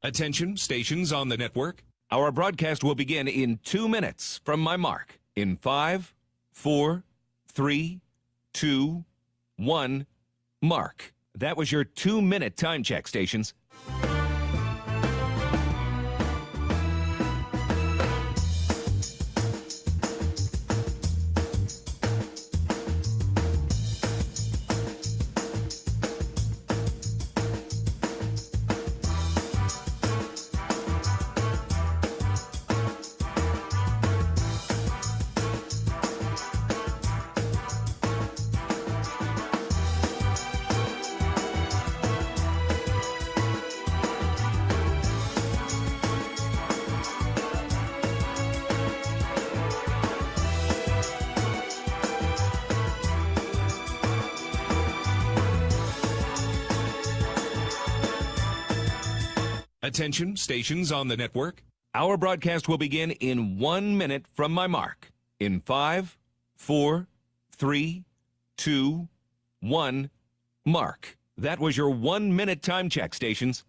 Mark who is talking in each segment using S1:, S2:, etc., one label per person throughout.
S1: Attention, stations on the network. Our broadcast will begin in 2 minutes from my mark. In 5, 4, 3, 2, 1, mark. That was your 2-minute time check, stations. Attention, stations on the network. Our broadcast will begin in 1 minute from my mark. In 5, 4, 3, 2, 1, mark. That was your 1-minute time check, stations.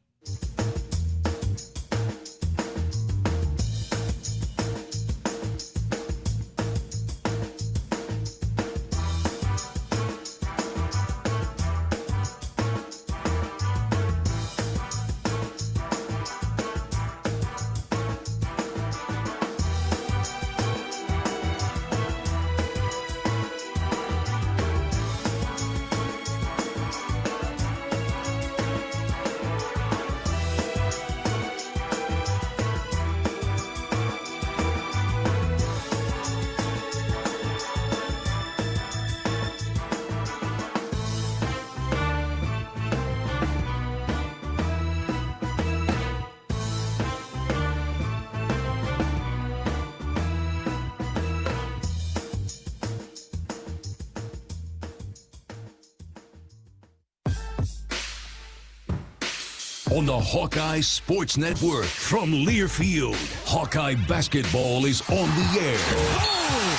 S2: On the Hawkeye Sports Network from Learfield, Hawkeye Basketball is on the air.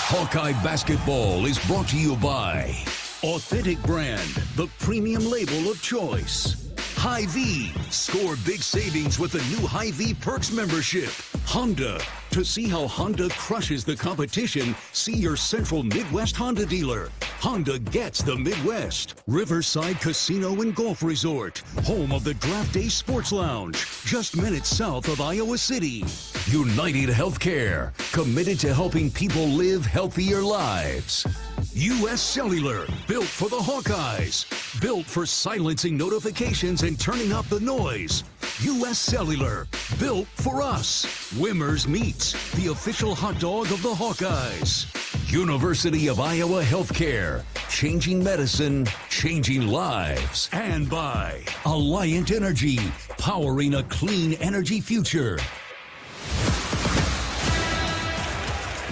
S2: Hawkeye Basketball is brought to you by Authentic Brand, the premium label of choice. Hy-Vee, score big savings with the new Hy-Vee Perks membership. Honda, to see how Honda crushes the competition, see your Central Midwest Honda dealer. Honda gets the Midwest. Riverside Casino and Golf Resort, home of the Draft Day Sports Lounge, just minutes south of Iowa City. United Healthcare, committed to helping people live healthier lives. U.S. Cellular, built for the Hawkeyes, built for silencing notifications and turning up the noise. U.S. Cellular, built for us. Wimmer's Meats, the official hot dog of the Hawkeyes. University of Iowa Healthcare, changing medicine, changing lives. And by Alliant Energy, powering a clean energy future.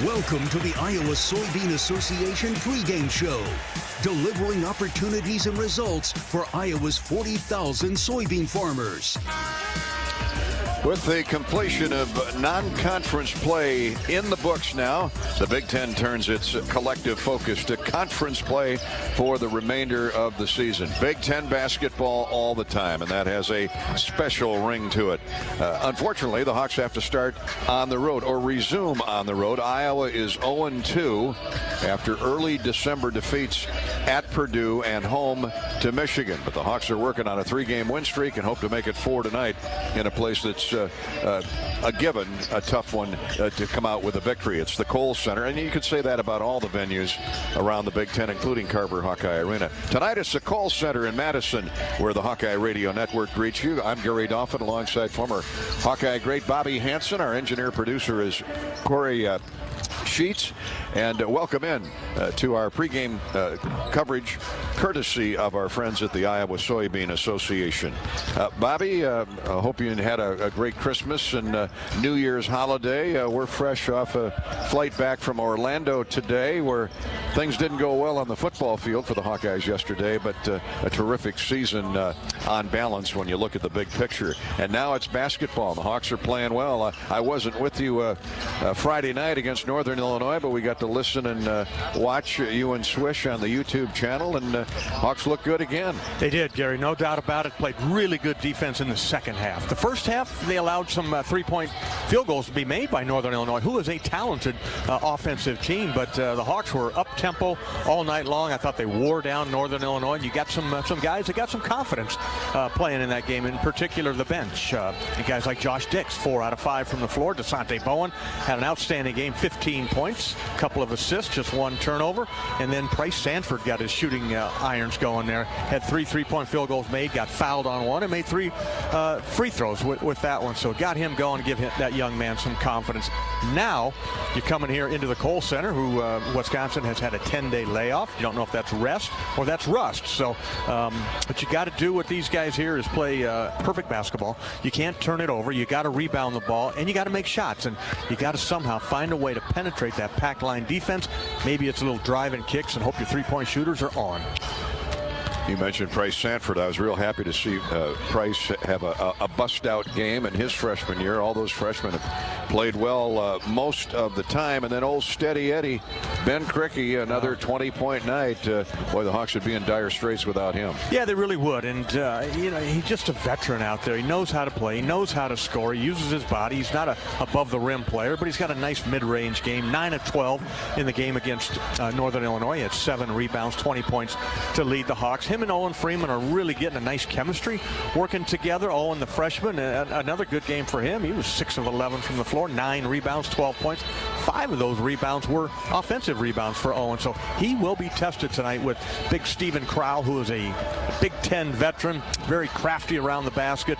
S2: Welcome to the Iowa Soybean Association pregame show, delivering opportunities and results for Iowa's 40,000 soybean farmers.
S3: With the completion of non-conference play in the books now, the Big Ten turns its collective focus to conference play for the remainder of the season. Big Ten basketball all the time, and that has a special ring to it. Unfortunately, the Hawks have to start on the road or resume on the road. Iowa is 0-2 after early December defeats at Purdue and home to Michigan. But the Hawks are working on a 3-game win streak and hope to make it 4 tonight in a place that's a given, a tough one to come out with a victory. It's the Kohl Center, and you could say that about all the venues around the Big Ten, including Carver Hawkeye Arena. Tonight it's the Kohl Center in Madison, where the Hawkeye Radio Network greets you. I'm Gary Dolphin, alongside former Hawkeye great Bobby Hansen. Our engineer-producer is Corey Sheets, and welcome in to our pregame coverage courtesy of our friends at the Iowa Soybean Association. Bobby, I hope you had a great Christmas and New Year's holiday. We're fresh off a flight back from Orlando today, where things didn't go well on the football field for the Hawkeyes yesterday, but a terrific season on balance when you look at the big picture. And now it's basketball. The Hawks are playing well. I wasn't with you Friday night against Northern Northern Illinois, but we got to listen and watch you and Swish on the YouTube channel, and Hawks look good again.
S4: They did, Gary, no doubt about it. Played really good defense in the second half. The first half, they allowed some three-point field goals to be made by Northern Illinois, who is a talented offensive team, but the Hawks were up-tempo all night long. I thought they wore down Northern Illinois. You got some guys that got some confidence playing in that game, in particular the bench. Guys like Josh Dix, 4 out of 5 from the floor. Desante Bowen had an outstanding game, 15 points, a couple of assists, just 1 turnover. And then Price Sanford got his shooting irons going there. Had 3 3-point field goals made, got fouled on 1, and made 3 free throws with that one. So got him going, give that young man some confidence. Now you're coming here into the Kohl Center, who Wisconsin has had a 10-day layoff. You don't know if that's rest or that's rust. So what you got to do with these guys here is play perfect basketball. You can't turn it over. You got to rebound the ball, and you got to make shots, and you got to somehow find a way to penetrate that pack line defense. Maybe it's a little drive and kicks, and hope your three-point shooters are on.
S3: You mentioned Price Sanford. I was real happy to see Price have a bust-out game in his freshman year. All those freshmen have played well most of the time. And then old Steady Eddie, Ben Krikke, another 20-point night. Boy, the Hawks would be in dire straits without him.
S4: Yeah, they really would. And, you know, he's just a veteran out there. He knows how to play. He knows how to score. He uses his body. He's not a above-the-rim player, but he's got a nice mid-range game. 9 of 12 in the game against Northern Illinois. He had 7 rebounds, 20 points to lead the Hawks. Him and Owen Freeman are really getting a nice chemistry working together. Owen, the freshman, another good game for him. He was 6 of 11 from the floor, 9 rebounds, 12 points. 5 of those rebounds were offensive rebounds for Owen. So he will be tested tonight with big Steven Crowell, who is a Big Ten veteran, very crafty around the basket.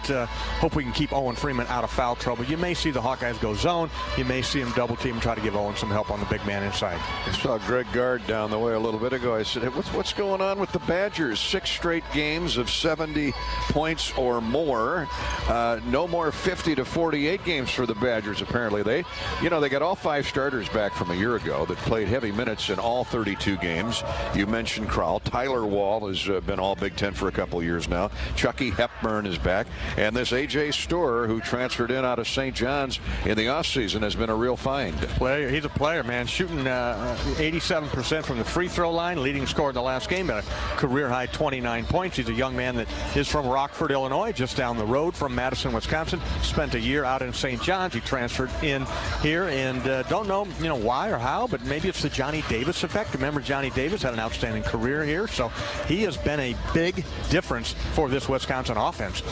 S4: Hope we can keep Owen Freeman out of foul trouble. You may see the Hawkeyes go zone. You may see him double team and try to give Owen some help on the big man inside.
S3: I saw Greg Gard down the way a little bit ago. I said, hey, what's going on with the Badgers? 6 straight games of 70 points or more. No more 50 to 48 games for the Badgers, apparently. They got all 5 starters back from a year ago that played heavy minutes in all 32 games. You mentioned Crowell. Tyler Wall has been all Big Ten for a couple years now. Chucky Hepburn is back. And this A.J. Storer, who transferred in out of St. John's in the offseason, has been a real find.
S4: He's a player, man. Shooting 87% from the free throw line. Leading scorer in the last game at a career-high 29 points. He's a young man that is from Rockford, Illinois, just down the road from Madison, Wisconsin. Spent a year out in St. John's. He transferred in here, and don't know why or how, but maybe it's the Johnny Davis effect. Remember, Johnny Davis had an outstanding career here, so he has been a big difference for this Wisconsin offense.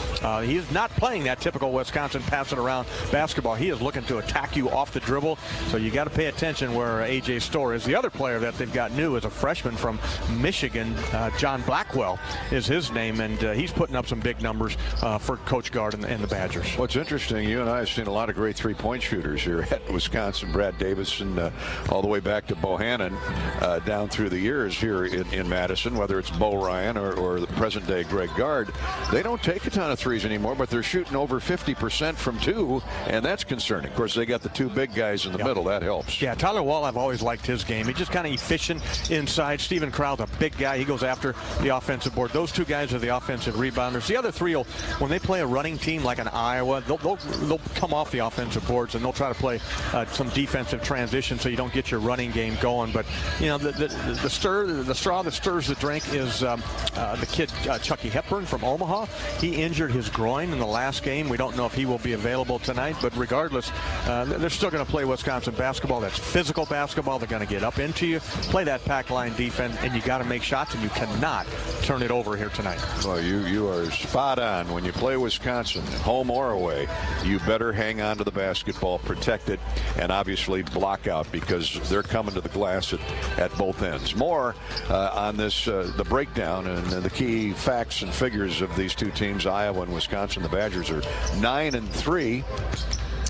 S4: He is not playing that typical Wisconsin pass it around basketball. He is looking to attack you off the dribble, so you got to pay attention where A.J. Storer is. The other player that they've got new is a freshman from Michigan, John Blackwell is his name, and he's putting up some big numbers for Coach Gard and the Badgers.
S3: What's interesting, you and I have seen a lot of great three-point shooters here at Wisconsin. Brad Davis and all the way back to Bohannon down through the years here in Madison, whether it's Bo Ryan or the present-day Greg Gard. They don't take a ton of threes anymore, but they're shooting over 50% from 2, and that's concerning. Of course, they got the 2 big guys in the middle. That helps.
S4: Yeah, Tyler Wall, I've always liked his game. He's just kind of efficient inside. Steven Crowell's a big guy. He goes after the offensive board. Those 2 guys are the offensive rebounders. The other 3 will, when they play a running team like an Iowa, they'll come off the offensive boards and they'll try to play some defensive transition so you don't get your running game going. But the straw that stirs the drink is the kid Chucky Hepburn from Omaha. He injured his groin in the last game. We don't know if he will be available tonight, but regardless, they're still going to play Wisconsin basketball. That's physical basketball. They're going to get up into you, play that pack line defense, and you got to make shots, and you cannot turn it over here tonight.
S3: Well, you are spot on. When you play Wisconsin, home or away, you better hang on to the basketball, protect it, and obviously block out, because they're coming to the glass at both ends. More on this, the breakdown and the key facts and figures of these 2 teams, Iowa and Wisconsin. The Badgers are 9-3.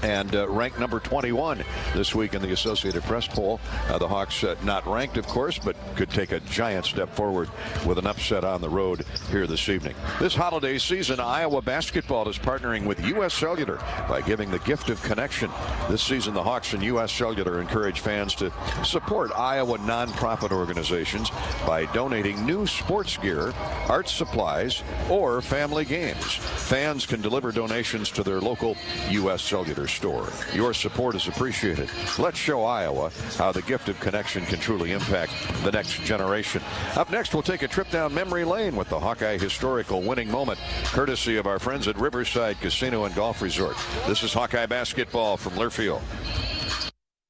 S3: And ranked number 21 this week in the Associated Press poll. The Hawks not ranked, of course, but could take a giant step forward with an upset on the road here this evening. This holiday season, Iowa basketball is partnering with U.S. Cellular by giving the gift of connection. This season, the Hawks and U.S. Cellular encourage fans to support Iowa nonprofit organizations by donating new sports gear, art supplies, or family games. Fans can deliver donations to their local U.S. Cellular store. Your support is appreciated. United. Let's show Iowa how the gift of connection can truly impact the next generation. Up next, we'll take a trip down memory lane with the Hawkeye historical winning moment, courtesy of our friends at Riverside Casino and Golf Resort. This is Hawkeye basketball from Learfield.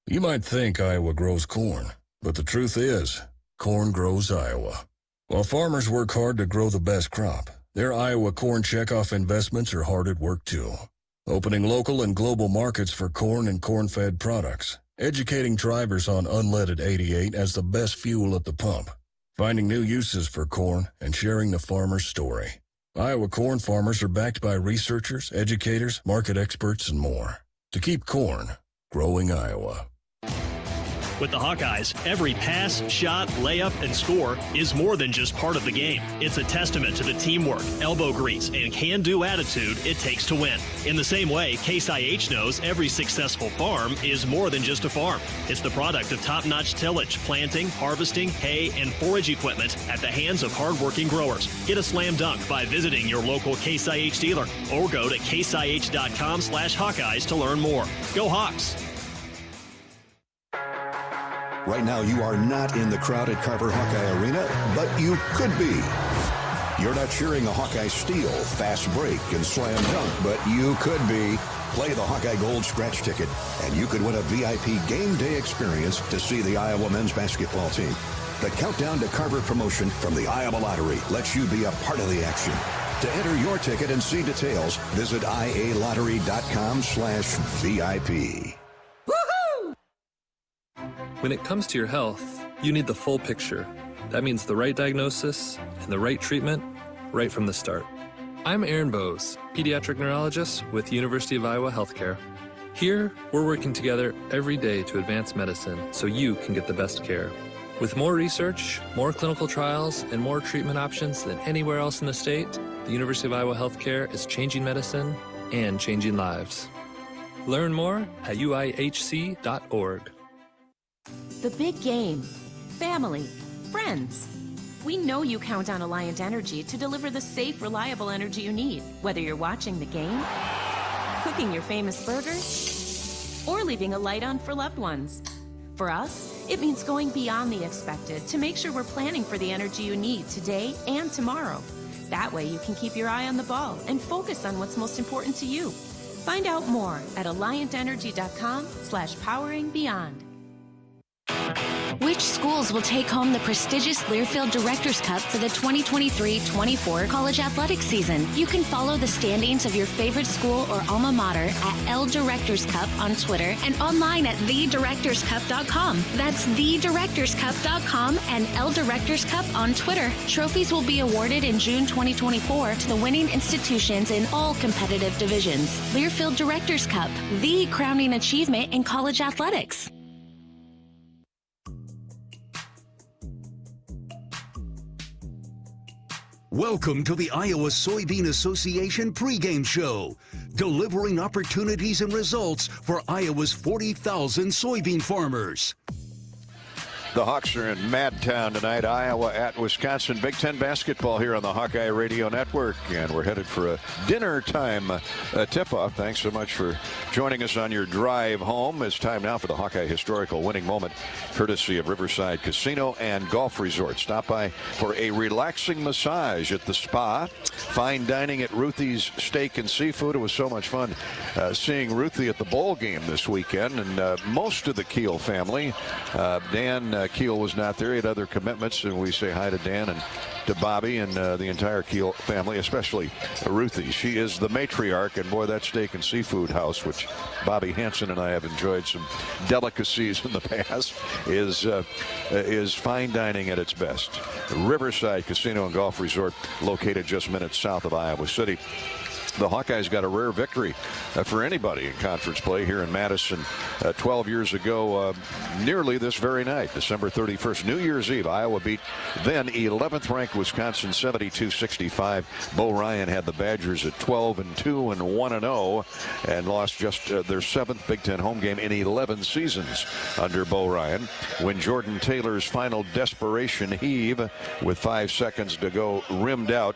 S2: You might think Iowa grows corn, but the truth is, corn grows Iowa. While farmers work hard to grow the best crop, their Iowa corn checkoff investments are hard at work too. Opening local and global markets for corn and corn-fed products, educating drivers on unleaded 88 as the best fuel at the pump, finding new uses for corn, and sharing the farmer's story. Iowa corn farmers are backed by researchers, educators, market experts, and more to keep corn growing Iowa.
S5: With the Hawkeyes, every pass, shot, layup, and score is more than just part of the game. It's a testament to the teamwork, elbow grease, and can-do attitude it takes to win. In the same way, Case IH knows every successful farm is more than just a farm. It's the product of top-notch tillage, planting, harvesting, hay, and forage equipment at the hands of hardworking growers. Get a slam dunk by visiting your local Case IH dealer or go to caseih.com/Hawkeyes to learn more. Go Hawks!
S6: Right now, you are not in the crowded Carver Hawkeye Arena, but you could be. You're not cheering a Hawkeye steal, fast break, and slam dunk, but you could be. Play the Hawkeye Gold scratch ticket, and you could win a VIP game day experience to see the Iowa men's basketball team. The Countdown to Carver promotion from the Iowa Lottery lets you be a part of the action. To enter your ticket and see details, visit ialottery.com/VIP.
S7: When it comes to your health, you need the full picture. That means the right diagnosis and the right treatment right from the start. I'm Aaron Bose, pediatric neurologist with University of Iowa Healthcare. Here, we're working together every day to advance medicine so you can get the best care. With more research, more clinical trials, and more treatment options than anywhere else in the state, the University of Iowa Healthcare is changing medicine and changing lives. Learn more at uihc.org.
S8: The big game. Family. Friends. We know you count on Alliant Energy to deliver the safe, reliable energy you need, whether you're watching the game, cooking your famous burgers, or leaving a light on for loved ones. For us, it means going beyond the expected to make sure we're planning for the energy you need today and tomorrow. That way you can keep your eye on the ball and focus on what's most important to you. Find out more at alliantenergy.com/poweringbeyond.
S9: Which schools will take home the prestigious Learfield Directors Cup for the 2023-24 college athletics season? You can follow the standings of your favorite school or alma mater at L Directors Cup on Twitter and online at thedirectorscup.com. That's thedirectorscup.com and L Directors Cup on Twitter. Trophies will be awarded in June 2024 to the winning institutions in all competitive divisions. Learfield Directors Cup, the crowning achievement in college athletics.
S2: Welcome to the Iowa Soybean Association pregame show, delivering opportunities and results for Iowa's 40,000 soybean farmers.
S3: The Hawks are in Madtown tonight, Iowa at Wisconsin. Big Ten basketball here on the Hawkeye Radio Network, and we're headed for a dinner time tip-off. Thanks so much for joining us on your drive home. It's time now for the Hawkeye historical winning moment, courtesy of Riverside Casino and Golf Resort. Stop by for a relaxing massage at the spa, fine dining at Ruthie's Steak and Seafood. It was so much fun seeing Ruthie at the bowl game this weekend, and most of the Keel family. Dan Keel was not there. He had other commitments, and we say hi to Dan and to Bobby and the entire Keel family, especially Ruthie. She is the matriarch, and boy, that Steak and Seafood house, which Bobby Hansen and I have enjoyed some delicacies in the past, is fine dining at its best. Riverside Casino and Golf Resort, located just minutes south of Iowa City. The Hawkeyes got a rare victory for anybody in conference play here in Madison 12 years ago, nearly this very night, December 31st, New Year's Eve. Iowa beat then 11th ranked Wisconsin 72-65. Bo Ryan had the Badgers at 12-2 and 1-0 and lost just their 7th Big Ten home game in 11 seasons under Bo Ryan. When Jordan Taylor's final desperation heave with 5 seconds to go rimmed out,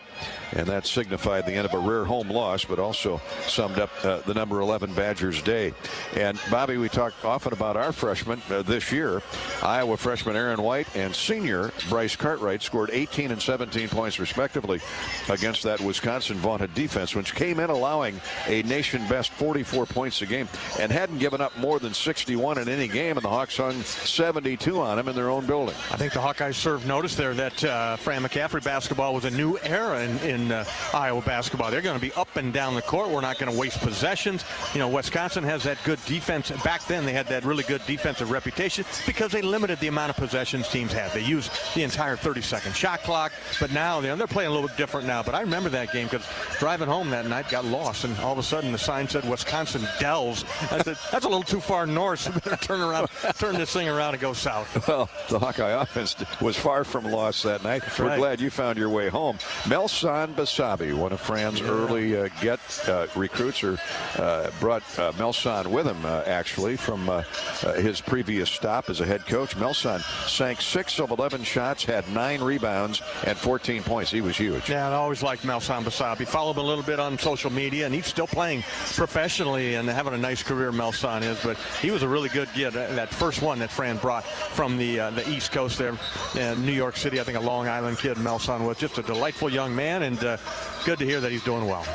S3: and that signified the end of a rare home loss loss, but also summed up the number 11 Badgers day. And Bobby, we talked often about our freshmen this year. Iowa freshman Aaron White and senior Bryce Cartwright scored 18 and 17 points respectively against that Wisconsin vaunted defense, which came in allowing a nation best 44 points a game and hadn't given up more than 61 in any game, and the Hawks hung 72 on them in their own building.
S4: I think the Hawkeyes served notice there that Fran McCaffrey basketball was a new era in Iowa basketball. They're going to be up and down the court. We're not going to waste possessions. You know, Wisconsin has that good defense. Back then, they had that really good defensive reputation because they limited the amount of possessions teams had. They used the entire 30-second shot clock, but now they're playing a little bit different now. But I remember that game because driving home that night, got lost, and all of a sudden the sign said Wisconsin Dells. I said, that's a little too far north, so we better turn this thing around and go south.
S3: Well, the Hawkeye offense was far from lost that night.
S4: That's
S3: We're
S4: right.
S3: glad you found your way home. Melson Basabi, one of Fran's early recruits, brought Melson with him, actually, from his previous stop as a head coach. Melson sank 6 of 11 shots, had 9 rebounds, and 14 points. He was huge.
S4: Yeah, I always liked Melson Basabi. Followed him a little bit on social media, and he's still playing professionally and having a nice career, Melson is. But he was a really good kid. That first one that Fran brought from the East Coast there, New York City, I think a Long Island kid, Melson was just a delightful young man, and good to hear that he's doing well.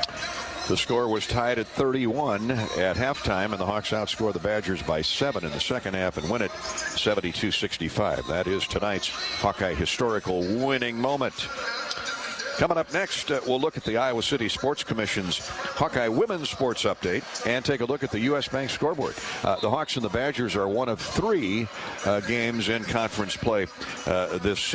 S3: The score was tied at 31 at halftime, and the Hawks outscored the Badgers by 7 in the second half and win it 72-65. That is tonight's Hawkeye historical winning moment. Coming up next, we'll look at the Iowa City Sports Commission's Hawkeye Women's Sports Update and take a look at the U.S. Bank scoreboard. The Hawks and the Badgers are one of 3 games in conference play this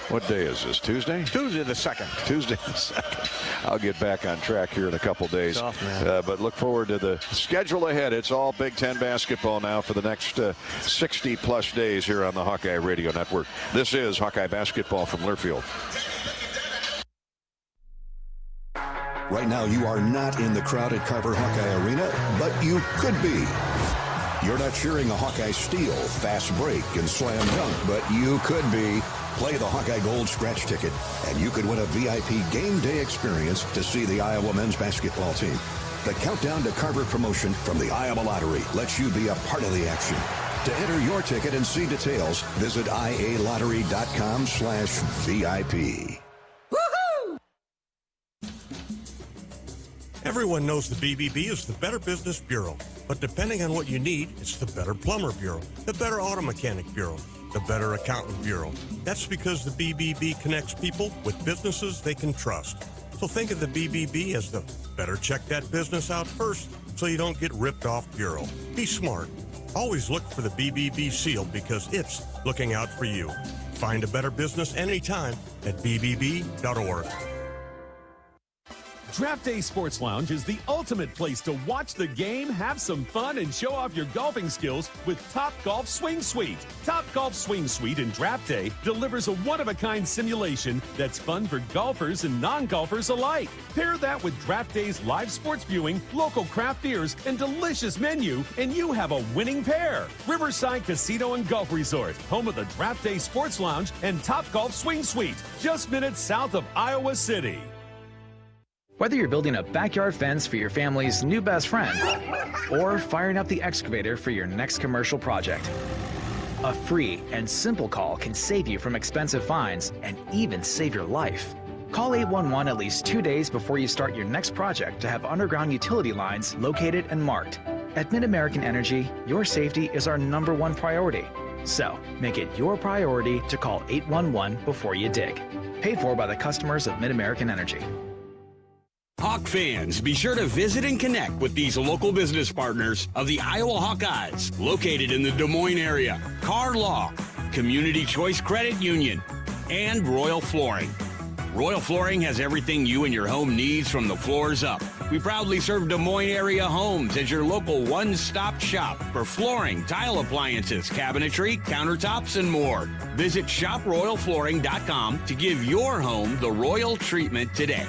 S3: what day is this? Tuesday?
S4: Tuesday the 2nd.
S3: Tuesday the 2nd. I'll get back on track here in a couple days. But look forward to the schedule ahead. It's all Big Ten basketball now for the next 60-plus days here on the Hawkeye Radio Network. This is Hawkeye Basketball from Learfield.
S6: Right now, you are not in the crowded Carver Hawkeye Arena, but you could be. You're not cheering a Hawkeye steal, fast break, and slam dunk, but you could be. Play the Hawkeye Gold scratch ticket, and you could win a VIP game day experience to see the Iowa men's basketball team. The Countdown to Carver promotion from the Iowa Lottery lets you be a part of the action. To enter your ticket and see details, visit ialottery.com/VIP.
S10: Everyone knows the BBB is the Better Business Bureau, but depending on what you need, it's the Better Plumber Bureau, the Better Auto Mechanic Bureau, the Better Accountant Bureau. That's because the BBB connects people with businesses they can trust. So think of the BBB as the better check that business out first so you don't get ripped off bureau. Be smart. Always look for the BBB seal because it's looking out for you. Find a better business anytime at bbb.org.
S11: Draft Day Sports Lounge is the ultimate place to watch the game, have some fun, and show off your golfing skills with Top Golf Swing Suite. Top Golf Swing Suite in Draft Day delivers a one-of-a-kind simulation that's fun for golfers and non-golfers alike. Pair that with Draft Day's live sports viewing, local craft beers, and delicious menu, and you have a winning pair. Riverside Casino and Golf Resort, home of the Draft Day Sports Lounge and Top Golf Swing Suite, just minutes south of Iowa City.
S12: Whether you're building a backyard fence for your family's new best friend or firing up the excavator for your next commercial project, a free and simple call can save you from expensive fines and even save your life. Call 811 at least 2 days before you start your next project to have underground utility lines located and marked. At Mid-American Energy, your safety is our #1 priority. So, make it your priority to call 811 before you dig. Paid for by the customers of Mid-American Energy.
S13: Hawk fans, be sure to visit and connect with these local business partners of the Iowa Hawkeyes, located in the Des Moines area. Car Law, Community Choice Credit Union, and Royal Flooring. Royal Flooring has everything you and your home needs from the floors up. We proudly serve Des Moines area homes as your local one-stop shop for flooring, tile appliances, cabinetry, countertops, and more. Visit shoproyalflooring.com to give your home the royal treatment today.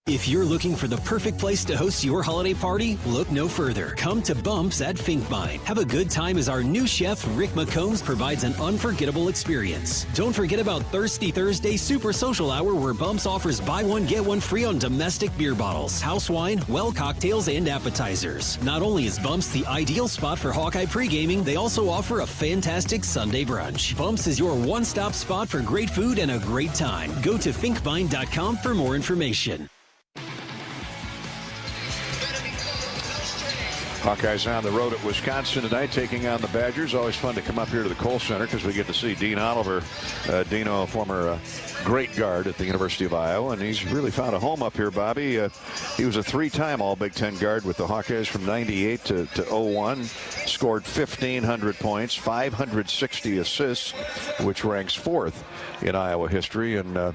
S14: If you're looking for the perfect place to host your holiday party, look no further. Come to Bumps at Finkbine. Have a good time as our new chef, Rick McCombs, provides an unforgettable experience. Don't forget about Thirsty Thursday Super Social Hour, where Bumps offers buy one, get one free on domestic beer bottles, house wine, well cocktails, and appetizers. Not only is Bumps the ideal spot for Hawkeye pre-gaming, they also offer a fantastic Sunday brunch. Bumps is your one-stop spot for great food and a great time. Go to finkbine.com for more information.
S3: Hawkeyes on the road at Wisconsin tonight, taking on the Badgers. Always fun to come up here to the Kohl Center because we get to see Dean Oliver. Dino, a former great guard at the University of Iowa, and he's really found a home up here, Bobby. He was a three-time All-Big Ten guard with the Hawkeyes from 98 to 01. Scored 1,500 points, 560 assists, which ranks fourth in Iowa history. And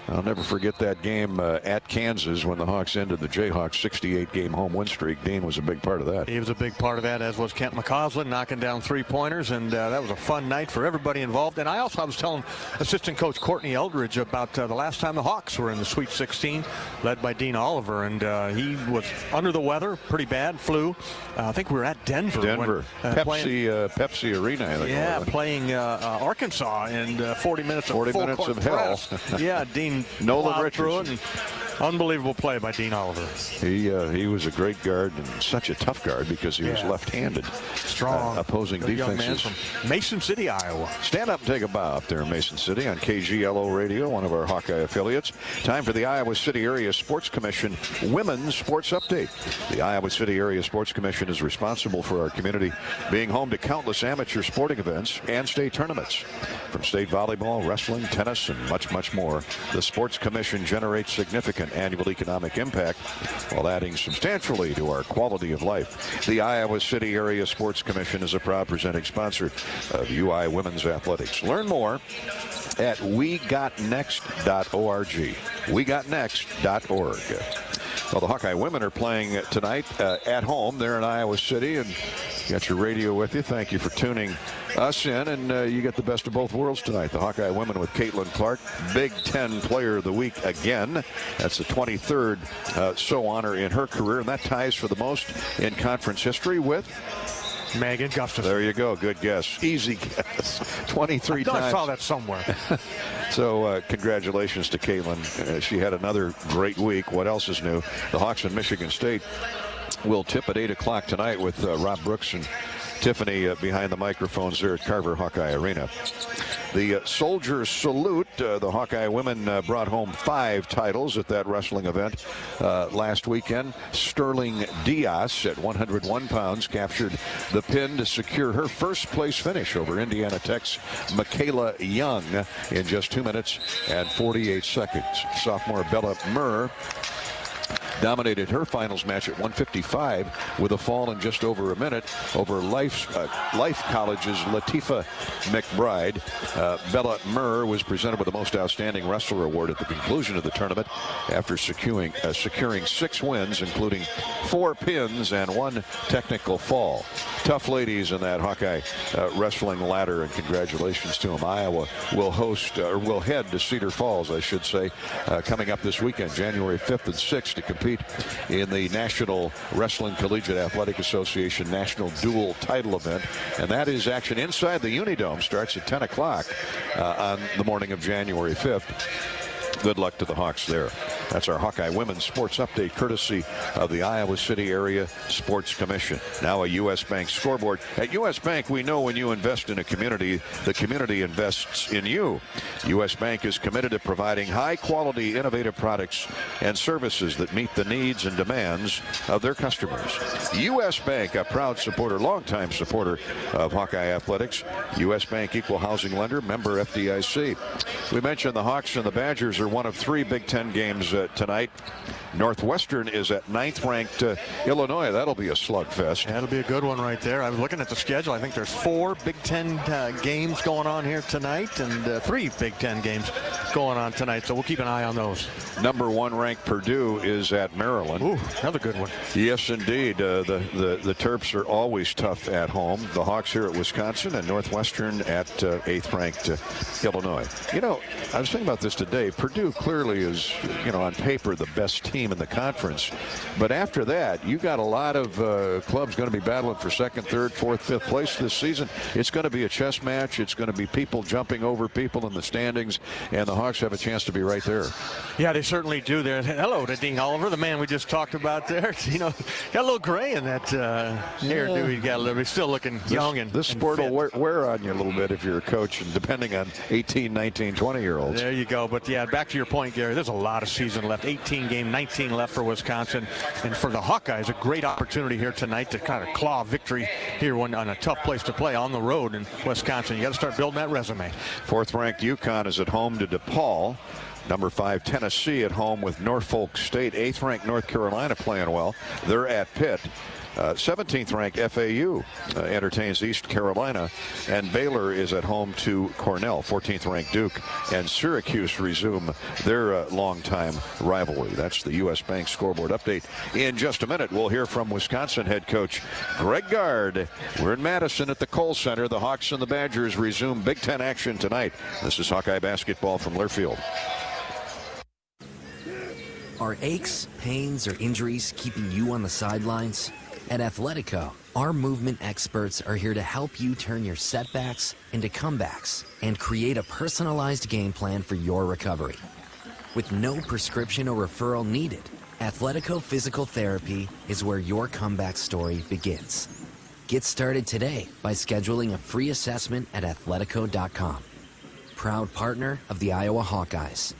S3: I'll never forget that game at Kansas when the Hawks ended the Jayhawks' 68-game home win streak. Dean was a big part of that.
S4: He was a big part of that, as was Kent McCausland, knocking down three-pointers, and that was a fun night for everybody involved. And I was telling assistant coach Courtney Eldridge about the last time the Hawks were in the Sweet 16, led by Dean Oliver, and he was under the weather, pretty bad, flu. I think we were at Denver.
S3: Pepsi Arena. I think.
S4: Yeah, playing Arkansas in 40 minutes of
S3: 40 minutes of hell.
S4: Yeah, Dean
S3: Nolan
S4: Richardson. And unbelievable play by Dean Oliver.
S3: He was a great guard and such a tough guard because he was left-handed.
S4: Strong.
S3: Opposing
S4: good
S3: defenses.
S4: Young man from Mason City, Iowa.
S3: Stand up and take a bow up there in Mason City on KGLO Radio, one of our Hawkeye affiliates. Time for the Iowa City Area Sports Commission Women's Sports Update. The Iowa City Area Sports Commission is responsible for our community being home to countless amateur sporting events and state tournaments. From state volleyball, wrestling, tennis, and much, much more, the Sports Commission generates significant annual economic impact while adding substantially to our quality of life. The Iowa City Area Sports Commission is a proud presenting sponsor of UI Women's Athletics. Learn more at wegotnext.org. wegotnext.org. Well, the Hawkeye women are playing tonight at home. They're in Iowa City, and you got your radio with you. Thank you for tuning us in, and you get the best of both worlds tonight. The Hawkeye women with Caitlin Clark, Big Ten Player of the Week again. That's the 23rd honor in her career, and that ties for the most in conference history with
S4: Megan Gustafson.
S3: There you go. Good guess. Easy guess. 23 times.
S4: I saw that somewhere.
S3: So congratulations to Caitlin. She had another great week. What else is new? The Hawks and Michigan State will tip at 8 o'clock tonight with Rob Brooks and Tiffany behind the microphones there at Carver Hawkeye Arena. The Soldiers Salute. The Hawkeye women brought home 5 titles at that wrestling event last weekend. Sterling Diaz at 101 pounds captured the pin to secure her first place finish over Indiana Tech's Michaela Young in just 2 minutes and 48 seconds. Sophomore Bella Murr dominated her finals match at 155 with a fall in just over a minute over Life College's Latifah McBride. Bella Murr was presented with the Most Outstanding Wrestler Award at the conclusion of the tournament after securing 6 wins, including 4 pins and 1 technical fall. Tough ladies in that Hawkeye wrestling ladder, and congratulations to them. Iowa will will head to Cedar Falls, I should say, coming up this weekend, January 5th and 6th, to compete in the National Wrestling Collegiate Athletic Association National Dual Title event, and that is action inside the Unidome. Starts at 10 o'clock on the morning of January 5th. Good luck to the Hawks there. That's our Hawkeye Women's Sports Update, courtesy of the Iowa City Area Sports Commission. Now a U.S. Bank scoreboard. At U.S. Bank, we know when you invest in a community, the community invests in you. U.S. Bank is committed to providing high-quality, innovative products and services that meet the needs and demands of their customers. U.S. Bank, a proud supporter, longtime supporter of Hawkeye Athletics. U.S. Bank, equal housing lender, member FDIC. We mentioned the Hawks and the Badgers are one of 3 Big Ten games tonight. Northwestern is at 9th-ranked Illinois. That'll be a slugfest.
S4: That'll be a good one right there. I was looking at the schedule. I think there's 4 Big Ten games going on here tonight, and 3 Big Ten games going on tonight. So we'll keep an eye on those.
S3: Number 1 ranked Purdue is at Maryland.
S4: Ooh, another good one.
S3: Yes, indeed. The Terps are always tough at home. The Hawks here at Wisconsin, and Northwestern at 8th-ranked Illinois. You know, I was thinking about this today. Purdue clearly is, on paper the best team in the conference. But after that, you got a lot of clubs going to be battling for second, third, fourth, fifth place this season. It's going to be a chess match. It's going to be people jumping over people in the standings, and the Hawks have a chance to be right there.
S4: Yeah, they certainly do there. Hello to Dean Oliver, the man we just talked about there. You know, got a little gray in that hairdo. He got a little, he's still looking young and
S3: this sport will wear on you a little bit if you're a coach, and depending on 18, 19, 20-year-olds.
S4: There you go. But yeah, back to your point, Gary, there's a lot of season left. 18 game, 19 left for Wisconsin. And for the Hawkeyes, a great opportunity here tonight to kind of claw victory here on a tough place to play on the road in Wisconsin. You got to start building that resume.
S3: Fourth-ranked UConn is at home to DePaul. Number 5, Tennessee at home with Norfolk State. 8th-ranked North Carolina playing well. They're at Pitt. 17th-ranked FAU entertains East Carolina, and Baylor is at home to Cornell. 14th-ranked Duke and Syracuse resume their longtime rivalry. That's the U.S. Bank scoreboard update. In just a minute, we'll hear from Wisconsin head coach Greg Gard. We're in Madison at the Kohl Center. The Hawks and the Badgers resume Big Ten action tonight. This is Hawkeye basketball from Learfield.
S15: Are aches, pains, or injuries keeping you on the sidelines? At Athletico, our movement experts are here to help you turn your setbacks into comebacks and create a personalized game plan for your recovery. With no prescription or referral needed, Athletico Physical Therapy is where your comeback story begins. Get started today by scheduling a free assessment at athletico.com. Proud partner of the Iowa Hawkeyes.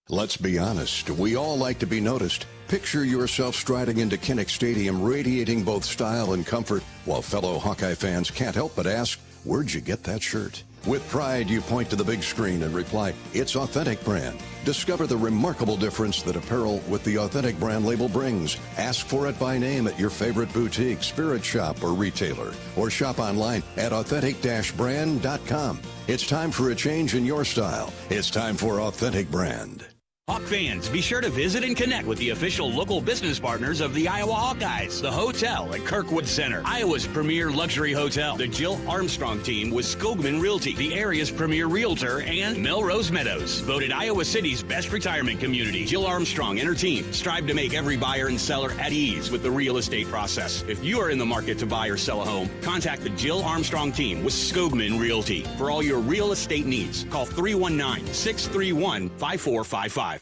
S6: Let's be honest, we all like to be noticed. Picture yourself striding into Kinnick Stadium, radiating both style and comfort, while fellow Hawkeye fans can't help but ask, where'd you get that shirt? With pride, you point to the big screen and reply, it's Authentic Brand. Discover the remarkable difference that apparel with the Authentic Brand label brings. Ask for it by name at your favorite boutique, spirit shop, or retailer, or shop online at authentic-brand.com. It's time for a change in your style. It's time for Authentic Brand.
S13: Hawk fans, be sure to visit and connect with the official local business partners of the Iowa Hawkeyes. The hotel at Kirkwood Center, Iowa's premier luxury hotel. The Jill Armstrong team with Skogman Realty, the area's premier realtor, and Melrose Meadows, voted Iowa City's best retirement community. Jill Armstrong and her team strive to make every buyer and seller at ease with the real estate process. If you are in the market to buy or sell a home, contact the Jill Armstrong team with Skogman Realty. For all your real estate needs, call 319-631-5455.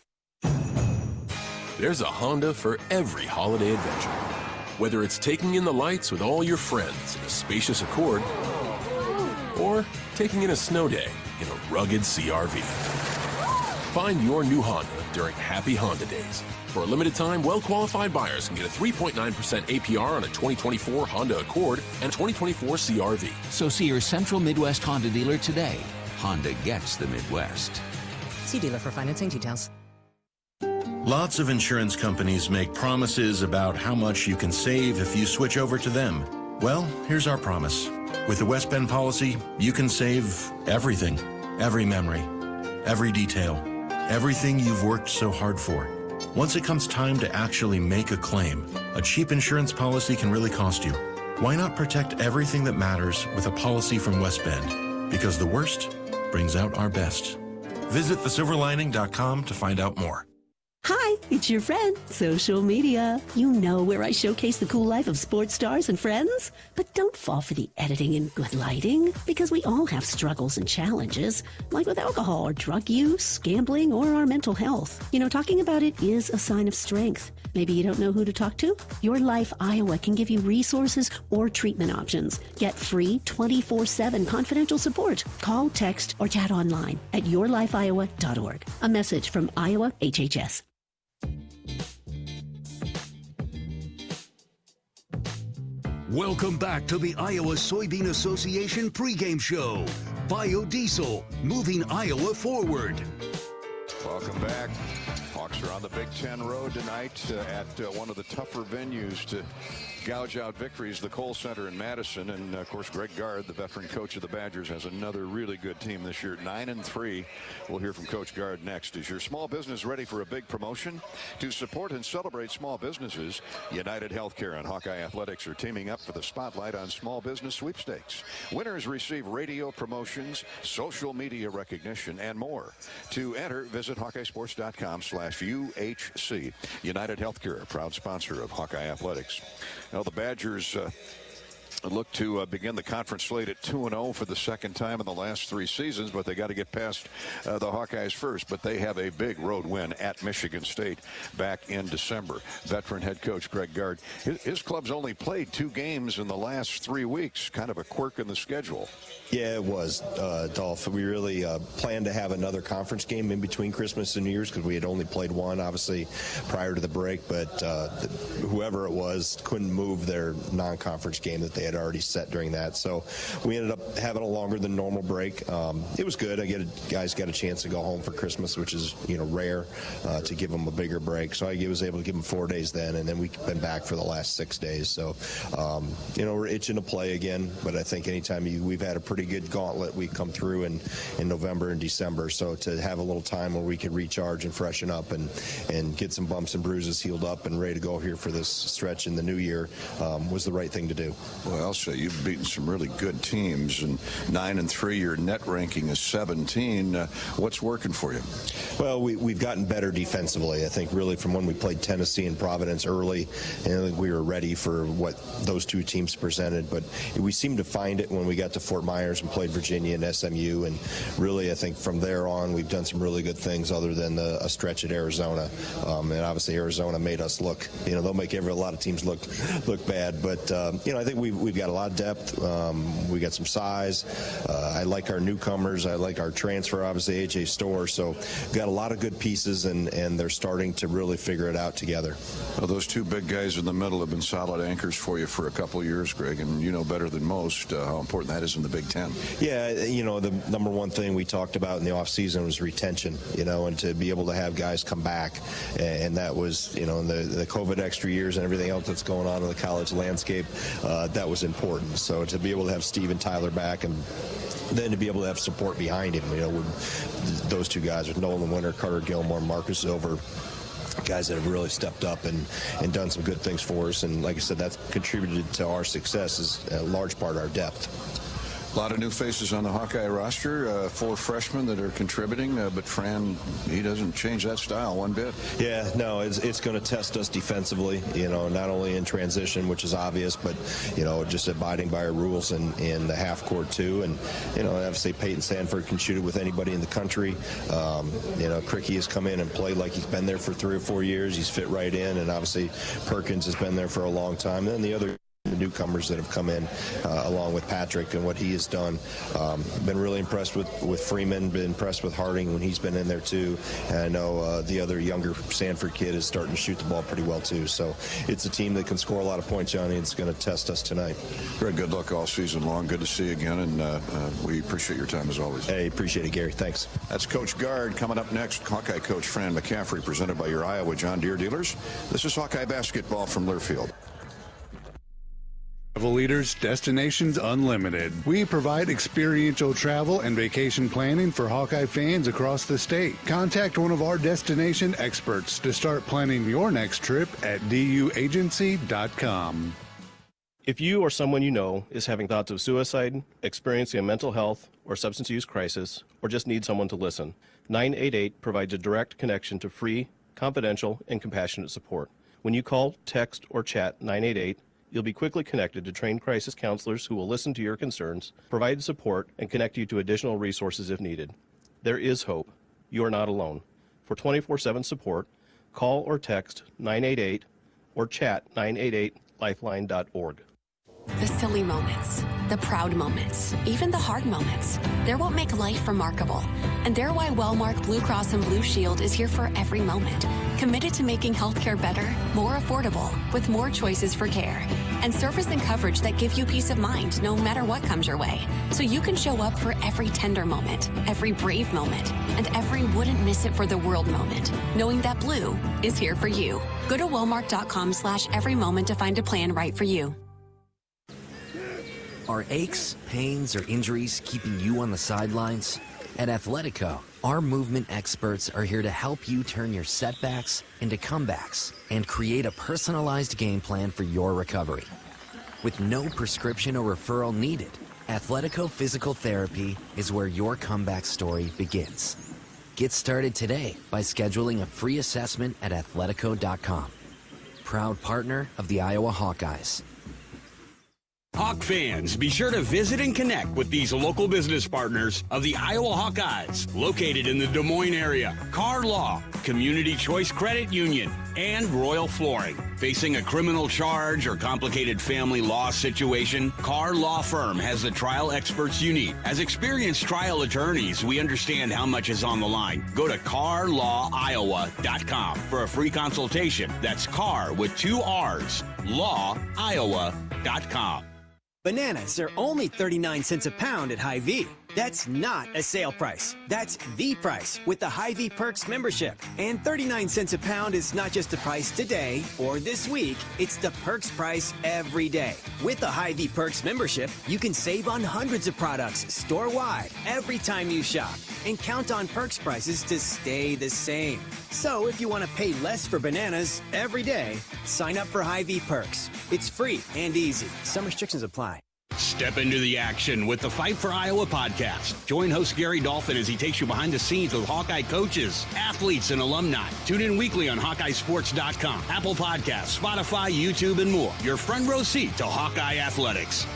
S16: There's a Honda for every holiday adventure. Whether it's taking in the lights with all your friends in a spacious Accord, or taking in a snow day in a rugged CR-V. Find your new Honda during Happy Honda Days. For a limited time, well-qualified buyers can get a 3.9% APR on a 2024 Honda Accord and 2024 CR-V.
S17: So see your Central Midwest Honda dealer today. Honda gets the Midwest.
S18: See dealer for financing details.
S19: Lots of insurance companies make promises about how much you can save if you switch over to them. Well, here's our promise. With the West Bend policy, you can save everything, every memory, every detail, everything you've worked so hard for. Once it comes time to actually make a claim, a cheap insurance policy can really cost you. Why not protect everything that matters with a policy from West Bend? Because the worst brings out our best. Visit thesilverlining.com to find out more.
S20: Hi, it's your friend, social media. You know where I showcase the cool life of sports stars and friends. But don't fall for the editing and good lighting, because we all have struggles and challenges, like with alcohol or drug use, gambling, or our mental health. You know, talking about it is a sign of strength. Maybe you don't know who to talk to? Your Life Iowa can give you resources or treatment options. Get free 24/7 confidential support. Call, text, or chat online at yourlifeiowa.org. A message from Iowa HHS.
S2: Welcome back to the Iowa Soybean Association pregame show. Biodiesel, moving Iowa forward.
S3: Welcome back. Hawks are on the Big Ten Road tonight at one of the tougher venues to gouge out victories, the Kohl Center in Madison. And of course, Greg Gard, the veteran coach of the Badgers, has another really good team this year, 9-3. We'll hear from Coach Gard next. Is your small business ready for a big promotion? To support and celebrate small businesses, United Healthcare and Hawkeye Athletics are teaming up for the Spotlight on Small Business Sweepstakes. Winners receive radio promotions, social media recognition, and more. To enter, visit HawkeyeSports.com/UHC. United Healthcare, a proud sponsor of Hawkeye Athletics. Now, the Badgers look to begin the conference slate at 2-0 for the second time in the last 3 seasons, but they got to get past the Hawkeyes first. But they have a big road win at Michigan State back in December. Veteran head coach Greg Gard, his club's only played 2 games in the last 3 weeks, kind of a quirk in the schedule.
S21: Yeah, it was, Dolph. We really planned to have another conference game in between Christmas and New Year's because we had only played one, obviously, prior to the break. But whoever it was couldn't move their non-conference game that they had already set during that. So we ended up having a longer than normal break. It was good. Guys got a chance to go home for Christmas, which is, rare to give them a bigger break. So I was able to give them 4 days then, and then we've been back for the last 6 days. So, we're itching to play again. But I think anytime we've had a pretty good gauntlet, we come through in November and December. So to have a little time where we could recharge and freshen up and get some bumps and bruises healed up and ready to go here for this stretch in the new year was the right thing to do.
S3: Well, I'll say you've beaten some really good teams, and 9-3, your net ranking is 17. What's working for you?
S21: Well, we've gotten better defensively. I think really from when we played Tennessee and Providence early, and I think we were ready for what those 2 teams presented. But we seemed to find it when we got to Fort Myers and played Virginia and SMU. And really, I think from there on, we've done some really good things other than a stretch at Arizona. And obviously, Arizona made us look, they'll make a lot of teams look bad. But, I think we've got a lot of depth. We got some size. I like our newcomers. I like our transfer, obviously, A.J. Storr. So we've got a lot of good pieces, and they're starting to really figure it out together.
S3: Well, those 2 big guys in the middle have been solid anchors for you for a couple of years, Greg, and you know better than most how important that is in the Big Ten.
S21: Yeah, the number one thing we talked about in the offseason was retention, and to be able to have guys come back. And that was, in the COVID extra years and everything else that's going on in the college landscape, that was important. So to be able to have Steve and Tyler back, and then to be able to have support behind him, with those 2 guys, with Nolan Winter, Carter Gilmore, Marcus Silver, guys that have really stepped up and done some good things for us. And like I said, that's contributed to our success, is a large part of our depth.
S3: A lot of new faces on the Hawkeye roster, 4 freshmen that are contributing, but Fran, he doesn't change that style one bit.
S21: Yeah, no, it's going to test us defensively, not only in transition, which is obvious, but, just abiding by our rules in the half court too. And, obviously Peyton Sanford can shoot it with anybody in the country. Cricky has come in and played like he's been there for 3 or 4 years. He's fit right in, and obviously Perkins has been there for a long time. And then the other newcomers that have come in along with Patrick and what he has done. Been really impressed with Freeman, been impressed with Harding when he's been in there too. And I know the other younger Sanford kid is starting to shoot the ball pretty well too. So it's a team that can score a lot of points, Johnny. It's going to test us tonight.
S3: Greg, good luck all season long. Good to see you again, and we appreciate your time as always.
S21: Hey, appreciate it, Gary. Thanks.
S3: That's Coach Gard. Coming up next, Hawkeye coach Fran McCaffrey, presented by your Iowa John Deere dealers. This is Hawkeye basketball from Learfield.
S22: Travel Leaders, Destinations Unlimited. We provide experiential travel and vacation planning for Hawkeye fans across the state. Contact one of our destination experts to start planning your next trip at duagency.com.
S23: If you or someone you know is having thoughts of suicide, experiencing a mental health or substance use crisis, or just need someone to listen, 988 provides a direct connection to free, confidential, and compassionate support. When you call, text, or chat 988, you'll be quickly connected to trained crisis counselors who will listen to your concerns, provide support, and connect you to additional resources if needed. There is hope. You are not alone. For 24/7 support, call or text 988 or chat 988lifeline.org.
S24: The silly moments, the proud moments, even the hard moments. They're what make life remarkable. And they're why Wellmark Blue Cross and Blue Shield is here for every moment. Committed to making healthcare better, more affordable, with more choices for care. and service and coverage that give you peace of mind no matter what comes your way. So you can show up for every tender moment, every brave moment, and every wouldn't miss it for the world moment, knowing that Blue is here for you. Go to Walmart.com/every moment to find a plan right for you.
S15: Are aches, pains, or injuries keeping you on the sidelines? At Athletico, our movement experts are here to help you turn your setbacks into comebacks and create a personalized game plan for your recovery. With no prescription or referral needed, Athletico Physical Therapy is where your comeback story begins. Get started today by scheduling a free assessment at Athletico.com. Proud partner of the Iowa Hawkeyes.
S13: Hawk fans, be sure to visit and connect with these local business partners of the Iowa Hawkeyes, located in the Des Moines area. Carr Law, Community Choice Credit Union, and Royal Flooring. Facing a criminal charge or complicated family law situation, Carr Law Firm has the trial experts you need. As experienced trial attorneys, we understand how much is on the line. Go to carlawiowa.com for a free consultation. That's Carr with 2 R's, lawiowa.com.
S1: Bananas are only 39 cents a pound at Hy-Vee. That's not a sale price. That's the price with the Hy-Vee Perks membership. And 39 cents a pound is not just the price today or this week. It's the Perks price every day. With the Hy-Vee Perks membership, you can save on hundreds of products store-wide every time you shop. And count on Perks prices to stay the same. So if you want to pay less for bananas every day, sign up for Hy-Vee Perks. It's free and easy. Some restrictions apply.
S13: Step into the action with the Fight for Iowa podcast. Join host Gary Dolphin as he takes you behind the scenes with Hawkeye coaches, athletes, and alumni. Tune in weekly on HawkeyeSports.com, Apple Podcasts, Spotify, YouTube, and more. Your front row seat to Hawkeye athletics.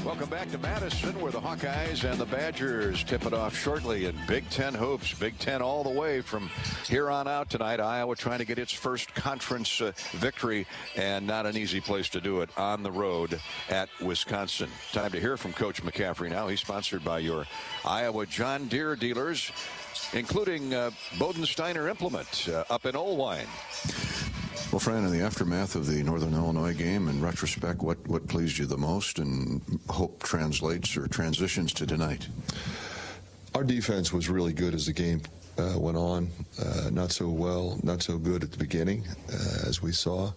S3: Welcome back to Madison, where the Hawkeyes and the Badgers tip it off shortly in Big Ten hoops. Big Ten all the way from here on out tonight. Iowa trying to get its first conference victory, and not an easy place to do it on the road at Wisconsin. Time to hear from Coach McCaffrey now. He's sponsored by your Iowa John Deere dealers, including Bodensteiner Implement up in Oelwein.
S5: Well, Fran, in the aftermath of the Northern Illinois game, in retrospect, what pleased you the most and hope translates or transitions to tonight?
S7: Our defense was really good as the game went on. Not so good at the beginning, as we saw.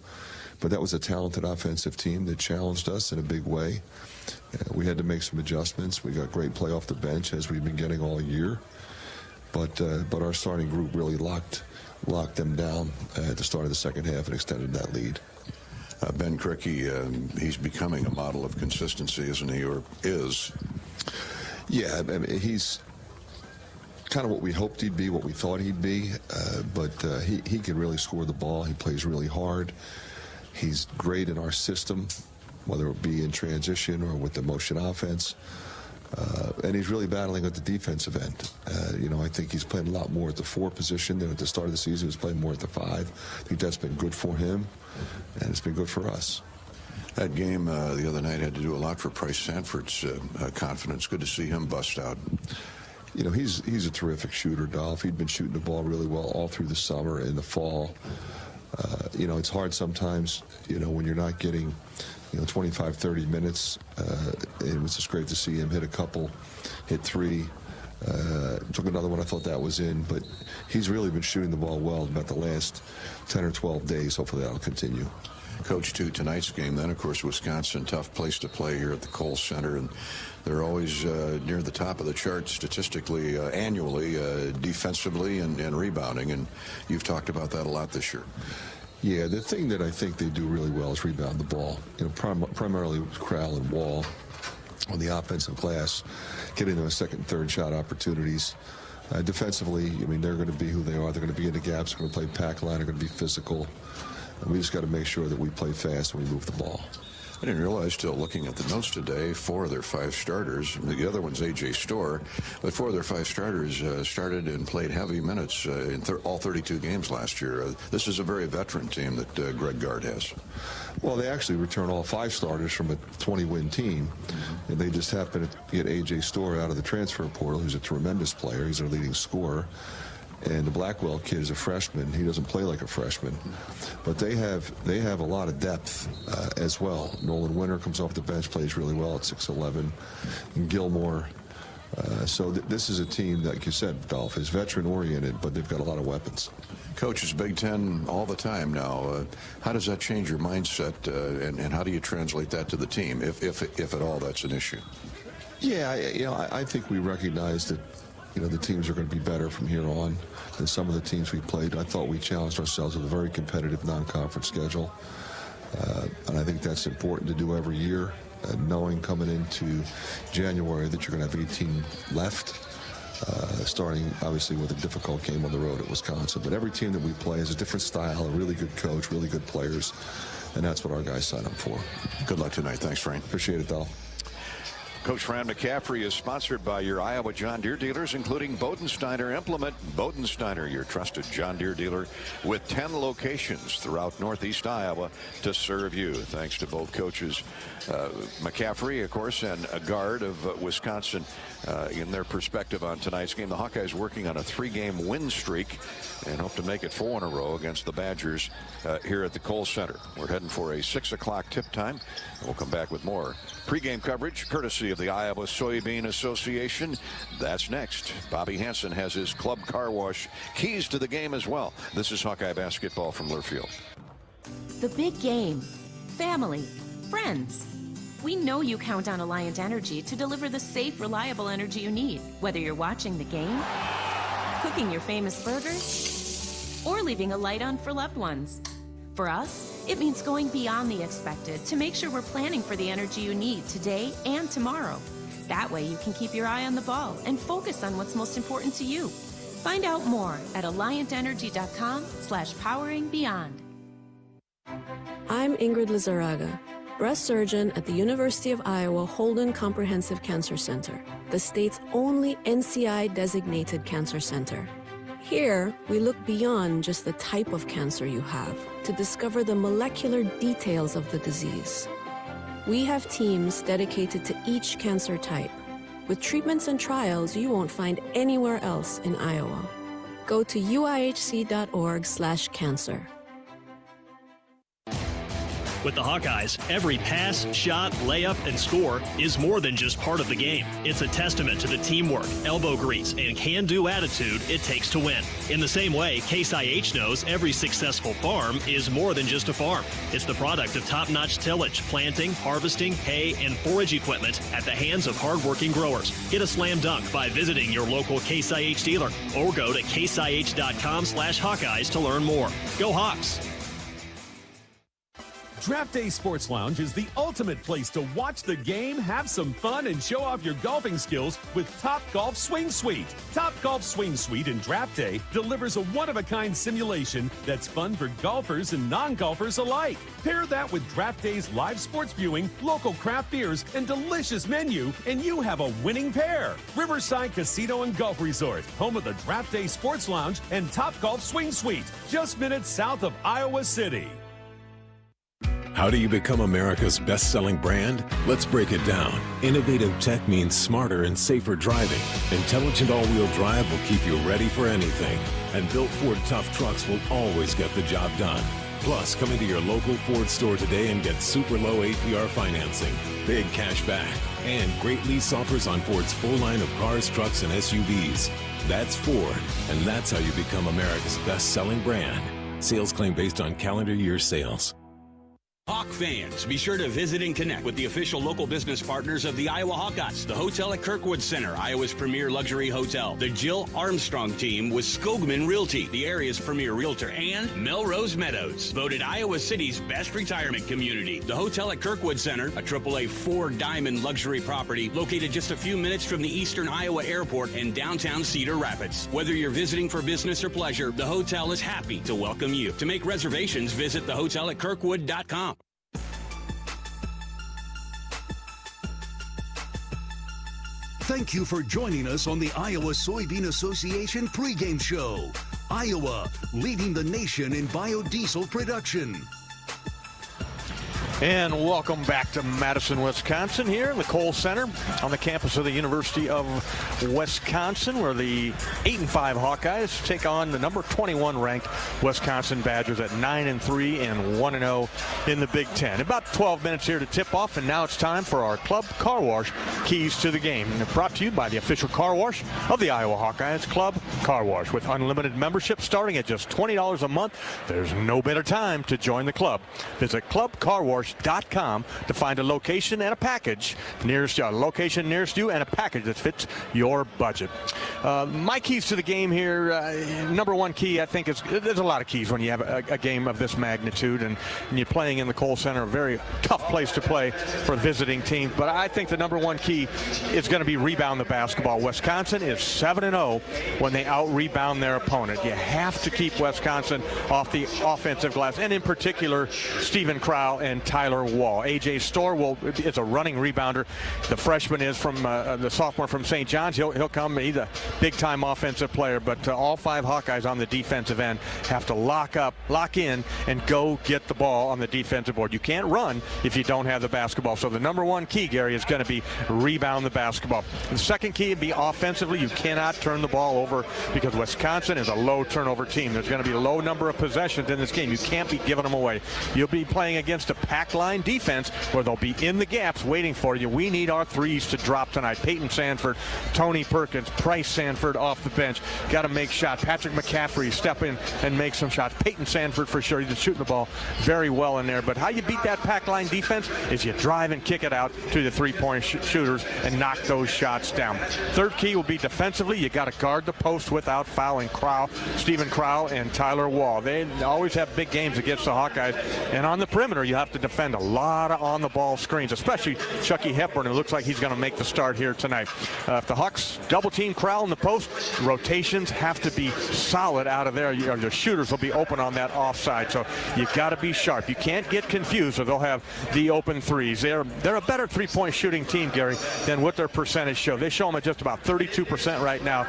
S7: But that was a talented offensive team that challenged us in a big way. We had to make some adjustments. We got great play off the bench, as we've been getting all year. But our starting group really locked them down at the start of the second half and extended that lead.
S5: Ben Krikke, he's becoming a model of consistency, isn't he, or is?
S7: Yeah, I mean, he's kind of what we hoped he'd be, what we thought he'd be, but he can really score the ball. He plays really hard. He's great in our system, whether it be in transition or with the motion offense. And he's really battling at the defensive end. I think he's playing a lot more at the 4 position than at the start of the season. He was playing more at the 5. I think that's been good for him, and it's been good for us.
S5: That game the other night had to do a lot for Price Sanford's confidence. Good to see him bust out.
S7: He's a terrific shooter, Dolph. He'd been shooting the ball really well all through the summer and the fall. It's hard sometimes, when you're not getting 25, 30 minutes. It was just great to see him hit a couple, hit 3. Took another one. I thought that was in, but he's really been shooting the ball well about the last 10 or 12 days. Hopefully that'll continue.
S5: Coach, to tonight's game, then, of course, Wisconsin, tough place to play here at the Kohl Center, and they're always near the top of the chart statistically, annually, defensively and rebounding, and you've talked about that a lot this year.
S7: Yeah, the thing that I think they do really well is rebound the ball. Primarily Crowell and Wall on the offensive glass, getting those second and third shot opportunities. Defensively, they're going to be who they are. They're going to be in the gaps. They're going to play pack line. They're going to be physical. And we just got to make sure that we play fast and we move the ball.
S5: I didn't realize, still looking at the notes today, 4 of their 5 starters, the other one's A.J. Storr, but 4 of their 5 starters started and played heavy minutes in all 32 games last year. This is a very veteran team that Greg Gard has.
S7: Well, they actually return all 5 starters from a 20-win team, and they just happen to get A.J. Storr out of the transfer portal, who's a tremendous player. He's their leading scorer. And the Blackwell kid is a freshman. He doesn't play like a freshman. But they have a lot of depth as well. Nolan Winter comes off the bench, plays really well at 6'11". And Gilmore. So this is a team that, like you said, Dolph, is veteran-oriented, but they've got a lot of weapons.
S5: Coach, is Big Ten all the time now. How does that change your mindset, and how do you translate that to the team, if at all that's an issue?
S7: Yeah, I think we recognize that, the teams are going to be better from here on than some of the teams we played. I thought we challenged ourselves with a very competitive non-conference schedule, and I think that's important to do every year, knowing coming into January that you're going to have 18 left, starting obviously with a difficult game on the road at Wisconsin. But every team that we play has a different style, a really good coach, really good players, and that's what our guys sign up for.
S5: Good luck tonight. Thanks, Frank.
S7: Appreciate it, Dolph.
S3: Coach Fran McCaffrey is sponsored by your Iowa John Deere dealers, including Bodensteiner Implement. Bodensteiner, your trusted John Deere dealer with 10 locations throughout Northeast Iowa to serve you. Thanks to both coaches, McCaffrey, of course, and a guard of Wisconsin in their perspective on tonight's game. The Hawkeyes working on a 3-game win streak and hope to make it 4 in a row against the Badgers here at the Kohl Center. We're heading for a 6 o'clock tip time. We'll come back with more pregame coverage courtesy of the Iowa Soybean Association. That's next. Bobby Hansen has his club car wash keys to the game as well. This is Hawkeye basketball from Learfield.
S8: The big game, family, friends. We know you count on Alliant Energy to deliver the safe, reliable energy you need, whether you're watching the game, cooking your famous burgers, or leaving a light on for loved ones. For us, it means going beyond the expected to make sure we're planning for the energy you need today and tomorrow. That way you can keep your eye on the ball and focus on what's most important to you. Find out more at alliantenergy.com/poweringbeyond.
S9: I'm Ingrid Lizarraga, breast surgeon at the University of Iowa Holden Comprehensive Cancer Center, the state's only NCI-designated cancer center. Here, we look beyond just the type of cancer you have to discover the molecular details of the disease. We have teams dedicated to each cancer type, with treatments and trials you won't find anywhere else in Iowa. Go to uihc.org/cancer.
S10: With the Hawkeyes, every pass, shot, layup, and score is more than just part of the game. It's a testament to the teamwork, elbow grease, and can-do attitude it takes to win. In the same way, Case IH knows every successful farm is more than just a farm. It's the product of top-notch tillage, planting, harvesting, hay, and forage equipment at the hands of hardworking growers. Get a slam dunk by visiting your local Case IH dealer or go to caseih.com/Hawkeyes to learn more. Go Hawks!
S11: Draft Day Sports Lounge is the ultimate place to watch the game, have some fun, and show off your golfing skills with Top Golf Swing Suite. Top Golf Swing Suite in Draft Day delivers a one-of-a-kind simulation that's fun for golfers and non-golfers alike. Pair that with Draft Day's live sports viewing, local craft beers, and delicious menu, and you have a winning pair. Riverside Casino and Golf Resort, home of the Draft Day Sports Lounge and Top Golf Swing Suite, just minutes south of Iowa City.
S16: How do you become America's best-selling brand? Let's break it down. Innovative tech means smarter and safer driving. Intelligent all-wheel drive will keep you ready for anything. And built Ford tough trucks will always get the job done. Plus, come into your local Ford store today and get super low APR financing, big cash back, and great lease offers on Ford's full line of cars, trucks, and SUVs. That's Ford, and that's how you become America's best-selling brand. Sales claim based on calendar year sales.
S13: Hawk fans, be sure to visit and connect with the official local business partners of the Iowa Hawkeyes, the hotel at Kirkwood Center, Iowa's premier luxury hotel, the Jill Armstrong team with Skogman Realty, the area's premier realtor, and Melrose Meadows, voted Iowa City's best retirement community. The hotel at Kirkwood Center, a AAA 4-diamond luxury property located just a few minutes from the Eastern Iowa Airport and downtown Cedar Rapids. Whether you're visiting for business or pleasure, the hotel is happy to welcome you. To make reservations, visit thehotelatKirkwood.com.
S2: Thank you for joining us on the Iowa Soybean Association pregame show. Iowa, leading the nation in biodiesel production.
S3: And welcome back to Madison, Wisconsin, here in the Kohl Center on the campus of the University of Wisconsin, where the 8-5 Hawkeyes take on the number 21 ranked Wisconsin Badgers at 9-3 and 1-0 in the Big Ten. About 12 minutes here to tip off, and now it's time for our Club Car Wash Keys to the Game. And brought to you by the official car wash of the Iowa Hawkeyes, Club Car Wash. With unlimited membership starting at just $20 a month, there's no better time to join the club. Visit clubcarwash.com to find a location and a package nearest you, and a package that fits your budget. My keys to the game here, number one key, I think, is there's a lot of keys when you have a game of this magnitude, and you're playing in the Kohl Center, a very tough place to play for visiting teams. But I think the number one key is going to be rebound the basketball. Wisconsin is 7-0 when they out-rebound their opponent. You have to keep Wisconsin off the offensive glass, and in particular, Stephen Crowell and Tyler Wall. A.J. Storr is a running rebounder. The freshman is from the sophomore from St. John's. He'll come. He's a big-time offensive player, but all 5 Hawkeyes on the defensive end have to lock in, and go get the ball on the defensive board. You can't run if you don't have the basketball. So the number one key, Gary, is going to be rebound the basketball. The second key would be offensively. You cannot turn the ball over because Wisconsin is a low turnover team. There's going to be a low number of possessions in this game. You can't be giving them away. You'll be playing against a pack line defense where they'll be in the gaps waiting for you. We need our threes to drop tonight. Peyton Sanford, Tony Perkins, Price Sanford off the bench. Got to make shots. Patrick McCaffrey step in and make some shots. Peyton Sanford for sure. He's shooting the ball very well in there. But how you beat that pack line defense is you drive and kick it out to the three-point shooters and knock those shots down. Third key will be defensively. You got to guard the post without fouling Stephen Crowell and Tyler Wall. They always have big games against the Hawkeyes. And on the perimeter, you have to defend a lot of on-the-ball screens, especially Chucky Hepburn, who looks like he's going to make the start here tonight. If the Hawks double-team Crowell in the post, rotations have to be solid out of there. The shooters will be open on that offside, so you got to be sharp. You can't get confused, or they'll have the open threes. They're a better three-point shooting team, Gary, than what their percentage show. They show them at just about 32% right now.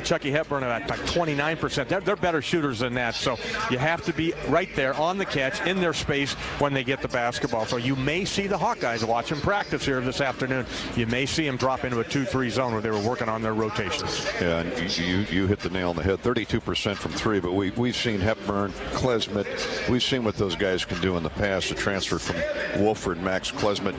S3: Chucky Hepburn at like 29%. They're better shooters than that, so you have to be right there on the catch in their space when they get the basketball. So you may see the Hawkeyes watch them practice here this afternoon. You may see them drop into a 2-3 zone where they were working on their rotations. Yeah, and you hit the nail on the head. 32% from three, but we've seen Hepburn, Klesmit. We've seen what those guys can do in the past. The transfer from Wolford, Max Klesmit.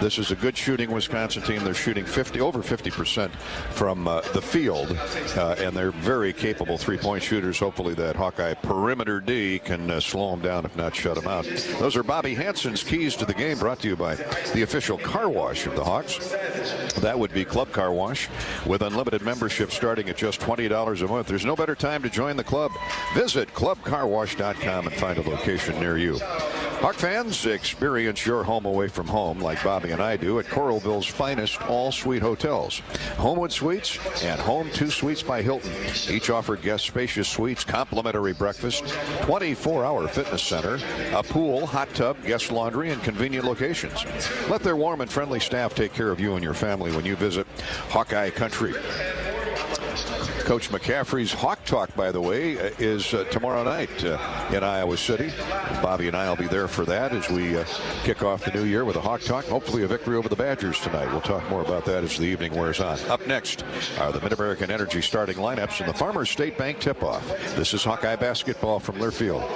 S3: This is a good shooting Wisconsin team. They're shooting over 50% from the field, and they're very capable three-point shooters. Hopefully that Hawkeye perimeter D can slow them down, if not shut them out. Those are Bobby Hansen's keys to the game, brought to you by the official car wash of the Hawks. That would be Club Car Wash, with unlimited membership starting at just $20 a month. There's no better time to join the club. Visit clubcarwash.com and find a location near you. Hawk fans, experience your home away from home like Bobby and I do at Coralville's finest all-suite hotels. Homewood Suites and Home 2 Suites by Hilton. Each offer guest spacious suites, complimentary breakfast, 24-hour fitness center, a pool, hot tub, guest laundry, and convenient locations. Let their warm and friendly staff take care of you and your family when you visit Hawkeye Country. Coach McCaffrey's Hawk Talk, by the way, is tomorrow night in Iowa City. Bobby and I will be there for that as we kick off the new year with a Hawk Talk. Hopefully a victory over the Badgers tonight. We'll talk more about that as the evening wears on. Up next are the Mid-American Energy starting lineups and the Farmers State Bank tip-off. This is Hawkeye basketball from Learfield.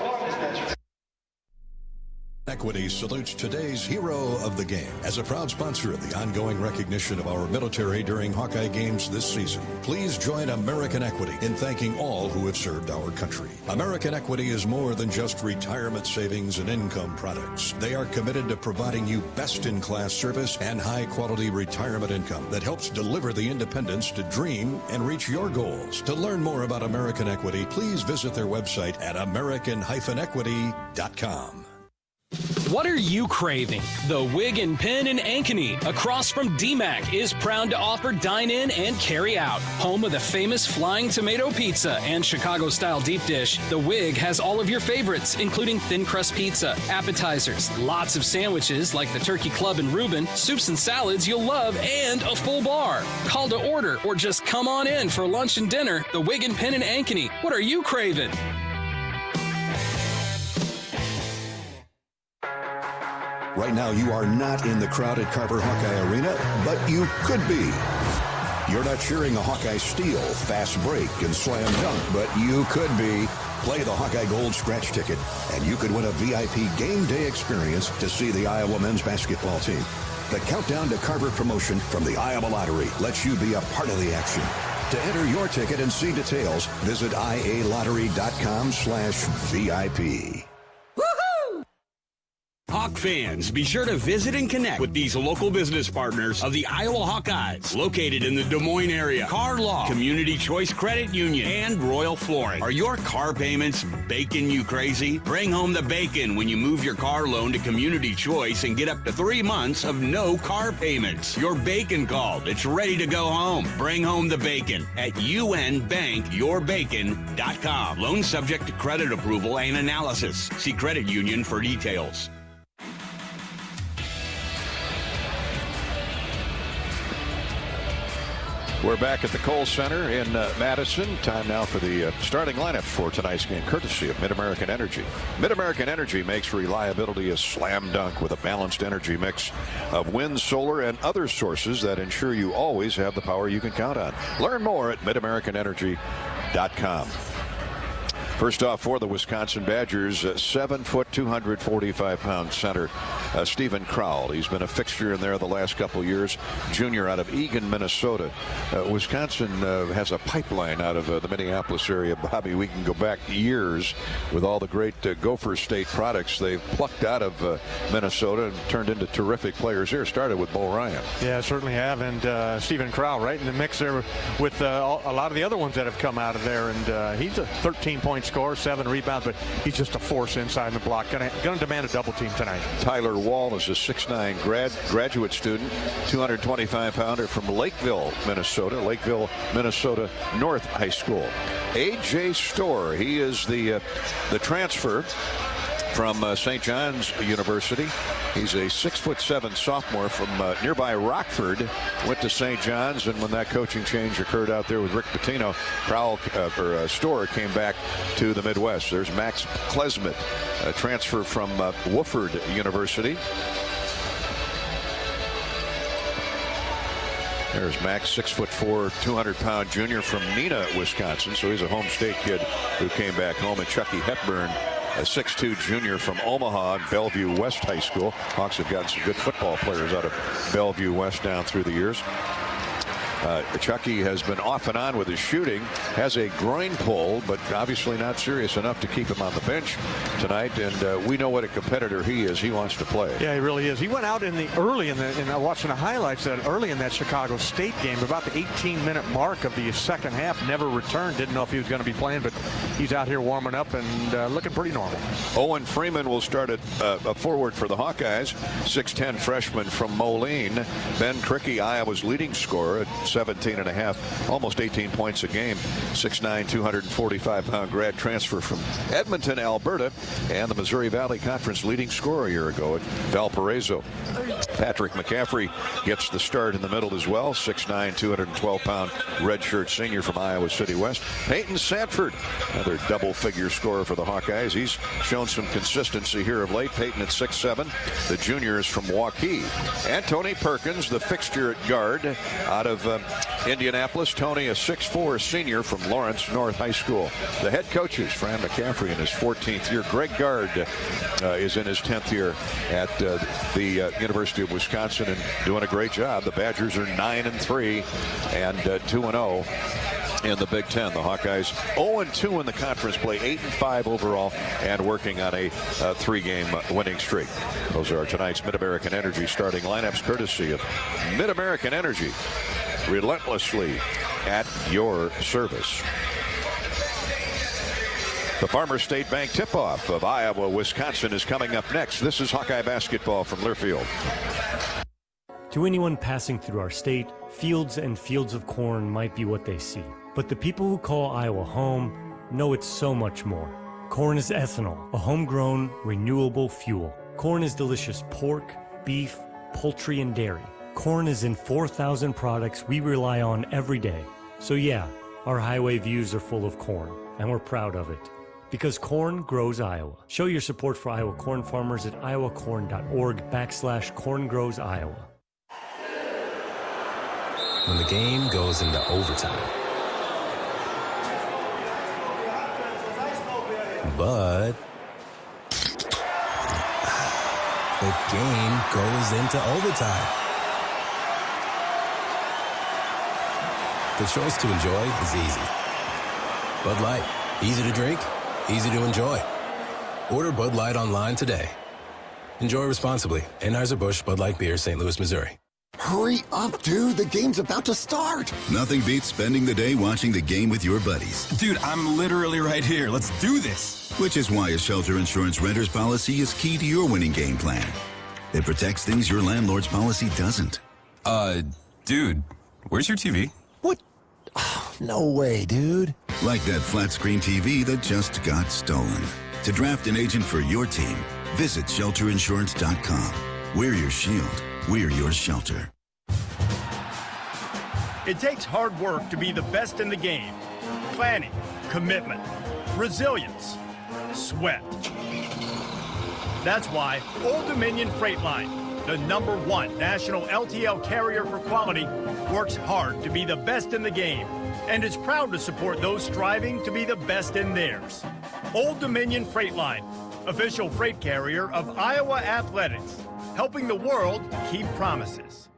S4: Equity salutes today's hero of the game. As a proud sponsor of the ongoing recognition of our military during Hawkeye games this season, please join American Equity in thanking all who have served our country. American Equity is more than just retirement savings and income products. They are committed to providing you best-in-class service and high-quality retirement income that helps deliver the independence to dream and reach your goals. To learn more about American Equity, please visit their website at american-equity.com.
S6: What are you craving? The Wig and Pin in Ankeny, across from DMAC, is proud to offer dine-in and carry-out. Home of the famous Flying Tomato Pizza and Chicago-style deep dish, The Wig has all of your favorites, including thin crust pizza, appetizers, lots of sandwiches like the Turkey Club and Reuben, soups and salads you'll love, and a full bar. Call to order or just come on in for lunch and dinner. The Wig and Pin in Ankeny. What are you craving?
S4: Right now, you are not in the crowded Carver Hawkeye Arena, but you could be. You're not cheering a Hawkeye steal, fast break, and slam dunk, but you could be. Play the Hawkeye Gold scratch ticket, and you could win a VIP game day experience to see the Iowa men's basketball team. The Countdown to Carver promotion from the Iowa Lottery lets you be a part of the action. To enter your ticket and see details, visit ialottery.com/VIP.
S13: Hawk fans, be sure to visit and connect with these local business partners of the Iowa Hawkeyes, located in the Des Moines area. Car Law, Community Choice Credit Union, and Royal Flooring. Are your car payments baking you crazy? Bring home the bacon when you move your car loan to Community Choice and get up to 3 months of no car payments. Your bacon called. It's ready to go home. Bring home the bacon at unbankyourbacon.com. Loan subject to credit approval and analysis. See credit union for details.
S3: We're back at the Kohl Center in Madison. Time now for the starting lineup for tonight's game, courtesy of Mid-American Energy. Mid-American Energy makes reliability a slam dunk with a balanced energy mix of wind, solar, and other sources that ensure you always have the power you can count on. Learn more at midamericanenergy.com. First off for the Wisconsin Badgers, 7 foot, 245-pound center, Stephen Crowell. He's been a fixture in there the last couple of years, junior out of Eagan, Minnesota. Wisconsin has a pipeline out of the Minneapolis area. Bobby, we can go back years with all the great Gopher State products they've plucked out of Minnesota and turned into terrific players here. Started with Bo Ryan.
S12: Yeah, certainly have. And Stephen Crowell right in the mix there with a lot of the other ones that have come out of there. And he's a 13-point scorer, 7 rebounds, but he's just a force inside the block. Going to demand a double team tonight. Tyler
S3: Wall is a 6'9" graduate student, 225-pounder from Lakeville, Minnesota. Lakeville, Minnesota North High School. A.J. Storr, he is the transfer from St. John's University. He's a 6'7" sophomore from nearby Rockford. Went to St. John's, and when that coaching change occurred out there with Rick Pitino, Storr came back to the Midwest. There's Max Klesmit, a transfer from Wofford University. There's Max, 6'4", 200-pound junior from Neenah, Wisconsin. So he's a home state kid who came back home. And Chucky Hepburn, a 6'2" junior from Omaha and Bellevue West High School. Hawks have gotten some good football players out of Bellevue West down through the years. Chucky has been off and on with his shooting, has a groin pull, but obviously not serious enough to keep him on the bench tonight. And we know what a competitor he is. He wants to play.
S12: Yeah, he really is. He went out watching the highlights that early in that Chicago State game, about the 18-minute mark of the second half, never returned. Didn't know if he was going to be playing, but he's out here warming up and looking pretty normal.
S3: Owen Freeman will start at forward for the Hawkeyes. 6'10" freshman from Moline. Ben Crickey, Iowa's leading scorer at 17.5, almost 18 points a game. 6'9", 245-pound grad transfer from Edmonton, Alberta, and the Missouri Valley Conference leading scorer a year ago at Valparaiso. Patrick McCaffrey gets the start in the middle as well. 6'9", 212-pound redshirt senior from Iowa City West. Peyton Sanford, another double-figure scorer for the Hawkeyes. He's shown some consistency here of late. Peyton at 6'7". The junior is from Hawkeyes. And Tony Perkins, the fixture at guard out of Indianapolis. Tony, a 6'4" senior from Lawrence North High School. The head coaches, Fran McCaffrey in his 14th year. Greg Gard is in his 10th year at the University of Wisconsin and doing a great job. The Badgers are 9-3 and 2-0 in the Big Ten. The Hawkeyes 0-2 in the conference play, 8-5 overall, and working on a 3-game winning streak. Those are tonight's Mid-American Energy starting lineups, courtesy of Mid-American Energy. Relentlessly at your service. The Farmers State Bank tip-off of Iowa, Wisconsin is coming up next. This is Hawkeye basketball from Learfield.
S14: To anyone passing through our state, fields and fields of corn might be what they see. But the people who call Iowa home know it's so much more. Corn is ethanol, a homegrown, renewable fuel. Corn is delicious pork, beef, poultry, and dairy. Corn is in 4,000 products we rely on every day. So yeah, our highway views are full of corn, and we're proud of it. because corn grows Iowa. Show your support for Iowa corn farmers at iowacorn.org/corngrowsiowa.
S17: When the game goes into overtime. But the game goes into overtime. The choice to enjoy is easy. Bud Light, easy to drink, easy to enjoy. Order Bud Light online today. Enjoy responsibly. Anheuser-Busch Bud Light Beer, St. Louis, Missouri.
S18: Hurry up, dude. The game's about to start.
S19: Nothing beats spending the day watching the game with your buddies.
S18: Dude, I'm literally right here. Let's do this.
S19: Which is why a shelter insurance renter's policy is key to your winning game plan. It protects things your landlord's policy doesn't.
S18: Dude, where's your TV?
S19: What? Oh, no way, dude. Like that flat screen TV that just got stolen. To draft an agent for your team, visit shelterinsurance.com. We're your shield. We're your shelter.
S20: It takes hard work to be the best in the game. Planning, commitment, resilience, sweat. That's why Old Dominion Freight Line, the #1 national LTL carrier for quality, works hard to be the best in the game and is proud to support those striving to be the best in theirs. Old Dominion Freight Line, official freight carrier of Iowa Athletics, helping the world keep promises.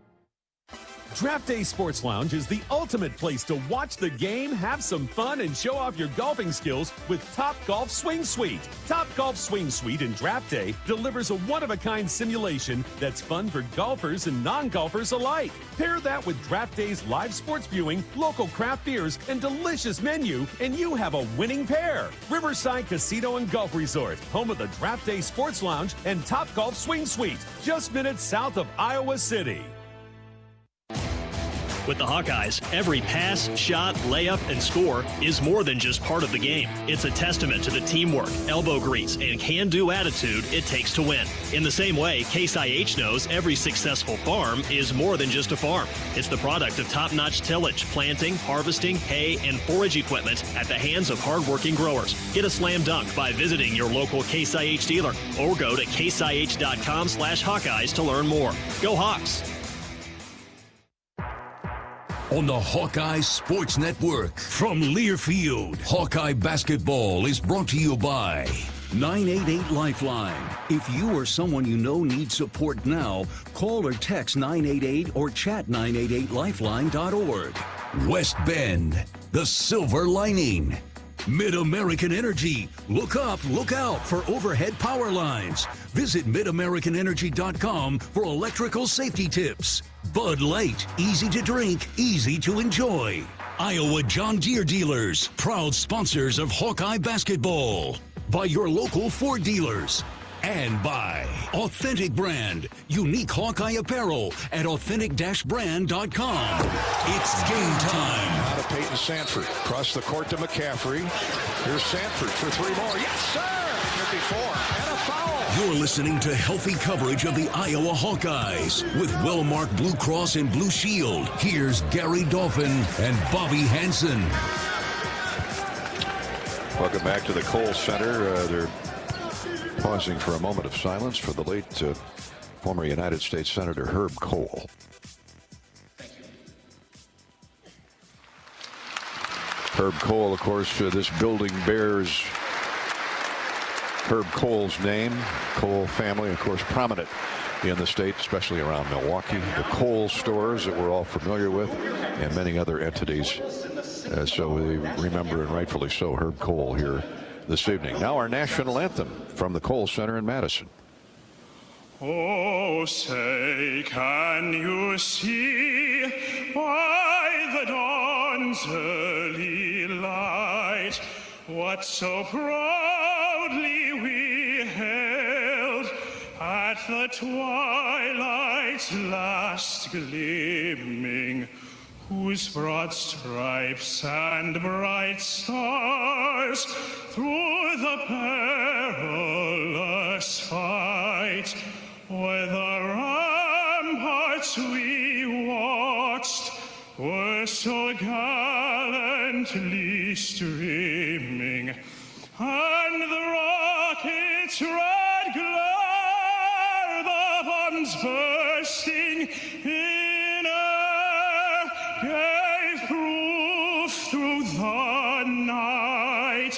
S11: Draft Day Sports Lounge is the ultimate place to watch the game, have some fun, and show off your golfing skills with Topgolf Swing Suite. Topgolf Swing Suite in Draft Day delivers a one-of-a-kind simulation that's fun for golfers and non-golfers alike. Pair that with Draft Day's live sports viewing, local craft beers, and delicious menu, and you have a winning pair. Riverside Casino and Golf Resort, home of the Draft Day Sports Lounge and Topgolf Swing Suite, just minutes south of Iowa City.
S10: With the Hawkeyes, every pass, shot, layup, and score is more than just part of the game. It's a testament to the teamwork, elbow grease, and can-do attitude it takes to win. In the same way, Case IH knows every successful farm is more than just a farm. It's the product of top-notch tillage, planting, harvesting, hay, and forage equipment at the hands of hardworking growers. Get a slam dunk by visiting your local Case IH dealer or go to caseih.com/Hawkeyes to learn more. Go Hawks!
S2: On the Hawkeye Sports Network from Learfield, Hawkeye basketball is brought to you by 988 Lifeline. If you or someone you know needs support now, call or text 988 or chat 988lifeline.org. West Bend, the silver lining. Mid-American Energy. Look up, look out for overhead power lines. Visit midamericanenergy.com for electrical safety tips. Bud Light, easy to drink, easy to enjoy. Iowa John Deere dealers, proud sponsors of Hawkeye basketball. By your local Ford dealers. And by Authentic Brand, unique Hawkeye apparel at authentic-brand.com. It's game time.
S3: Out of Peyton Sanford, across the court to McCaffrey. Here's Sanford for three more. Yes, sir! Here before, and a foul.
S2: You're listening to healthy coverage of the Iowa Hawkeyes with well-marked Blue Cross and Blue Shield. Here's Gary Dolphin and Bobby Hansen.
S3: Welcome back to the Kohl Center. They're pausing for a moment of silence for the late former United States Senator Herb Kohl. Herb Kohl, of course, this building bears Herb Kohl's name. Kohl family, of course, prominent in the state, especially around Milwaukee. The Kohl stores that we're all familiar with, and many other entities. So we remember, and rightfully so, Herb Kohl here this evening. Now our national anthem from the Kohl Center in Madison.
S25: Oh, say, can you see by the dawn's early light what so proudly we hailed at the twilight's last gleaming, whose broad stripes and bright stars through the perilous fight where the ramparts we watched were so gallantly streaming, and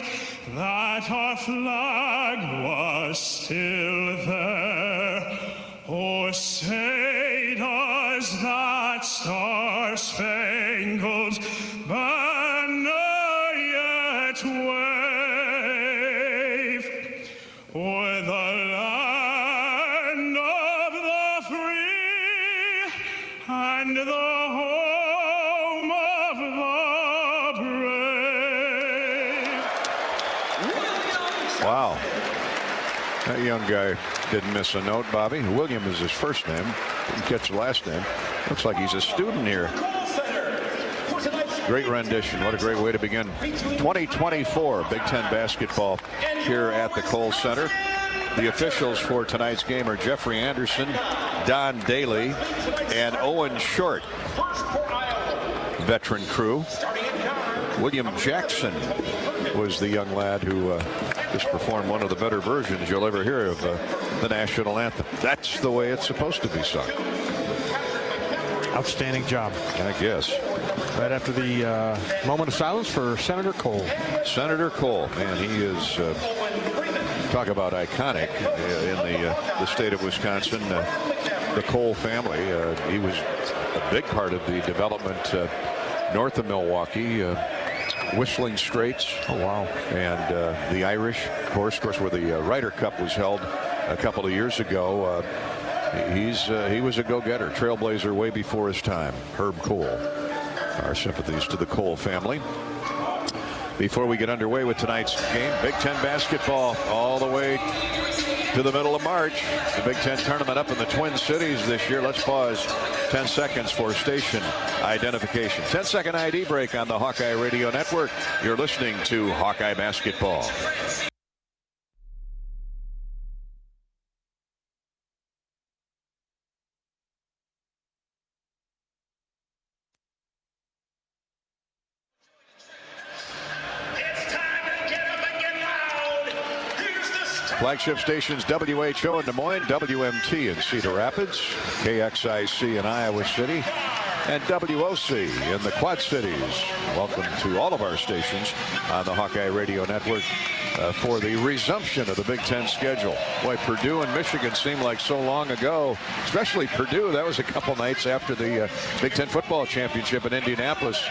S25: night that our flag was still there. Oh, say does that star-spangled banner yet wave o'er the land of the free and the home of the brave?
S3: Wow. That young guy didn't miss a note, Bobby. William is his first name. Didn't catch the last name. Looks like he's a student here. Great rendition. What a great way to begin 2024 Big Ten basketball here at the Kohl Center. The officials for tonight's game are Jeffrey Anderson, Don Daly, and Owen Short. Veteran crew. William Jackson was the young lad who just performed one of the better versions you'll ever hear of the national anthem. That's the way it's supposed to be sung.
S12: Outstanding job,
S3: I guess.
S12: Right after the moment of silence for Senator Kohl.
S3: Senator Kohl, man, he is talk about iconic in the state of Wisconsin. The Kohl family. He was a big part of the development north of Milwaukee. Whistling Straits.
S12: Oh, wow.
S3: And the Irish, of course, where the Ryder Cup was held a couple of years ago. He was a go-getter, trailblazer way before his time. Herb Kohl. Our sympathies to the Kohl family. Before we get underway with tonight's game, Big Ten basketball all the way to the middle of March. The Big Ten tournament up in the Twin Cities this year. Let's pause 10 seconds for station identification. 10-second ID break on the Hawkeye Radio Network. You're listening to Hawkeye Basketball. Flagship stations WHO in Des Moines, WMT in Cedar Rapids, KXIC in Iowa City, and WOC in the Quad Cities. Welcome to all of our stations on the Hawkeye Radio Network for the resumption of the Big Ten schedule. Boy, Purdue and Michigan seemed like so long ago, especially Purdue. That was a couple nights after the Big Ten football championship in Indianapolis.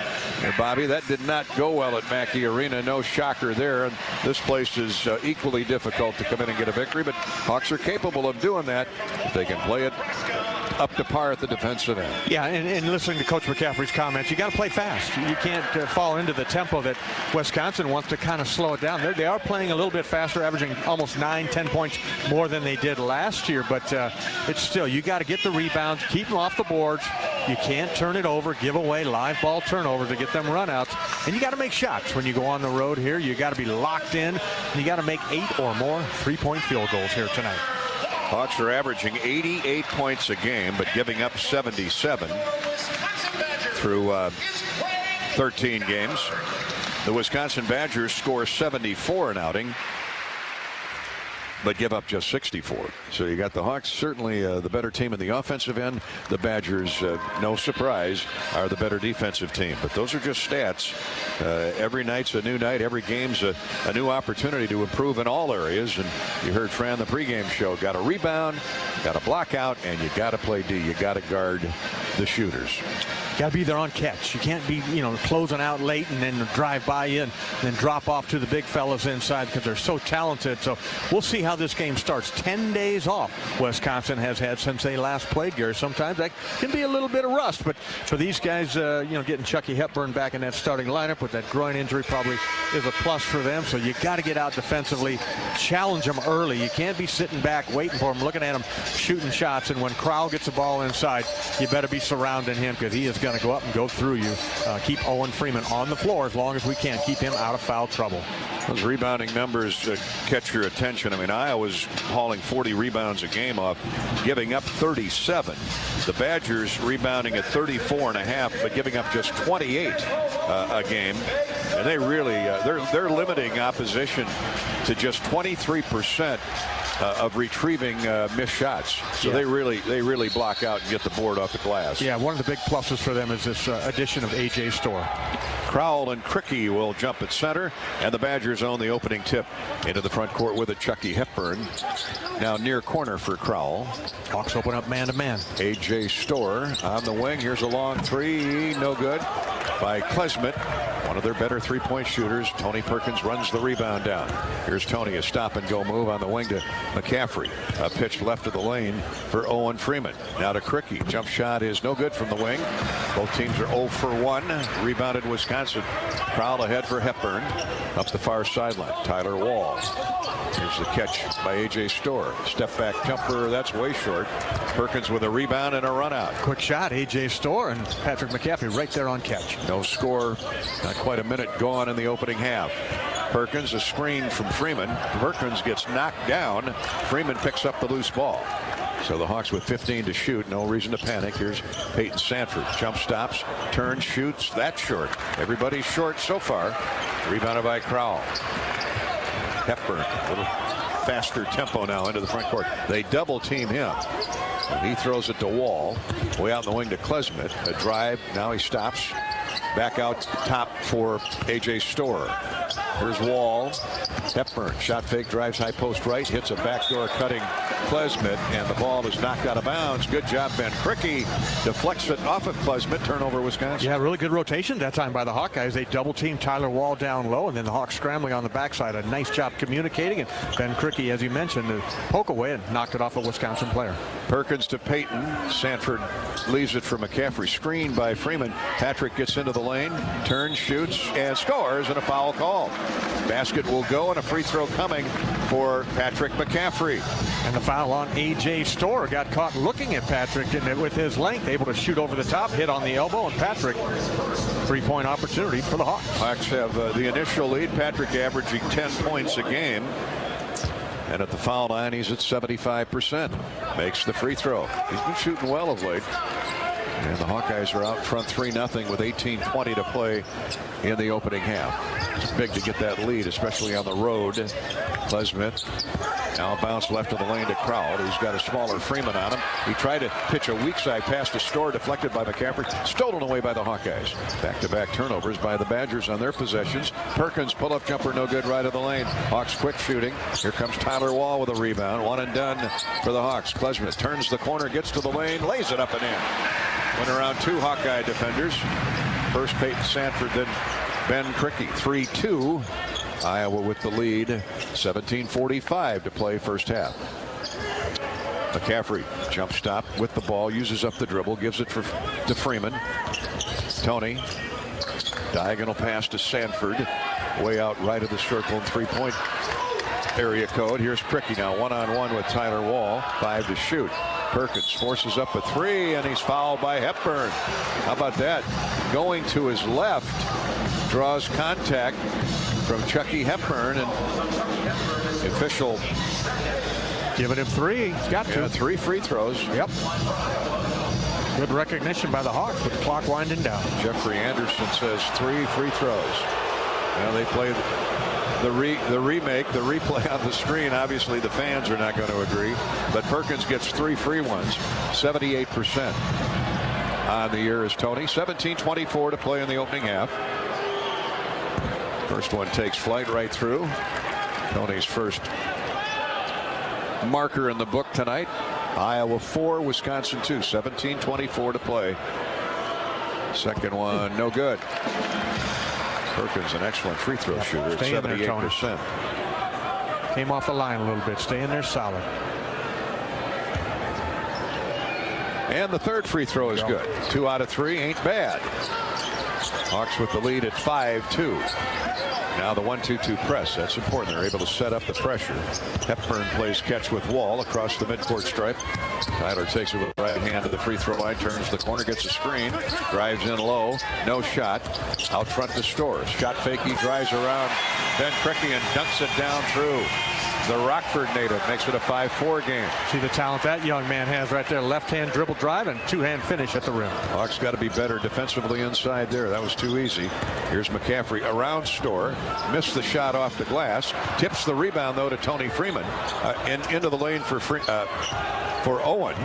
S3: And Bobby, that did not go well at Mackey Arena. No shocker there. And this place is equally difficult to come in and get a victory, but Hawks are capable of doing that if they can play it up to par at the defensive end.
S12: Yeah, and listening to Coach McCaffrey's comments, you got to play fast. You can't fall into the tempo that Wisconsin wants to kind of slow it down. They are playing a little bit faster, averaging almost 9-10 points more than they did last year, but it's still, you got to get the rebounds, keep them off the boards. You can't turn it over, give away live ball turnovers to get them runouts, and you got to make shots when you go on the road here. You got to be locked in, and you got to make 8 or more three-point field goals here tonight.
S3: Hawks are averaging 88 points a game, but giving up 77 through 13 games. The Wisconsin Badgers score 74 an outing, but give up just 64. So you got the Hawks, certainly the better team in the offensive end. The Badgers, no surprise, are the better defensive team. But those are just stats. Every night's a new night. Every game's a new opportunity to improve in all areas. And you heard Fran the pregame show. Got to rebound, got to block out, and you got to play D. You got to guard the shooters.
S12: Got to be there on catch. You can't be, closing out late and then drive by you and then drop off to the big fellas inside because they're so talented. So we'll see how this game starts. 10 days off Wisconsin has had since they last played, Gary. Sometimes that can be a little bit of rust, but for these guys, getting Chucky Hepburn back in that starting lineup with that groin injury probably is a plus for them. So you got to get out defensively, challenge them early. You can't be sitting back waiting for them, looking at them shooting shots. And when Crowell gets the ball inside, you better be surrounding him because he is going to go up and go through you. Keep Owen Freeman on the floor as long as we can. Keep him out of foul trouble.
S3: Those rebounding numbers catch your attention. I mean, Iowa's hauling 40 rebounds a game off, giving up 37. The Badgers rebounding at 34.5, but giving up just 28 a game. And they really, they're limiting opposition to just 23% of retrieving missed shots. So they really block out and get the board off the glass.
S12: Yeah, one of the big pluses for them is this addition of A.J. Storr.
S3: Crowell and Cricky will jump at center, and the Badgers own the opening tip into the front court with a Chucky Hepburn. Now near corner for Crowell.
S12: Hawks open up man-to-man.
S3: A.J. Storr on the wing. Here's a long three. No good by Klesmit, one of their better three-point shooters. Tony Perkins runs the rebound down. Here's Tony, a stop-and-go move on the wing to McCaffrey. A pitch left of the lane for Owen Freeman. Now to Cricky. Jump shot is no good from the wing. Both teams are 0 for 1. Rebounded Wisconsin. Crowell ahead for Hepburn. Up the far sideline. Tyler Wall. Here's the catch by A.J. Storr. Step back jumper. That's way short. Perkins with a rebound and a run out.
S12: Quick shot. A.J. Storr and Patrick McCaffrey right there on catch.
S3: No score. Not quite a minute gone in the opening half. Perkins, a screen from Freeman. Perkins gets knocked down. Freeman picks up the loose ball. So the Hawks with 15 to shoot. No reason to panic. Here's Peyton Sanford. Jump stops. Turns. Shoots. That's short. Everybody's short so far. Rebounded by Crowell. Hepburn. A little faster tempo now into the front court. They double team him. And he throws it to Wall. Way out in the wing to Klesmit. A drive. Now he stops. Back out top for A.J. Storr. Here's Wall. Hepburn. Shot fake. Drives high post right. Hits a backdoor cutting Klesmit. And the ball is knocked out of bounds. Good job, Ben Cricky. Deflects it off of Klesmit. Turnover, Wisconsin.
S12: Yeah, really good rotation that time by the Hawkeyes. They double team Tyler Wall down low. And then the Hawks scrambling on the backside. A nice job communicating. And Ben Cricky, as you mentioned, poke away and knocked it off a Wisconsin player.
S3: Perkins to Peyton. Sanford leaves it for McCaffrey. Screened by Freeman. Patrick gets into the lane. Turns, shoots, and scores. And a foul call. Basket will go and a free throw coming for Patrick McCaffrey.
S12: And the foul on A.J. Storr. Got caught looking at Patrick and with his length, able to shoot over the top, hit on the elbow, and Patrick, three-point opportunity for the Hawks.
S3: Hawks have the initial lead. Patrick averaging 10 points a game. And at the foul line, he's at 75%. Makes the free throw. He's been shooting well of late. And the Hawkeyes are out front 3-0 with 18:20 to play in the opening half. It's big to get that lead, especially on the road. Klesmit now bounce left of the lane to Crowell. He's got a smaller Freeman on him. He tried to pitch a weak side pass to Storr, deflected by McCaffrey. Stolen away by the Hawkeyes. Back-to-back turnovers by the Badgers on their possessions. Perkins pull-up jumper no good right of the lane. Hawks quick shooting. Here comes Tyler Wall with a rebound. One and done for the Hawks. Klesmit turns the corner, gets to the lane, lays it up and in. Went around two Hawkeye defenders. First Peyton Sanford, then Ben Cricky. 3-2. Iowa with the lead. 17:45 to play first half. McCaffrey jump stop with the ball, uses up the dribble, gives it to Freeman. Tony. Diagonal pass to Sanford. Way out right of the circle, 3-point area code. Here's Cricky now one-on-one with Tyler Wall. 5 to shoot. Perkins forces up a three, and he's fouled by Hepburn. How about that? Going to his left, draws contact from Chucky Hepburn, and the official
S12: giving him three. He's got to.
S3: 3 free throws.
S12: Yep. Good recognition by the Hawks with the clock winding down.
S3: Jeffrey Anderson says 3 free throws. Now they play the replay on the screen. Obviously the fans are not going to agree, but Perkins gets 3 free ones. 78% on the year is Tony. 17:24 to play in the opening half. First one takes flight right through. Tony's first marker in the book tonight. Iowa 4, Wisconsin 2. 17:24 to play. Second one no good. Perkins, an excellent free throw shooter at 78%.
S12: Came off the line a little bit. Staying there solid.
S3: And the third free throw is good. 2 out of 3 ain't bad. Hawks with the lead at 5-2. Now the 1-2-2 press. That's important. They're able to set up the pressure. Hepburn plays catch with Wall across the midcourt stripe. Tyler takes it with the right hand to the free throw line. Turns the corner. Gets a screen. Drives in low. No shot. Out front to Storr. Shot fake. He drives around Ben Cricky and dunks it down through. the Rockford native, makes it a 5-4 game.
S12: See the talent that young man has right there. Left-hand dribble drive and two-hand finish at the rim.
S3: Hawks got to be better defensively inside there. That was too easy. Here's McCaffrey around Storr. Missed the shot off the glass. Tips the rebound, though, to Tony Freeman. Into the lane for Owen.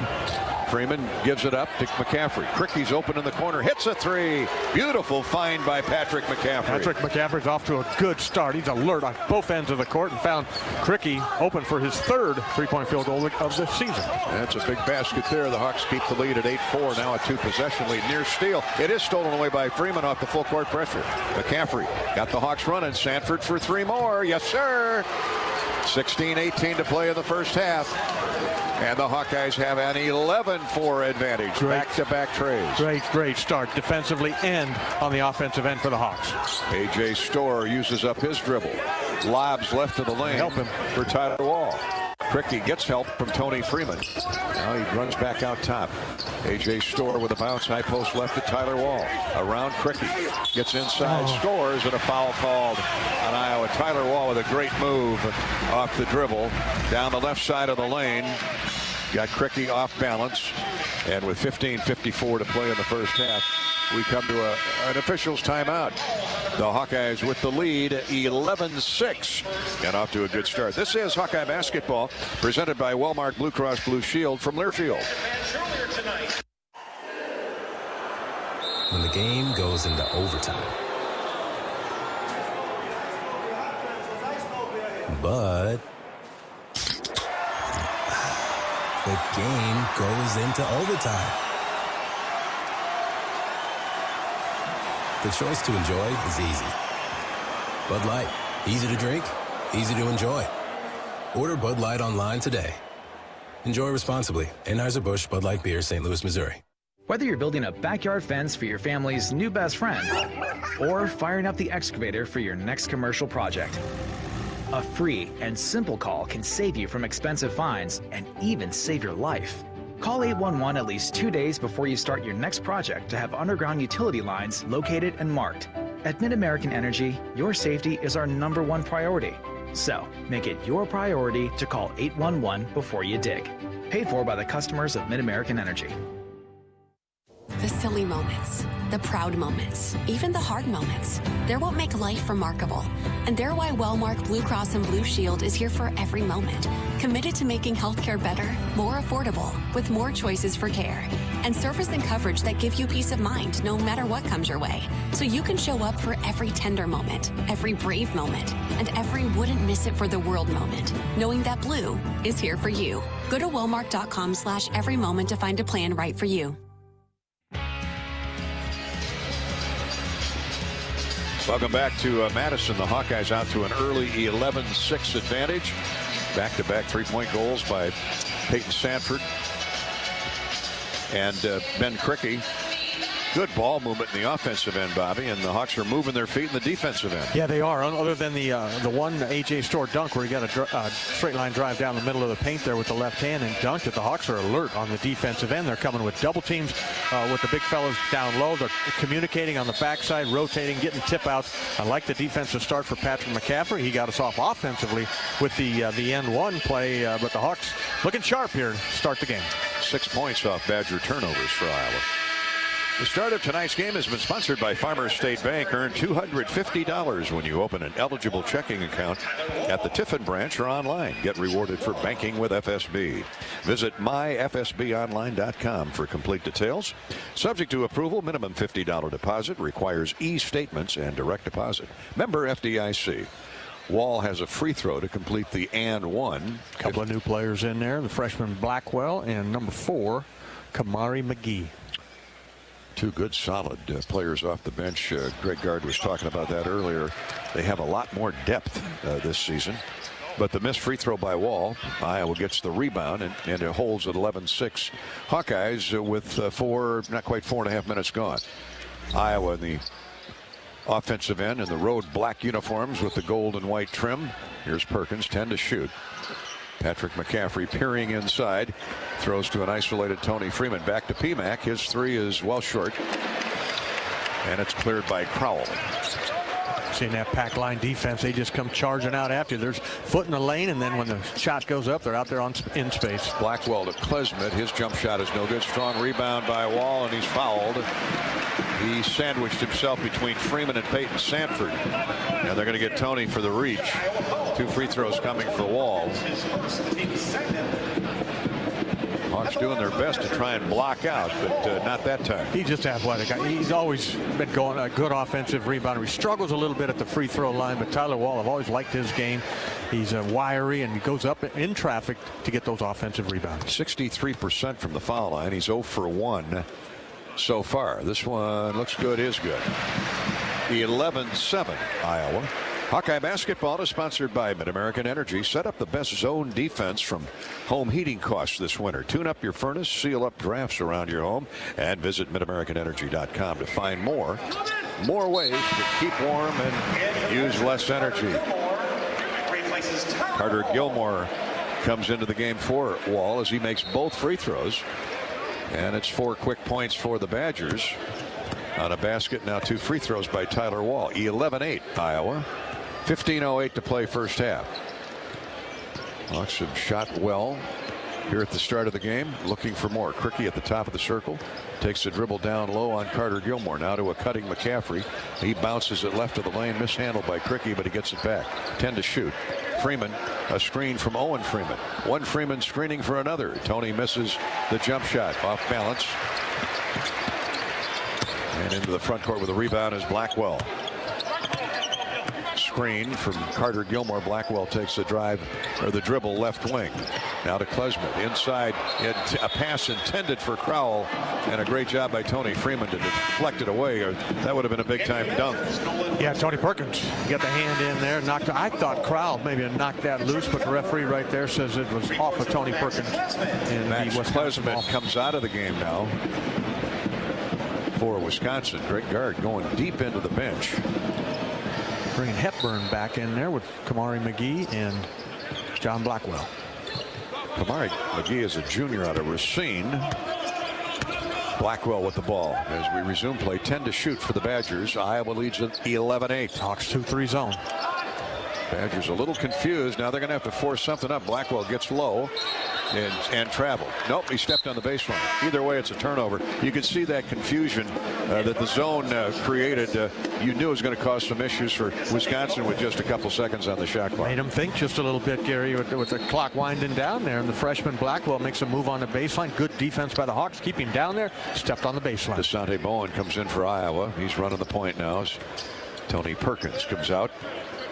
S3: Freeman gives it up to McCaffrey. Crickey's open in the corner. Hits a three. Beautiful find by Patrick McCaffrey.
S12: Patrick McCaffrey's off to a good start. He's alert on both ends of the court and found Crickey open for his third three-point field goal of the season.
S3: That's a big basket there. The Hawks keep the lead at 8-4. Now a two-possession lead. Near steal. It is stolen away by Freeman off the full court pressure. McCaffrey got the Hawks running. Sanford for three more. Yes, sir. 16-18 to play in the first half. And the Hawkeyes have an 11-4 advantage. Back-to-back trays.
S12: Great start defensively and on the offensive end for the Hawks.
S3: A.J. Storr uses up his dribble. Lobs left of the lane.
S12: Help him
S3: for Tyler Wall. Crickey gets help from Tony Freeman. Now he runs back out top. A.J. Storr with a bounce. High post left to Tyler Wall. Around Crickey. Gets inside. Scores, and a foul called on Iowa. Tyler Wall with a great move off the dribble. Down the left side of the lane. Got Crickey off balance. And with 15:54 to play in the first half, we come to an official's timeout. The Hawkeyes with the lead, 11-6, and off to a good start. This is Hawkeye basketball, presented by Wellmark Blue Cross Blue Shield from Learfield.
S17: When the game goes into overtime. But the game goes into overtime. The choice to enjoy is easy. Bud Light, easy to drink, easy to enjoy. Order Bud Light online today. Enjoy responsibly. Anheuser-Busch Bud Light Beer, St. Louis, Missouri.
S15: Whether you're building a backyard fence for your family's new best friend or firing up the excavator for your next commercial project, a free and simple call can save you from expensive fines and even save your life. Call 811 at least 2 days before you start your next project to have underground utility lines located and marked. At Mid-American Energy, your safety is our #1 priority. So, make it your priority to call 811 before you dig. Paid for by the customers of Mid-American Energy.
S19: The silly moments, the proud moments, even the hard moments. They're what make life remarkable. And they're why Wellmark Blue Cross and Blue Shield is here for every moment. Committed to making healthcare better, more affordable, with more choices for care. And service and coverage that give you peace of mind no matter what comes your way. So you can show up for every tender moment, every brave moment, and every wouldn't miss it for the world moment, knowing that Blue is here for you. Go to Wellmark.com/every moment to find a plan right for you.
S3: Welcome back to Madison. The Hawkeyes out to an early 11-6 advantage. Back-to-back three-point goals by Peyton Sanford and Ben Crickey. Good ball movement in the offensive end, Bobby, and the Hawks are moving their feet in the defensive end.
S12: Yeah, they are. Other than the one A.J. Storr dunk where he got a straight line drive down the middle of the paint there with the left hand and dunked it. The Hawks are alert on the defensive end. They're coming with double teams with the big fellas down low. They're communicating on the backside, rotating, getting tip outs. I like the defensive start for Patrick McCaffrey. He got us off offensively with the end one play, but the Hawks looking sharp here to start the game.
S3: 6 points off Badger turnovers for Iowa. The start of tonight's game has been sponsored by Farmers State Bank. Earn $250 when you open an eligible checking account at the Tiffin branch or online. Get rewarded for banking with FSB. Visit myfsbonline.com for complete details. Subject to approval, minimum $50 deposit, requires e-statements and direct deposit. Member FDIC. Wall has a free throw to complete the and one.
S12: A couple of new players in there. The freshman Blackwell and number 4, Kamari McGee.
S3: Two good, solid players off the bench. Greg Gard was talking about that earlier. They have a lot more depth this season. But the missed free throw by Wall, Iowa gets the rebound, and it holds at 11-6. Hawkeyes with not quite 4.5 minutes gone. Iowa in the offensive end in the road black uniforms with the gold and white trim. Here's Perkins, 10 to shoot. Patrick McCaffrey peering inside, throws to an isolated Tony Freeman. Back to PMAC. His three is well short, and it's cleared by Crowell.
S12: Especially in that pack line defense, they just come charging out after you. There's foot in the lane, and then when the shot goes up, they're out there in space.
S3: Blackwell to Klesmet. His jump shot is no good. Strong rebound by Wall, and he's fouled. He sandwiched himself between Freeman and Peyton Sanford. And they're going to get Tony for the reach. 2 free throws coming for Wall. Hawks doing their best to try and block out, but not that time.
S12: He's just athletic. He's always been going a good offensive rebounder. He struggles a little bit at the free throw line, but Tyler Wall, I've always liked his game. He's wiry, and he goes up in traffic to get those offensive rebounds.
S3: 63% from the foul line. He's 0 for 1 so far. This one looks good, is good. 11-7 Iowa. Hawkeye basketball is sponsored by Mid-American Energy. Set up the best zone defense from home heating costs this winter. Tune up your furnace, seal up drafts around your home, and visit MidAmericanEnergy.com to find more ways to keep warm and use less energy. Carter Gilmore comes into the game for Wall as he makes both free throws. And it's 4 quick points for the Badgers on a basket. Now 2 free throws by Tyler Wall. 11-8 Iowa. 15:08 to play first half. Hawks have shot well here at the start of the game. Looking for more. Cricky at the top of the circle. Takes the dribble down low on Carter Gilmore. Now to a cutting McCaffrey. He bounces it left of the lane. Mishandled by Cricky, but he gets it back. 10 to shoot. Freeman, a screen from Owen Freeman. One Freeman screening for another. Tony misses the jump shot. Off balance. And into the front court with a rebound is Blackwell. Screen from Carter Gilmore. Blackwell takes the drive, or the dribble left wing. Now to Klesmet. Inside, a pass intended for Crowell, and a great job by Tony Freeman to deflect it away, or that would have been a big-time dunk.
S12: Yeah, Tony Perkins got the hand in there. I thought Crowell maybe knocked that loose, but the referee right there says it was off of Tony Perkins. And
S3: Max Klesmet comes out of the game now for Wisconsin. Great guard going deep into the bench.
S12: Bringing Hepburn back in there with Kamari McGee and John Blackwell.
S3: Kamari McGee is a junior out of Racine. Blackwell with the ball as we resume play. 10 to shoot for the Badgers. Iowa leads at 11-8.
S12: Hawks 2-3 zone.
S3: Badgers a little confused. Now they're going to have to force something up. Blackwell gets low and travel. Nope, he stepped on the baseline. Either way, it's a turnover. You can see that confusion that the zone created. You knew it was going to cause some issues for Wisconsin with just a couple seconds on the shot clock.
S12: Made him think just a little bit, Gary, with the clock winding down there. And the freshman Blackwell makes a move on the baseline. Good defense by the Hawks. Keep him down there. Stepped on the baseline.
S3: Desante Bowen comes in for Iowa. He's running the point now as Tony Perkins comes out.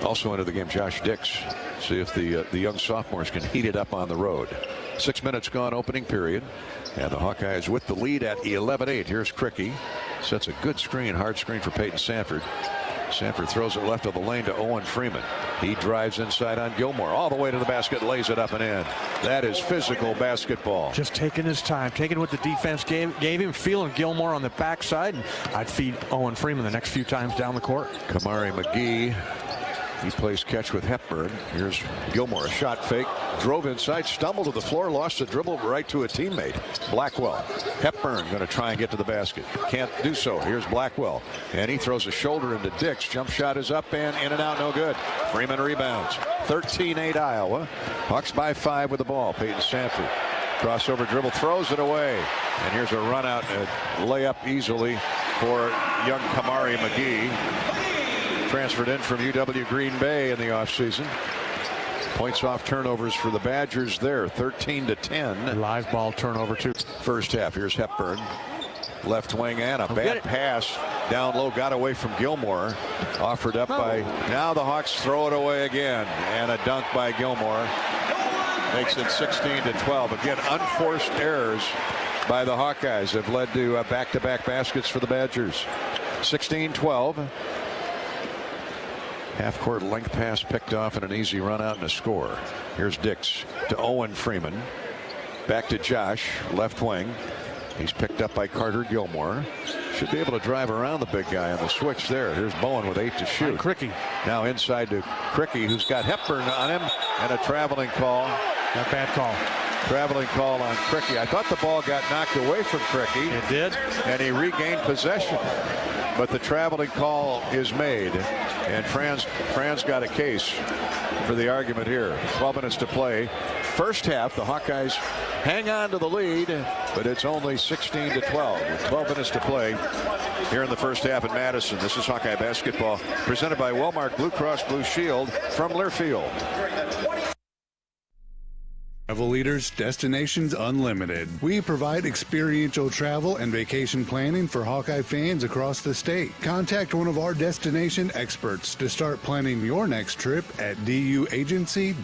S3: Also into the game, Josh Dix. See if the young sophomores can heat it up on the road. 6 minutes gone, opening period. And the Hawkeyes with the lead at 11-8. Here's Cricky. Sets a good screen, hard screen for Peyton Sanford. Sanford throws it left of the lane to Owen Freeman. He drives inside on Gilmore. All the way to the basket, lays it up and in. That is physical basketball.
S12: Just taking his time, taking what the defense gave him, feeling Gilmore on the backside. And I'd feed Owen Freeman the next few times down the court.
S3: Kamari McGee. He plays catch with Hepburn. Here's Gilmore, a shot fake, drove inside, stumbled to the floor, lost the dribble right to a teammate. Blackwell. Hepburn going to try and get to the basket. Can't do so. Here's Blackwell. And he throws a shoulder into Dix. Jump shot is up and in and out, no good. Freeman rebounds. 13-8 Iowa. Hawks by 5 with the ball. Peyton Sanford. Crossover dribble, throws it away. And here's a run out and a layup easily for young Kamari McGee. Transferred in from UW Green Bay in the offseason. Points off turnovers for the Badgers there, 13-10.
S12: Live ball turnover too.
S3: First half. Here's Hepburn. Left wing and a bad pass down low. Got away from Gilmore. Offered up by. Now the Hawks throw it away again. And a dunk by Gilmore. Makes it 16-12. Again, unforced errors by the Hawkeyes have led to back-to-back baskets for the Badgers. 16-12. Half-court length pass picked off and an easy run out and a score. Here's Dix to Owen Freeman. Back to Josh, left wing. He's picked up by Carter Gilmore. Should be able to drive around the big guy on the switch there. Here's Bowen with 8 to shoot.
S12: Cricky.
S3: Now inside to Cricky, who's got Hepburn on him, and a traveling call.
S12: Not bad call.
S3: Traveling call on Cricky. I thought the ball got knocked away from Cricky.
S12: It did.
S3: And he regained possession. But the traveling call is made. And Franz got a case for the argument here. 12 minutes to play. First half, the Hawkeyes hang on to the lead, but it's only 16-12. 12 minutes to play here in the first half in Madison. This is Hawkeye basketball presented by Wellmark Blue Cross Blue Shield from Learfield.
S1: Travel Leaders, Destinations Unlimited. We provide experiential travel and vacation planning for Hawkeye fans across the state. Contact one of our destination experts to start planning your next trip at duagency.com.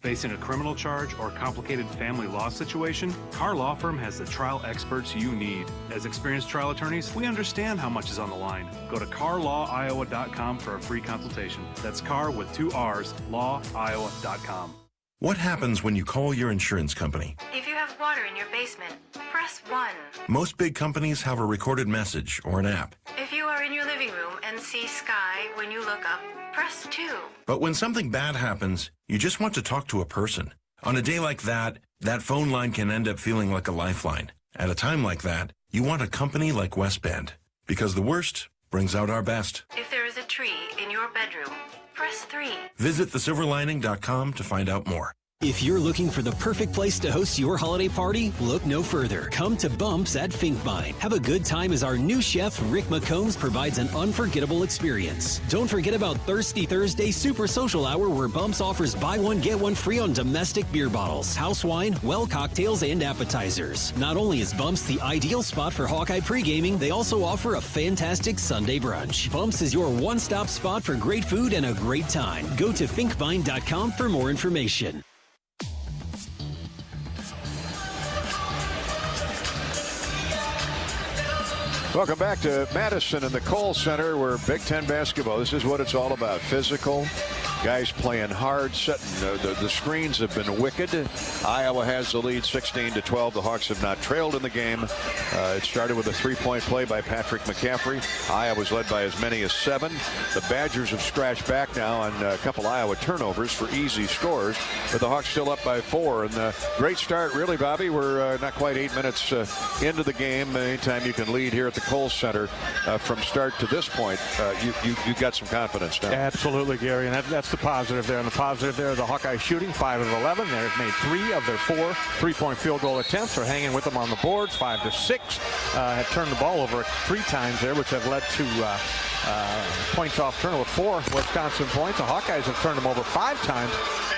S21: Facing a criminal charge or complicated family law situation, Carr Law Firm has the trial experts you need. As experienced trial attorneys, we understand how much is on the line. Go to carlawiowa.com for a free consultation. That's Carr with 2 R's, lawiowa.com.
S22: What happens when you call your insurance company?
S23: If you have water in your basement, press 1.
S22: Most big companies have a recorded message or an app.
S23: If you are in your living room and see sky when you look up, press 2.
S22: But when something bad happens, you just want to talk to a person. On a day like that, that phone line can end up feeling like a lifeline. At a time like that, you want a company like West Bend, because the worst brings out our best.
S23: If there is a tree in your bedroom, press 3.
S22: Visit thesilverlining.com to find out more.
S24: If you're looking for the perfect place to host your holiday party, look no further. Come to Bumps at Finkbine. Have a good time as our new chef, Rick McCombs, provides an unforgettable experience. Don't forget about Thirsty Thursday Super Social Hour, where Bumps offers buy one, get one free on domestic beer bottles, house wine, well cocktails, and appetizers. Not only is Bumps the ideal spot for Hawkeye pre-gaming, they also offer a fantastic Sunday brunch. Bumps is your one-stop spot for great food and a great time. Go to finkbine.com for more information.
S3: Welcome back to Madison and the Kohl Center, where Big Ten basketball, this is what it's all about. Physical, guys playing hard, setting the screens have been wicked. Iowa has the lead 16-12. The Hawks have not trailed in the game. It started with a three-point play by Patrick McCaffrey. Iowa was led by as many as 7. The Badgers have scratched back now on a couple Iowa turnovers for easy scores, but the Hawks still up by 4. And great start, really, Bobby. We're not quite 8 minutes into the game. Anytime you can lead here at the Kohl Center from start to this point, you got some confidence now.
S12: Absolutely, Gary, and that's the positive there. And the positive there, the Hawkeyes shooting 5 of 11. They've made 3 of their 4 three-point field goal attempts. Are hanging with them on the boards, 5-6. Have turned the ball over 3 times there, which have led to points off turnover, 4 Wisconsin points. The Hawkeyes have turned them over 5 times,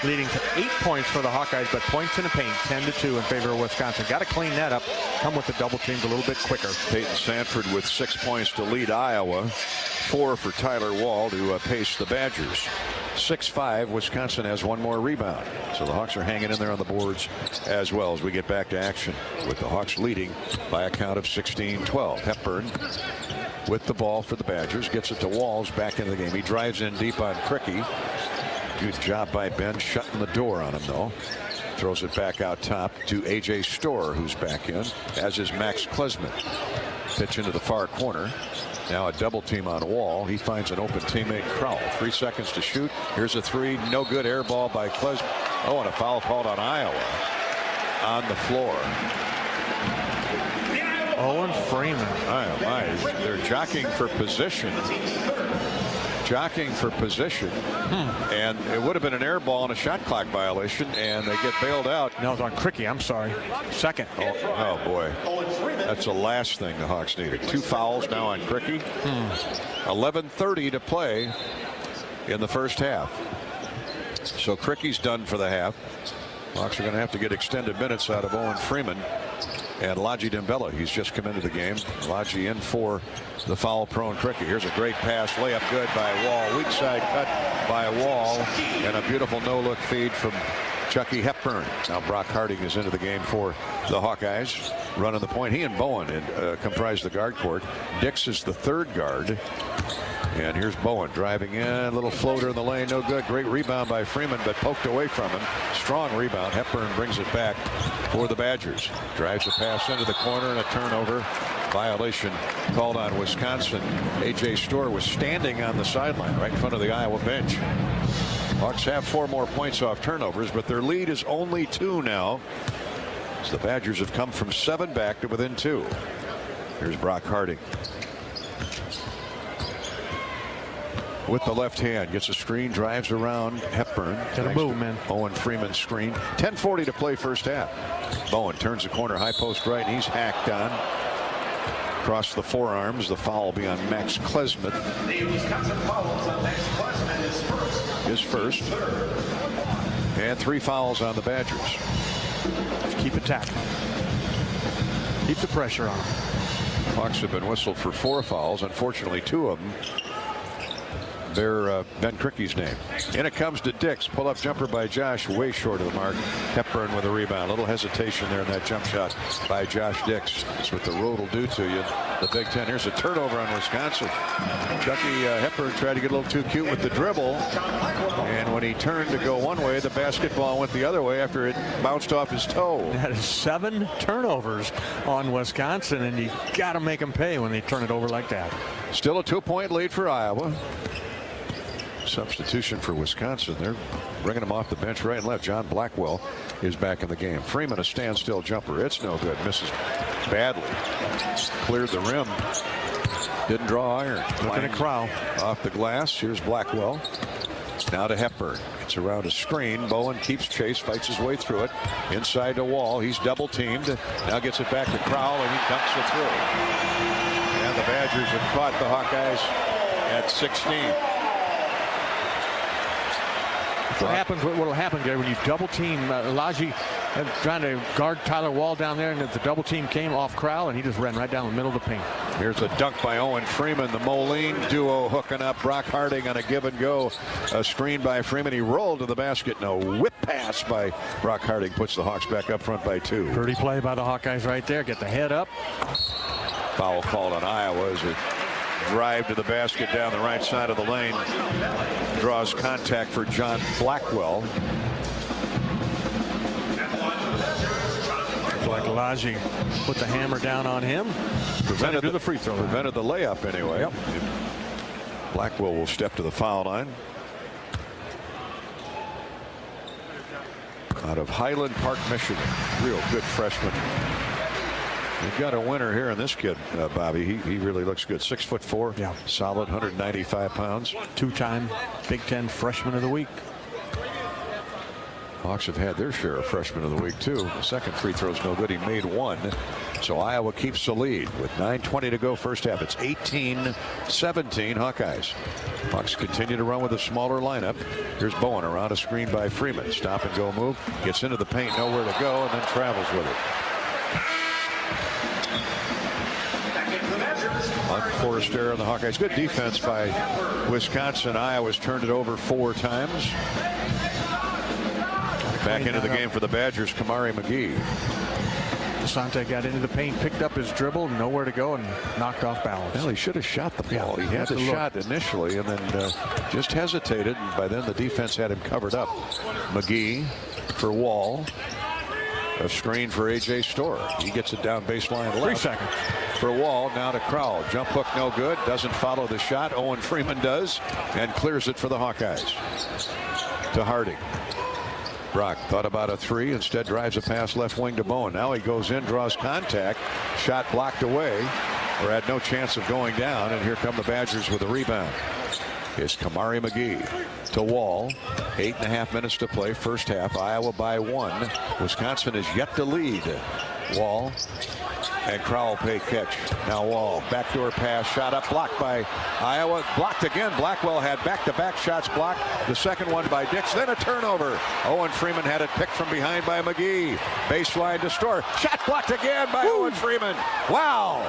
S12: leading to 8 points for the Hawkeyes, but points in the paint, 10-2 in favor of Wisconsin. Got to clean that up. Come with the double teams a little bit quicker.
S3: Peyton Sanford with 6 points to lead Iowa. 4 for Tyler Wall to pace the Badgers. 6-5. Wisconsin has 1 more rebound. So the Hawks are hanging in there on the boards as well as we get back to action, with the Hawks leading by a count of 16-12. Hepburn with the ball for the Badgers, gets it to Walls, back into the game. He drives in deep on Cricky. Good job by Ben shutting the door on him, though. Throws it back out top to A.J. Storr, who's back in, as is Max Klesman. Pitch into the far corner. Now a double team on Wall. He finds an open teammate, Crowell. 3 seconds to shoot. Here's a 3. No good. Air ball by Klesman. Oh, and a foul called on Iowa on the floor.
S12: Owen Freeman.
S3: Oh, my. They're jockeying for position. And it would have been an air ball and a shot clock violation, and they get bailed out.
S12: No, it's on Cricky. I'm sorry. Second.
S3: Oh boy. That's the last thing the Hawks needed. 2 fouls now on Cricky. 11:30 to play in the first half. So Cricky's done for the half. Hawks are going to have to get extended minutes out of Owen Freeman. And Laji Dembele, he's just come into the game. Laji in for the foul-prone Cricky. Here's a great pass, layup good by Wall. Weak side cut by Wall. And a beautiful no-look feed from Chucky Hepburn. Now Brock Harding is into the game for the Hawkeyes, running the point. He and Bowen comprise the guard court. Dix is the 3rd guard. And here's Bowen driving in, a little floater in the lane, no good. Great rebound by Freeman, but poked away from him. Strong rebound. Hepburn brings it back for the Badgers. Drives a pass into the corner and a turnover. Violation called on Wisconsin. A.J. Storr was standing on the sideline right in front of the Iowa bench. Hawks have 4 more points off turnovers, but their lead is only 2 now. So the Badgers have come from 7 back to within 2. Here's Brock Harding. With the left hand, gets a screen, drives around Hepburn.
S12: Gotta move, man.
S3: Owen Freeman screen. 10:40 to play first half. Bowen turns the corner, high post right, and he's hacked on. Across the forearms, the foul will be on Max Klesmit.
S5: The Wisconsin fouls on Max Klesmit is first.
S3: His first. And 3 fouls on the Badgers.
S12: Just keep attacking. Keep the pressure on.
S3: Hawks have been whistled for 4 fouls. Unfortunately, 2 of them bear Ben Krickey's name. And it comes to Dix. Pull-up jumper by Josh, way short of the mark. Hepburn with a rebound. A little hesitation there in that jump shot by Josh Dix. That's what the road will do to you. The Big Ten. Here's a turnover on Wisconsin. Chucky Hepburn tried to get a little too cute with the dribble. And when he turned to go one way, the basketball went the other way after it bounced off his toe.
S12: That is 7 turnovers on Wisconsin, and you got to make them pay when they turn it over like that.
S3: Still a 2-point lead for Iowa. Substitution for Wisconsin. They're bringing him off the bench right and left. John Blackwell is back in the game. Freeman, a standstill jumper. It's no good. Misses badly. Cleared the rim. Didn't draw iron.
S12: Looking at Crowell.
S3: Off the glass. Here's Blackwell. Now to Hepburn. It's around a screen. Bowen keeps chase, fights his way through it. Inside the wall. He's double teamed. Now gets it back to Crowell, and he dunks it through. And the Badgers have caught the Hawkeyes at 16.
S12: What will happen, Gary, when you double team Elijah trying to guard Tyler Wall down there, and the double team came off Crowell, and he just ran right down the middle of the paint.
S3: Here's a dunk by Owen Freeman. The Moline duo hooking up. Brock Harding on a give and go. A screen by Freeman. He rolled to the basket. And a whip pass by Brock Harding puts the Hawks back up front by 2.
S12: Pretty play by the Hawkeyes right there. Get the head up.
S3: Foul called on Iowa as it drive to the basket down the right side of the lane. Draws contact for John Blackwell.
S12: Like Elijah put the hammer down on him.
S3: Prevented
S12: the free throw.
S3: Prevented the layup anyway.
S12: Yep.
S3: Blackwell will step to the foul line. Out of Highland Park, Michigan. Real good freshman. You've got a winner here in this kid, Bobby. He really looks good. 6'4".
S12: Yeah.
S3: Solid, 195 pounds.
S12: 2-time Big Ten Freshman of the Week.
S3: Hawks have had their share of Freshman of the Week, too. The second free throw is no good. He made 1. So Iowa keeps the lead with 9:20 to go first half. It's 18-17 Hawkeyes. Hawks continue to run with a smaller lineup. Here's Bowen around a screen by Freeman. Stop and go move. Gets into the paint, nowhere to go, and then travels with it. Unforced error on the Hawkeyes. Good defense by Wisconsin. Iowa's turned it over 4 times. Back into the game for the Badgers, Kamari McGee.
S12: Asante got into the paint, picked up his dribble, nowhere to go, and knocked off balance.
S3: Well, he should have shot the ball. He had the shot initially and then just hesitated. And by then the defense had him covered up. McGee for Wall. A screen for A.J. Storr. He gets it down baseline left.
S12: 3 seconds.
S3: For Wall, now to Crowell. Jump hook no good. Doesn't follow the shot. Owen Freeman does and clears it for the Hawkeyes. To Harding. Brock thought about a 3. Instead drives a pass left wing to Bowen. Now he goes in, draws contact. Shot blocked away. Or had no chance of going down. And here come the Badgers with a rebound. It's Kamari McGee to Wall. 8.5 minutes to play first half. Iowa by 1. Wisconsin is yet to lead. Wall and Crowell pay catch. Now Wall, backdoor pass, shot up, blocked by Iowa. Blocked again. Blackwell had back-to-back shots blocked. The second one by Dix. Then a turnover. Owen Freeman had it picked from behind by McGee. Baseline to Storr. Shot blocked again by Owen Freeman. Wow.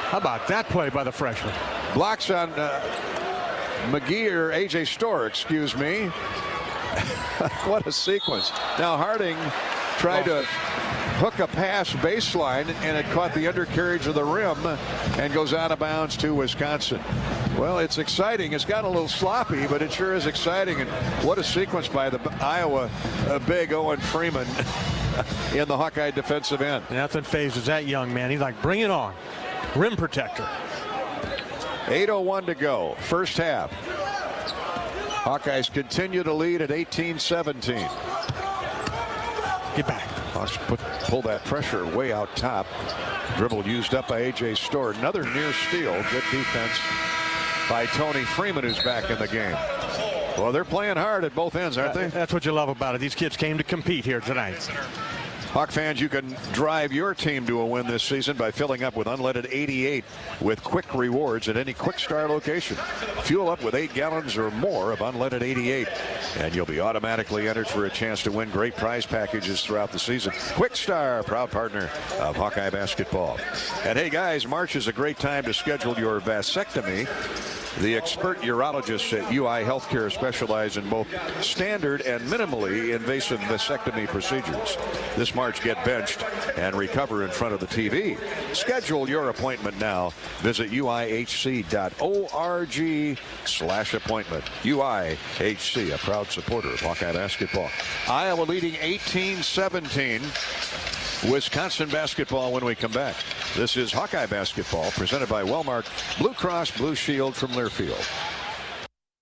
S12: How about that play by the freshman?
S3: Blocks on McGee or A.J. Storr, excuse me. What a sequence. Now Harding tried to hook a pass baseline, and it caught the undercarriage of the rim and goes out of bounds to Wisconsin. Well, it's exciting. It's gotten a little sloppy, but it sure is exciting. And what a sequence by the Iowa big Owen Freeman in the Hawkeye defensive end.
S12: Nothing phases that young man. He's like, bring it on. Rim protector.
S3: 8:01 to go. First half. Hawkeyes continue to lead at 18-17.
S12: Get back.
S3: Hawks pull that pressure way out top. Dribble used up by A.J. Storr. Another near steal. Good defense by Tony Freeman, who's back in the game. Well, they're playing hard at both ends, aren't they?
S12: That's what you love about it. These kids came to compete here tonight.
S3: Hawk fans, you can drive your team to a win this season by filling up with unleaded 88 with quick rewards at any Quick Star location. Fuel up with 8 gallons or more of unleaded 88, and you'll be automatically entered for a chance to win great prize packages throughout the season. Quick Star, proud partner of Hawkeye basketball. And hey guys, March is a great time to schedule your vasectomy. The expert urologists at UI Healthcare specialize in both standard and minimally invasive vasectomy procedures. This March, get benched and recover in front of the TV. Schedule your appointment now. Visit uihc.org/appointment. UIHC, a proud supporter of Hawkeye basketball. Iowa leading 18-17. Wisconsin basketball when we come back. This is Hawkeye basketball presented by Wellmark Blue Cross Blue Shield from Learfield.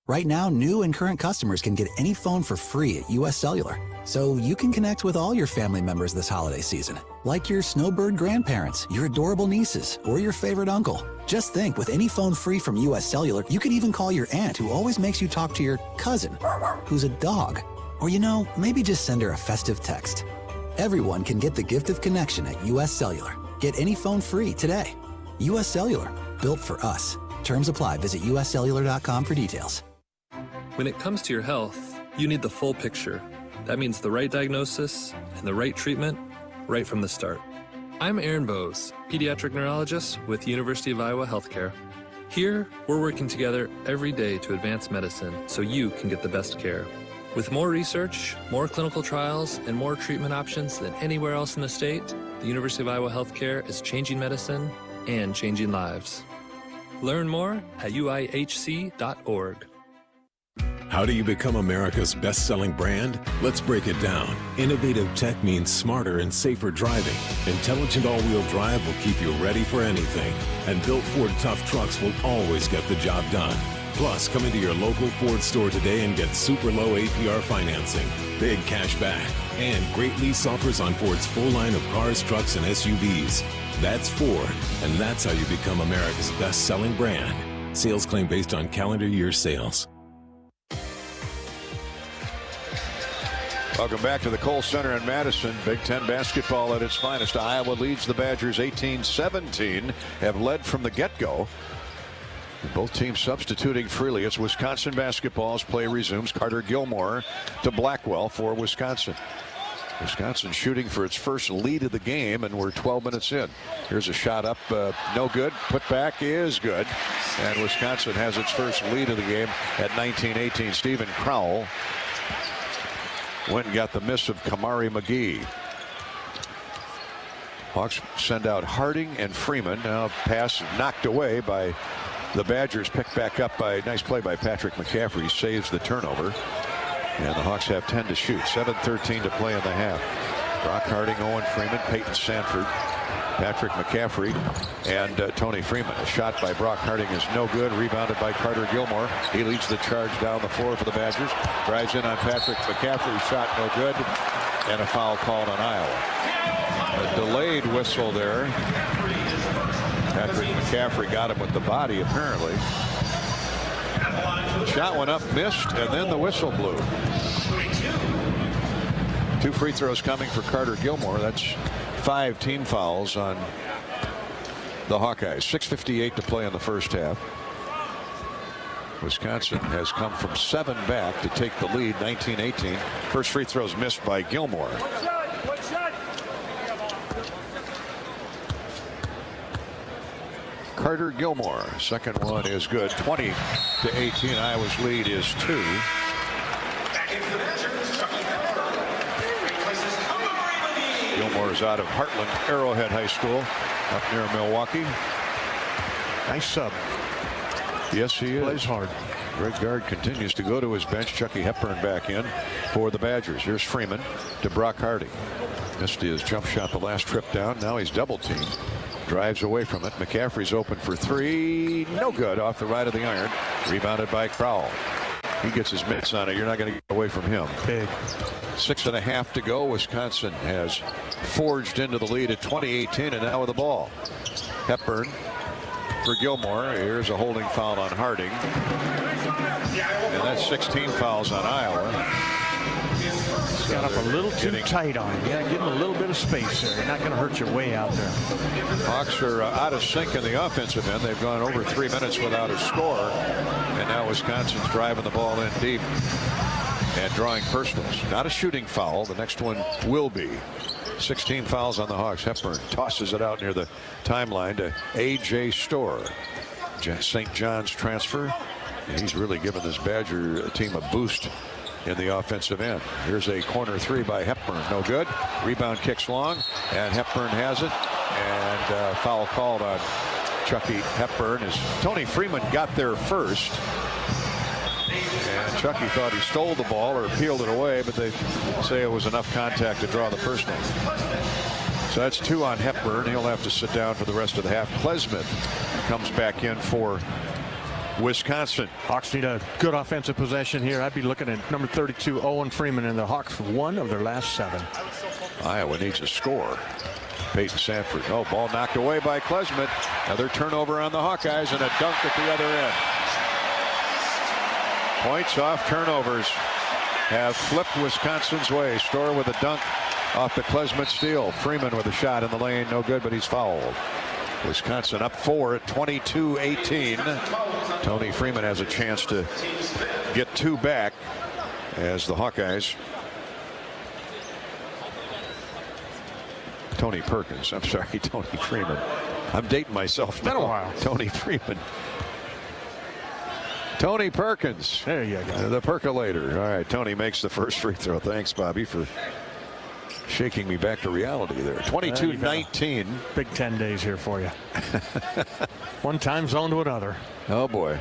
S6: Right now, new and current customers can get any phone for free at U.S. Cellular. So you can connect with all your family members this holiday season, like your snowbird grandparents, your adorable nieces, or your favorite uncle. Just think, with any phone free from U.S. Cellular, you could even call your aunt who always makes you talk to your cousin, who's a dog. Or, you know, maybe just send her a festive text. Everyone can get the gift of connection at U.S. Cellular. Get any phone free today. U.S. Cellular, built for us. Terms apply. Visit uscellular.com for details.
S7: When it comes to your health, you need the full picture. That means the right diagnosis and the right treatment right from the start. I'm Aaron Bose, pediatric neurologist with University of Iowa Healthcare. Here, we're working together every day to advance medicine so you can get the best care. With more research, more clinical trials, and more treatment options than anywhere else in the state, the University of Iowa Healthcare is changing medicine and changing lives. Learn more at uihc.org.
S8: How do you become America's best-selling brand? Let's break it down. Innovative tech means smarter and safer driving. Intelligent all-wheel drive will keep you ready for anything. And built Ford tough trucks will always get the job done. Plus, come into your local Ford store today and get super low APR financing, big cash back, and great lease offers on Ford's full line of cars, trucks, and SUVs. That's Ford, and that's how you become America's best-selling brand. Sales claim based on calendar year sales.
S3: Welcome back to the Kohl Center in Madison. Big Ten basketball at its finest. Iowa leads the Badgers 18-17, have led from the get-go. Both teams substituting freely. It's Wisconsin basketball's play resumes. Carter Gilmore to Blackwell for Wisconsin. Wisconsin shooting for its first lead of the game, and we're 12 minutes in. Here's a shot up, no good. Put back is good. And Wisconsin has its first lead of the game at 19-18. Stephen Crowell went and got the miss of Kamari McGee. Hawks send out Harding and Freeman. Now pass knocked away by the Badgers, picked back up by nice play by Patrick McCaffrey, saves the turnover. And the Hawks have 10 to shoot. 7:13 to play in the half. Brock Harding, Owen Freeman, Peyton Sanford, Patrick McCaffrey, and Tony Freeman. A shot by Brock Harding is no good. Rebounded by Carter Gilmore. He leads the charge down the floor for the Badgers. Drives in on Patrick McCaffrey. Shot no good. And a foul called on Iowa. A delayed whistle there. Patrick McCaffrey got him with the body, apparently. The shot went up, missed, and then the whistle blew. 2 free throws coming for Carter Gilmore. That's 5 team fouls on the Hawkeyes. 6:58 to play in the first half. Wisconsin has come from 7 back to take the lead, 19-18. First free throws missed by Gilmore. Carter Gilmore, second one is good. 20-18. Iowa's lead is 2. Gilmore is out of Heartland Arrowhead High School up near Milwaukee.
S12: Nice sub.
S3: Yes, he is.
S12: Plays hard.
S3: Greg Gard continues to go to his bench. Chucky Hepburn back in for the Badgers. Here's Freeman to Brock Harding. Missed his jump shot the last trip down. Now he's double teamed. Drives away from it. McCaffrey's open for 3. No good. Off the right of the iron. Rebounded by Crowell. He gets his mitts on it. You're not going to get away from him.
S12: Big.
S3: 6.5 to go. Wisconsin has forged into the lead at 20-18, and now with the ball. Hepburn for Gilmore. Here's a holding foul on Harding. And that's 16 fouls on Iowa.
S12: Got up a little too tight on him. Yeah, give him a little bit of space there. You're not going to hurt your way out there.
S3: Hawks are out of sync in the offensive end. They've gone over 3 minutes without a score. And now Wisconsin's driving the ball in deep and drawing personals. Not a shooting foul. The next one will be. 16 fouls on the Hawks. Hepburn tosses it out near the timeline to A.J. Storr. St. John's transfer. And he's really given this Badger team a boost in the offensive end. Here's a corner three by Hepburn. No good. Rebound kicks long, and Hepburn has it. And foul called on Chucky Hepburn as Tony Freeman got there first. And Chucky thought he stole the ball or peeled it away, but they say it was enough contact to draw the personal. So that's 2 on Hepburn. He'll have to sit down for the rest of the half. Klesmith comes back in for Wisconsin.
S12: Hawks need a good offensive possession here. I'd be looking at number 32, Owen Freeman, and the Hawks won of their last 7.
S3: Iowa needs a score. Peyton Sanford. Oh, ball knocked away by Klesmith. Another turnover on the Hawkeyes and a dunk at the other end. Points off turnovers have flipped Wisconsin's way. Storr with a dunk off the Klesmith steal. Freeman with a shot in the lane. No good, but he's fouled. Wisconsin up 4 at 22-18. Tony Freeman has a chance to get 2 back as the Hawkeyes. Tony Perkins. I'm sorry, Tony Freeman. I'm dating myself now.
S12: Been a while.
S3: Tony Freeman. Tony Perkins.
S12: There you go.
S3: The percolator. All right, Tony makes the first free throw. Thanks, Bobby, for shaking me back to reality there. 22-19.
S12: Big 10 days here for you. One time zone to another.
S3: Oh boy.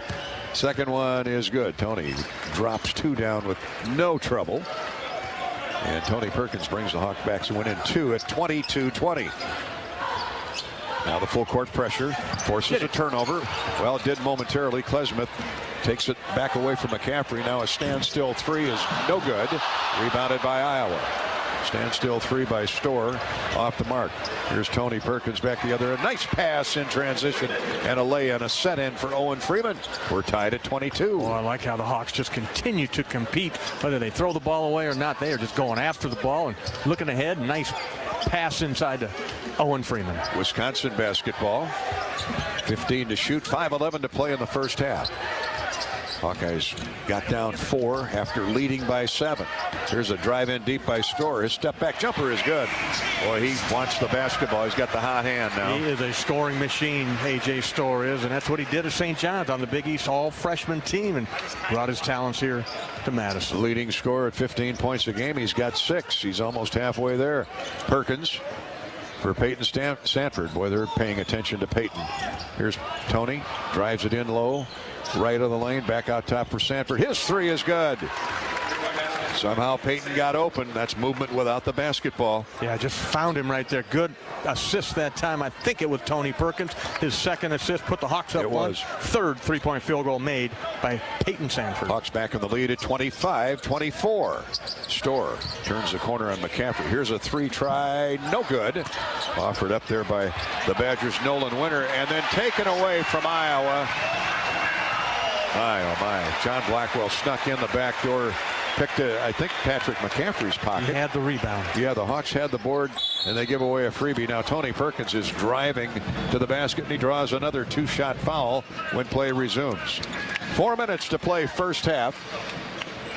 S3: Second one is good. Tony drops 2 down with no trouble. And Tony Perkins brings the Hawkbacks a win in 2 at 22-20. Now the full court pressure forces a turnover. Well, it did momentarily. Klesmith takes it back away from McCaffrey. Now a standstill 3 is no good. Rebounded by Iowa. Standstill 3 by Storr off the mark. Here's Tony Perkins back the other end. Nice pass in transition and a lay and a set in for Owen Freeman. We're tied at 22.
S12: Well, I like how the Hawks just continue to compete. Whether they throw the ball away or not, they are just going after the ball and looking ahead. Nice pass inside to Owen Freeman.
S3: Wisconsin basketball. 15 to shoot, 5:11 to play in the first half. Hawkeyes got down 4 after leading by 7. Here's a drive in deep by Storr. His step back jumper is good. Boy, he wants the basketball. He's got the hot hand now.
S12: He is a scoring machine, A.J. Storr is, and that's what he did at St. John's on the Big East all-freshman team and brought his talents here to Madison.
S3: Leading scorer at 15 points a game. He's got 6. He's almost halfway there. Perkins for Peyton Sanford. Boy, they're paying attention to Peyton. Here's Tony. Drives it in low. Right of the lane. Back out top for Sanford. His 3 is good. Somehow Peyton got open. That's movement without the basketball.
S12: Yeah, just found him right there. Good assist that time. I think it was Tony Perkins. His second assist put the Hawks up 1. Third three-point field goal made by Peyton Sanford.
S3: Hawks back in the lead at 25-24. Storr turns the corner on McCaffrey. Here's a 3 try. No good. Offered up there by the Badgers' Nolan Winter and then taken away from Iowa. My, oh my. John Blackwell snuck in the back door. Picked, I think, Patrick McCaffrey's pocket.
S12: He had the rebound.
S3: Yeah, the Hawks had the board, and they give away a freebie. Now Tony Perkins is driving to the basket, and he draws another 2-shot foul when play resumes. 4 minutes to play first half.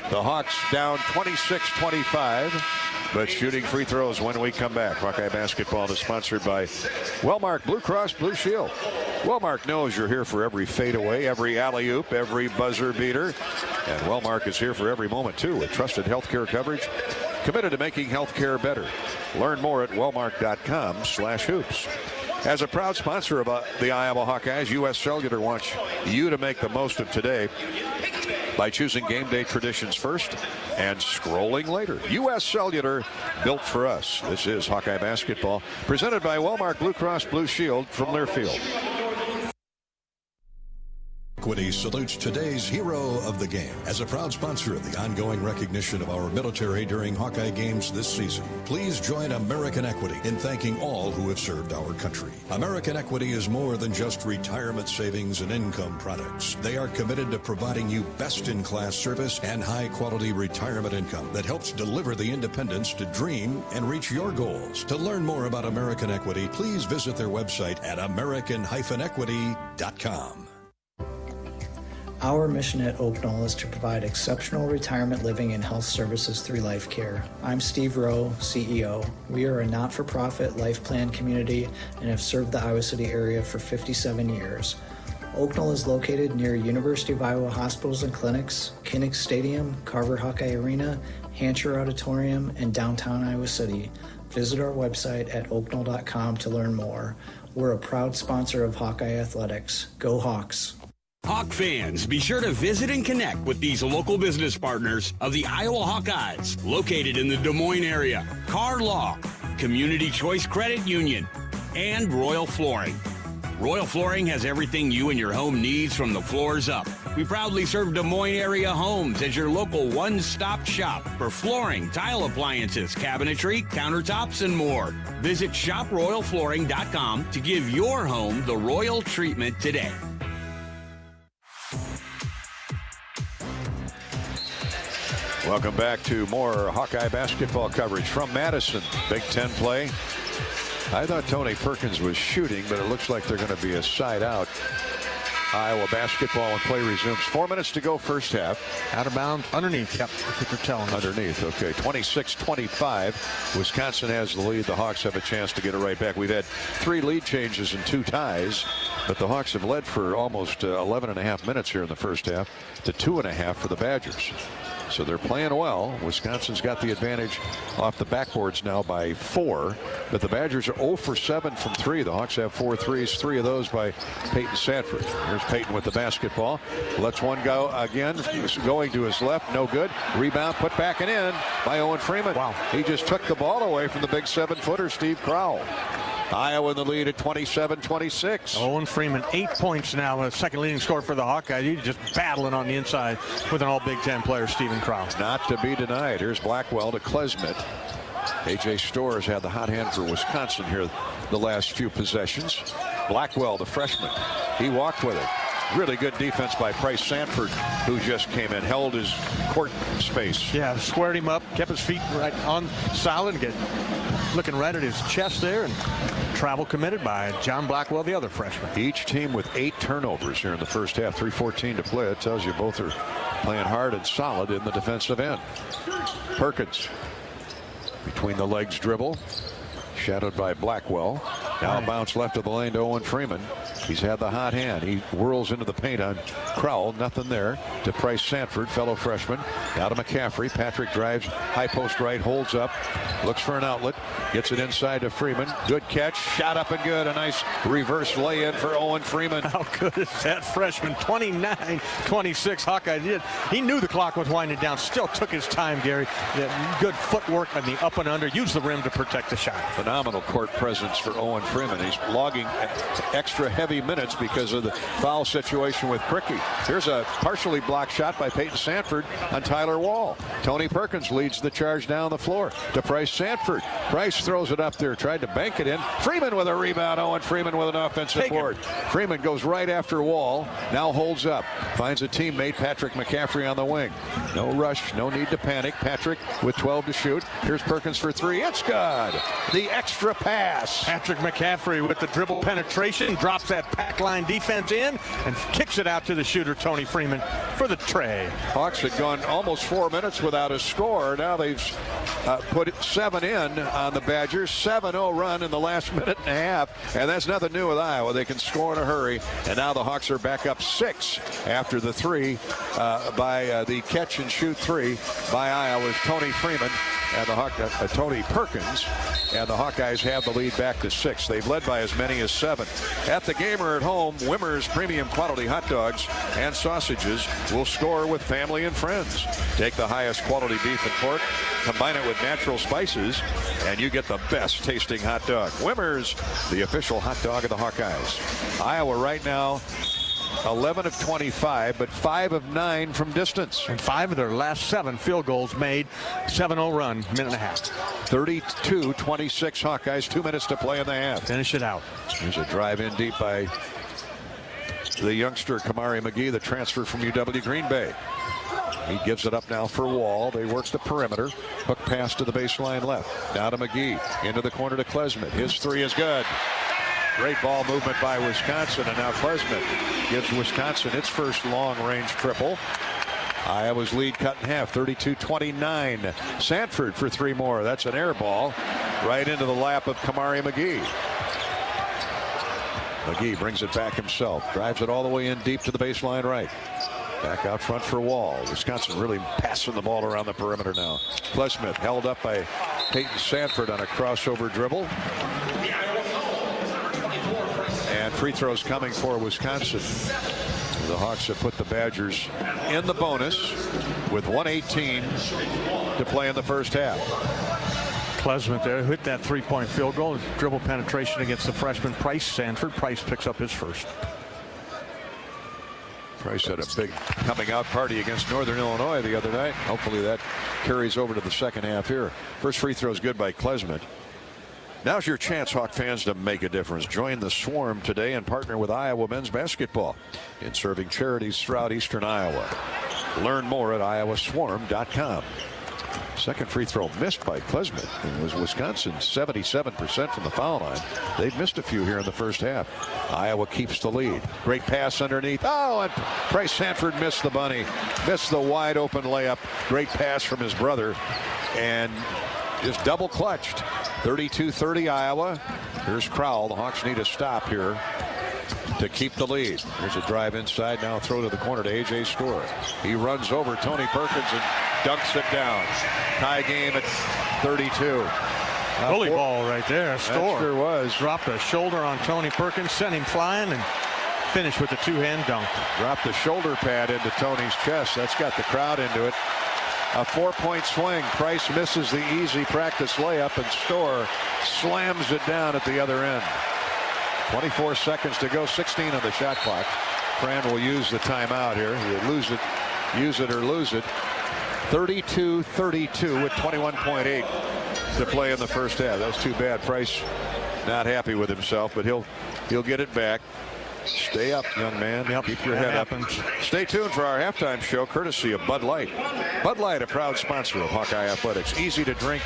S3: The Hawks down 26-25, but shooting free throws when we come back. Hawkeye basketball is sponsored by Wellmark Blue Cross Blue Shield. Wellmark knows you're here for every fadeaway, every alley-oop, every buzzer beater. And Wellmark is here for every moment, too, with trusted healthcare coverage, committed to making healthcare better. Learn more at wellmark.com/hoops. As a proud sponsor of the Iowa Hawkeyes, U.S. Cellular wants you to make the most of today by choosing game day traditions first and scrolling later. U.S. Cellular, built for us. This is Hawkeye basketball, presented by Wellmark Blue Cross Blue Shield from Learfield.
S4: Equity salutes today's hero of the game. As a proud sponsor of the ongoing recognition of our military during Hawkeye games this season, please join American Equity in thanking all who have served our country. American Equity is more than just retirement savings and income products. They are committed to providing you best-in-class service and high-quality retirement income that helps deliver the independence to dream and reach your goals. To learn more about American Equity, please visit their website at american-equity.com.
S9: Our mission at Oak Knoll is to provide exceptional retirement living and health services through life care. I'm Steve Rowe, CEO. We are a not-for-profit life plan community and have served the Iowa City area for 57 years. Oak Knoll is located near University of Iowa hospitals and clinics, Kinnick Stadium, Carver Hawkeye Arena, Hancher Auditorium, and downtown Iowa City. Visit our website at oakknoll.com to learn more. We're a proud sponsor of Hawkeye Athletics. Go Hawks!
S13: Hawk fans, be sure to visit and connect with these local business partners of the Iowa Hawkeyes, located in the Des Moines area. Car Law, Community Choice Credit Union, and Royal Flooring. Royal Flooring has everything you and your home needs from the floors up. We proudly serve Des Moines area homes as your local one-stop shop for flooring, tile appliances, cabinetry, countertops, and more. Visit shoproyalflooring.com to give your home the royal treatment today.
S3: Welcome back to more Hawkeye basketball coverage from Madison. Big Ten play. I thought Tony Perkins was shooting, but it looks like they're going to be a side out. Iowa basketball and play resumes. 4 minutes to go first half.
S12: Out of bounds underneath. Yep, I think they're telling us.
S3: Underneath, okay. 26-25. Wisconsin has the lead. The Hawks have a chance to get it right back. We've had 3 lead changes and 2 ties, but the Hawks have led for almost 11 and a half minutes here in the first half to 2.5 for the Badgers. So they're playing well. Wisconsin's got the advantage off the backboards now by 4. But the Badgers are 0 for 7 from 3. The Hawks have 4 threes, 3 of those by Peyton Sanford. Here's Peyton with the basketball. Lets one go again. Going to his left. No good. Rebound put back and in by Owen Freeman. Wow. He just took the ball away from the big 7-footer, Steve Crowell. Iowa in the lead at 27-26.
S12: Owen Freeman, 8 points now, the second leading scorer for the Hawkeyes. He's just battling on the inside with an all Big Ten player, Stephen Crowell.
S3: Not to be denied. Here's Blackwell to Klesmit. A.J. Storrs had the hot hand for Wisconsin here the last few possessions. Blackwell, the freshman, he walked with it. Really good defense by Price Sanford, who just came in, held his court space.
S12: Yeah, squared him up, kept his feet right on solid, looking right at his chest there, and travel committed by John Blackwell, the other freshman.
S3: Each team with 8 turnovers here in the first half, 3:14 to play. It tells you both are playing hard and solid in the defensive end. Perkins, between the legs dribble, shadowed by Blackwell. Now bounce left of the lane to Owen Freeman. He's had the hot hand. He whirls into the paint on Crowell. Nothing there to Price Sanford, fellow freshman. Now to McCaffrey. Patrick drives high post right, holds up, looks for an outlet, gets it inside to Freeman. Good catch, shot up and good. A nice reverse lay-in for Owen Freeman.
S12: How good is that freshman? 29-26. Hawkeye did. He knew the clock was winding down. Still took his time, Gary. Good footwork on the up and under. Used the rim to protect the shot.
S3: Phenomenal court presence for Owen Freeman. He's logging extra heavy minutes because of the foul situation with Cricky. Here's a partially blocked shot by Peyton Sanford on Tyler Wall. Tony Perkins leads the charge down the floor to Price Sanford. Price throws it up there, tried to bank it in. Freeman with a rebound. Owen Freeman with an offensive board. Freeman goes right after Wall. Now holds up. Finds a teammate, Patrick McCaffrey, on the wing. No rush, no need to panic. Patrick with 12 to shoot. Here's Perkins for 3. It's good. The extra pass.
S12: Patrick McCaffrey with the dribble penetration, drops that pack line defense in and kicks it out to the shooter, Tony Freeman, for the tray.
S3: Hawks had gone almost 4 minutes without a score. Now they've put 7 in on the Badgers. 7-0 run in the last minute and a half, and that's nothing new with Iowa. They can score in a hurry, and now the Hawks are back up 6 after the 3 by the catch and shoot 3 by Iowa's Tony Freeman and the Tony Perkins, and the Hawkeyes have the lead back to 6. They've led by as many as 7. At the game or at home, Wimmer's premium quality hot dogs and sausages will score with family and friends. Take the highest quality beef and pork, combine it with natural spices, and you get the best tasting hot dog. Wimmer's, the official hot dog of the Hawkeyes. Iowa right now 11 of 25, but 5 of 9 from distance.
S12: And 5 of their last 7 field goals made. 7-0 run, minute and a half.
S3: 32-26 Hawkeyes, 2 minutes to play in the half.
S12: Finish it out.
S3: There's a drive in deep by the youngster Kamari McGee, the transfer from UW Green Bay. He gives it up now for Wall. They work the perimeter. Hook pass to the baseline left. Now to McGee. Into the corner to Klesmit. His 3 is good. Great ball movement by Wisconsin. And now Klesmit gives Wisconsin its first long-range triple. Iowa's lead cut in half, 32-29. Sanford for 3 more. That's an air ball right into the lap of Kamari McGee. McGee brings it back himself. Drives it all the way in deep to the baseline right. Back out front for Wall. Wisconsin really passing the ball around the perimeter now. Klesmit held up by Peyton Sanford on a crossover dribble. And free throws coming for Wisconsin. The Hawks have put the Badgers in the bonus with 1:18 to play in the first half.
S12: Klesmit there hit that 3-point field goal. Dribble penetration against the freshman Price Sanford. Price picks up his first.
S3: Price had a big coming out party against Northern Illinois the other night. Hopefully that carries over to the second half here. First free throw is good by Klesmit. Now's your chance, Hawk fans, to make a difference. Join the Swarm today and partner with Iowa men's basketball in serving charities throughout eastern Iowa. Learn more at iowaswarm.com. Second free throw missed by Klesmit. It was Wisconsin 77% from the foul line. They've missed a few here in the first half. Iowa keeps the lead. Great pass underneath. Oh, and Price Sanford missed the bunny. Missed the wide open layup. Great pass from his brother. And just double clutched. 32-30 Iowa. Here's Crowell. The Hawks need a stop here to keep the lead. There's a drive inside. Now throw to the corner to A.J. Storr. He runs over Tony Perkins and dunks it down. Tie game at 32.
S12: Bully ball right there. Storr
S3: sure was.
S12: Dropped a shoulder on Tony Perkins, sent him flying, and finished with a 2-hand dunk.
S3: Dropped the shoulder pad into Tony's chest. That's got the crowd into it. A 4-point swing. Price misses the easy practice layup, and Storr slams it down at the other end. 24 seconds to go. 16 on the shot clock. Fran will use the timeout here. He'll lose it, use it or lose it. 32-32 with 21.8 to play in the first half. That's too bad. Price not happy with himself, but he'll get it back. Stay up, young man.
S12: Yep,
S3: keep your head up. Stay tuned for our halftime show, courtesy of Bud Light. Bud Light, a proud sponsor of Hawkeye Athletics. Easy to drink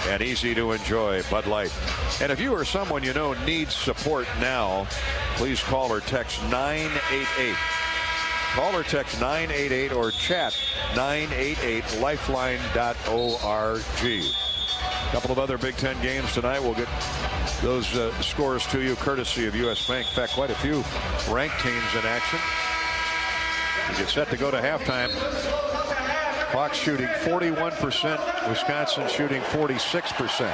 S3: and easy to enjoy. Bud Light. And if you or someone you know needs support now, please call or text 988. Call or text 988 or chat 988lifeline.org. A couple of other Big Ten games tonight. We'll get those scores to you courtesy of U.S. Bank. In fact, quite a few ranked teams in action. We get set to go to halftime. Hawks shooting 41%. Wisconsin shooting 46%.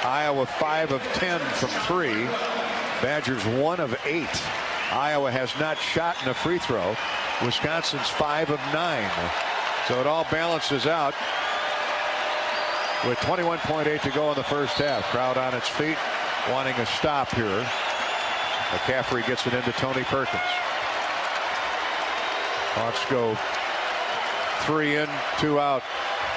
S3: Iowa 5 of 10 from 3. Badgers 1 of 8. Iowa has not shot in a free throw. Wisconsin's 5 of 9. So it all balances out with 21.8 to go in the first half. Crowd on its feet, wanting a stop here. McCaffrey gets it into Tony Perkins. Hawks go 3 in, 2 out.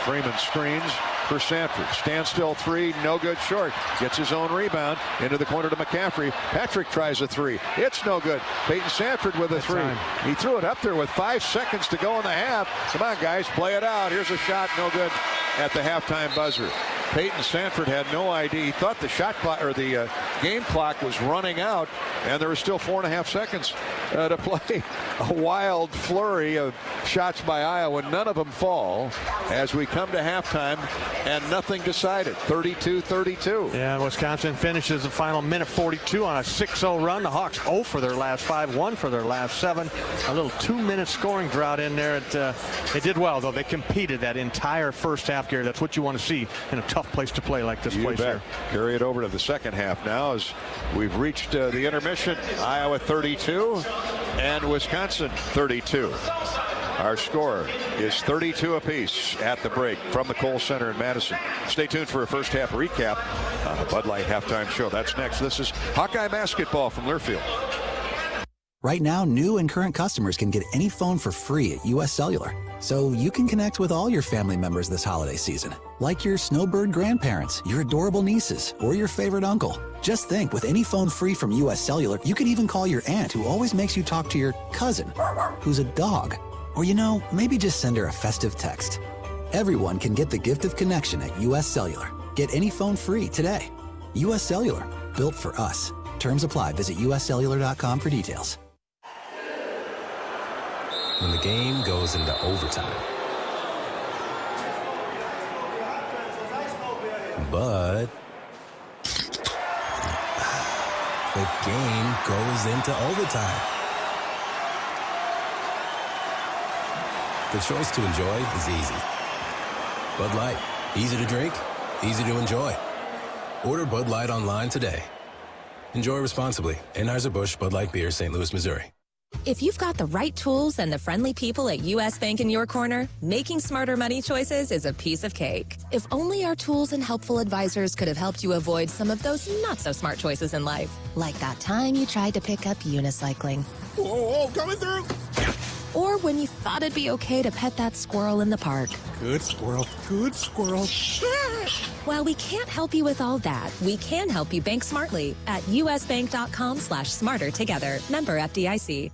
S3: Freeman screens for Sanford. Standstill 3, no good, short. Gets his own rebound into the corner to McCaffrey. Patrick tries a 3. It's no good. Peyton Sanford with a 3. He threw it up there with 5 seconds to go in the half. Come on, guys, play it out. Here's a shot, no good at the halftime buzzer. Peyton Sanford had no idea. He thought the shot clock or the game clock was running out, and there was still 4.5 seconds to play. A wild flurry of shots by Iowa. None of them fall as we come to halftime, and nothing decided. 32-32.
S12: Yeah, Wisconsin finishes the final minute 42 on a 6-0 run. The Hawks 0 for their last 5, 1 for their last 7. A little 2-minute scoring drought in there. They did well, though. They competed that entire first half, Gary. That's what you want to see in a tough place to play like this place here.
S3: Carry it over to the second half now as we've reached the intermission. Iowa 32 and Wisconsin 32. Our score is 32 apiece at the break from the Kohl Center in Madison. Stay tuned for a first half recap on the Bud Light halftime show. That's next. This is Hawkeye basketball from Learfield.
S6: Right now, new and current customers can get any phone for free at US Cellular. So you can connect with all your family members this holiday season, like your snowbird grandparents, your adorable nieces, or your favorite uncle. Just think, with any phone free from US Cellular, you could even call your aunt who always makes you talk to your cousin, who's a dog. Or, maybe just send her a festive text. Everyone can get the gift of connection at US Cellular. Get any phone free today. US Cellular, built for us. Terms apply. Visit uscellular.com for details.
S17: When the game goes into overtime. But the game goes into overtime. The choice to enjoy is easy. Bud Light, easy to drink, easy to enjoy. Order Bud Light online today. Enjoy responsibly. Anheuser-Busch Bud Light Beer, St. Louis, Missouri.
S11: If you've got the right tools and the friendly people at U.S. Bank in your corner, making smarter money choices is a piece of cake. If only our tools and helpful advisors could have helped you avoid some of those not-so-smart choices in life. Like that time you tried to pick up unicycling.
S14: Whoa, coming through!
S11: Or when you thought it'd be okay to pet that squirrel in the park.
S14: Good squirrel, good squirrel.
S11: While we can't help you with all that, we can help you bank smartly at usbank.com/smarter together. Member FDIC.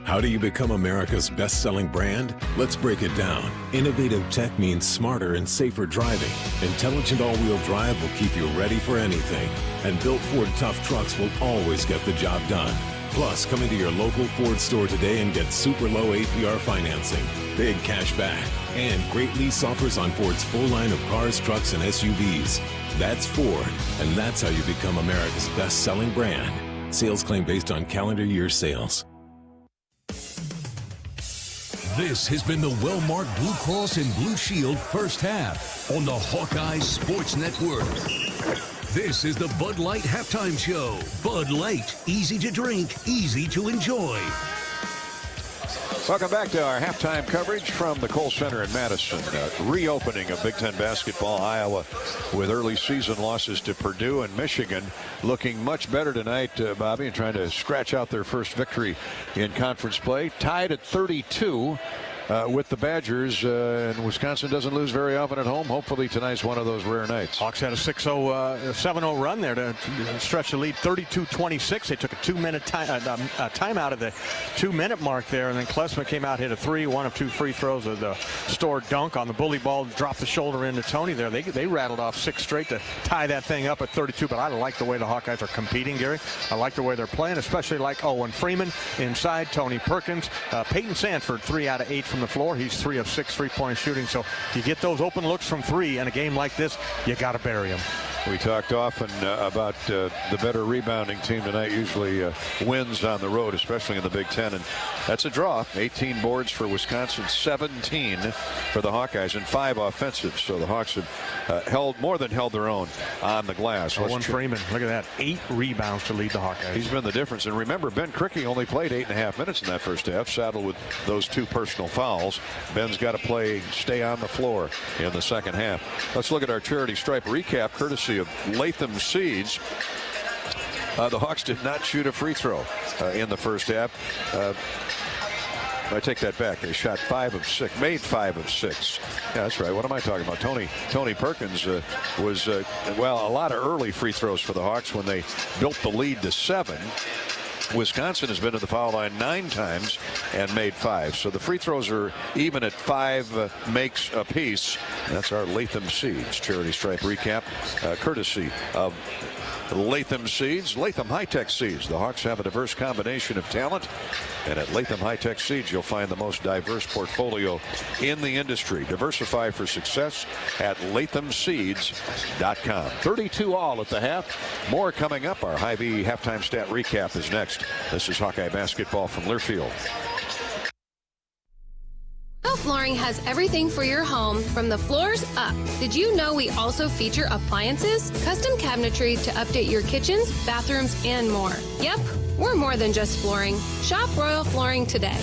S8: How do you become America's best-selling brand? Let's break it down. Innovative tech means smarter and safer driving. Intelligent all-wheel drive will keep you ready for anything. And built Ford tough trucks will always get the job done. Plus, come into your local Ford store today and get super low APR financing, big cash back, and great lease offers on Ford's full line of cars, trucks, and SUVs. That's Ford, and that's how you become America's best-selling brand. Sales claim based on calendar year sales.
S2: This has been the well-marked Blue Cross and Blue Shield first half on the Hawkeyes Sports Network. This is the Bud Light Halftime Show. Bud Light, easy to drink, easy to enjoy.
S3: Welcome back to our halftime coverage from the Kohl Center in Madison. Reopening of Big Ten basketball. Iowa with early season losses to Purdue and Michigan. Looking much better tonight, Bobby, and trying to scratch out their first victory in conference play. Tied at 32 with the Badgers, and Wisconsin doesn't lose very often at home. Hopefully tonight's one of those rare nights.
S12: Hawks had a 7-0 run there to stretch the lead 32-26. They took a 2-minute timeout at the 2-minute mark there, and then Klesma came out, hit a three, one of two free throws. The store dunk on the bully ball, dropped the shoulder into Tony there. They rattled off 6 straight to tie that thing up at 32, but I like the way the Hawkeyes are competing, Gary. I like the way they're playing, especially like Owen Freeman inside, Tony Perkins, Peyton Sanford, 3 out of 8 from the floor. He's 3 of 6 three-point shooting. So you get those open looks from 3 in a game like this, you got to bury them.
S3: We talked often about the better rebounding team tonight usually wins on the road, especially in the Big Ten. And that's a draw. 18 boards for Wisconsin, 17 for the Hawkeyes, and 5 offensive. So the Hawks have more than held their own on the glass.
S12: Owen Freeman, look at that. 8 rebounds to lead the Hawkeyes.
S3: He's been the difference. And remember, Ben Krikke only played 8.5 minutes in that first half, saddled with those 2 personal fouls. Ben's got to stay on the floor in the second half. Let's look at our charity stripe recap, courtesy of Latham Seeds. The Hawks did not shoot a free throw in the first half. I take that back. They shot 5 of 6, made 5 of 6. Yeah, that's right. What am I talking about? Tony Perkins was a lot of early free throws for the Hawks when they built the lead to 7. Wisconsin has been to the foul line 9 times and made 5. So the free throws are even at 5 makes apiece. That's our Latham Seeds charity stripe recap, courtesy of Latham Seeds, Latham High-Tech Seeds. The Hawks have a diverse combination of talent, and at Latham High-Tech Seeds you'll find the most diverse portfolio in the industry. Diversify for success at lathamseeds.com. 32 all at the half. More coming up. Our Hy-Vee halftime stat recap is next. This is Hawkeye basketball from Learfield.
S16: Bell Flooring has everything for your home from the floors up. Did you know we also feature appliances, custom cabinetry to update your kitchens, bathrooms, and more? Yep, we're more than just flooring. Shop Royal Flooring today.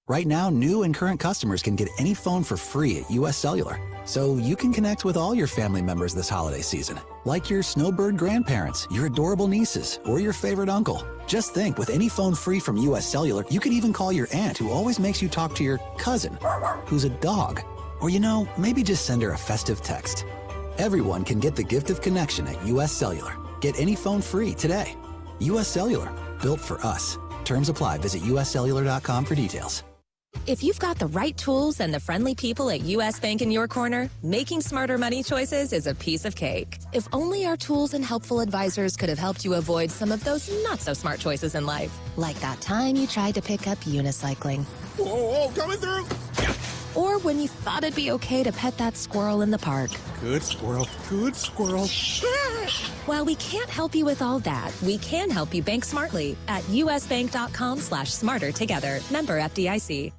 S6: Right now, new and current customers can get any phone for free at US Cellular. So you can connect with all your family members this holiday season, like your snowbird grandparents, your adorable nieces, or your favorite uncle. Just think, with any phone free from US Cellular, you could even call your aunt who always makes you talk to your cousin, who's a dog. Or, maybe just send her a festive text. Everyone can get the gift of connection at US Cellular. Get any phone free today. US Cellular, built for us. Terms apply. Visit uscellular.com for details.
S11: If you've got the right tools and the friendly people at U.S. Bank in your corner, making smarter money choices is a piece of cake. If only our tools and helpful advisors could have helped you avoid some of those not-so-smart choices in life. Like that time you tried to pick up unicycling.
S14: Whoa, coming through!
S11: Or when you thought it'd be okay to pet that squirrel in the park.
S14: Good squirrel, good squirrel.
S11: While we can't help you with all that, we can help you bank smartly at usbank.com/smarter together. Member FDIC.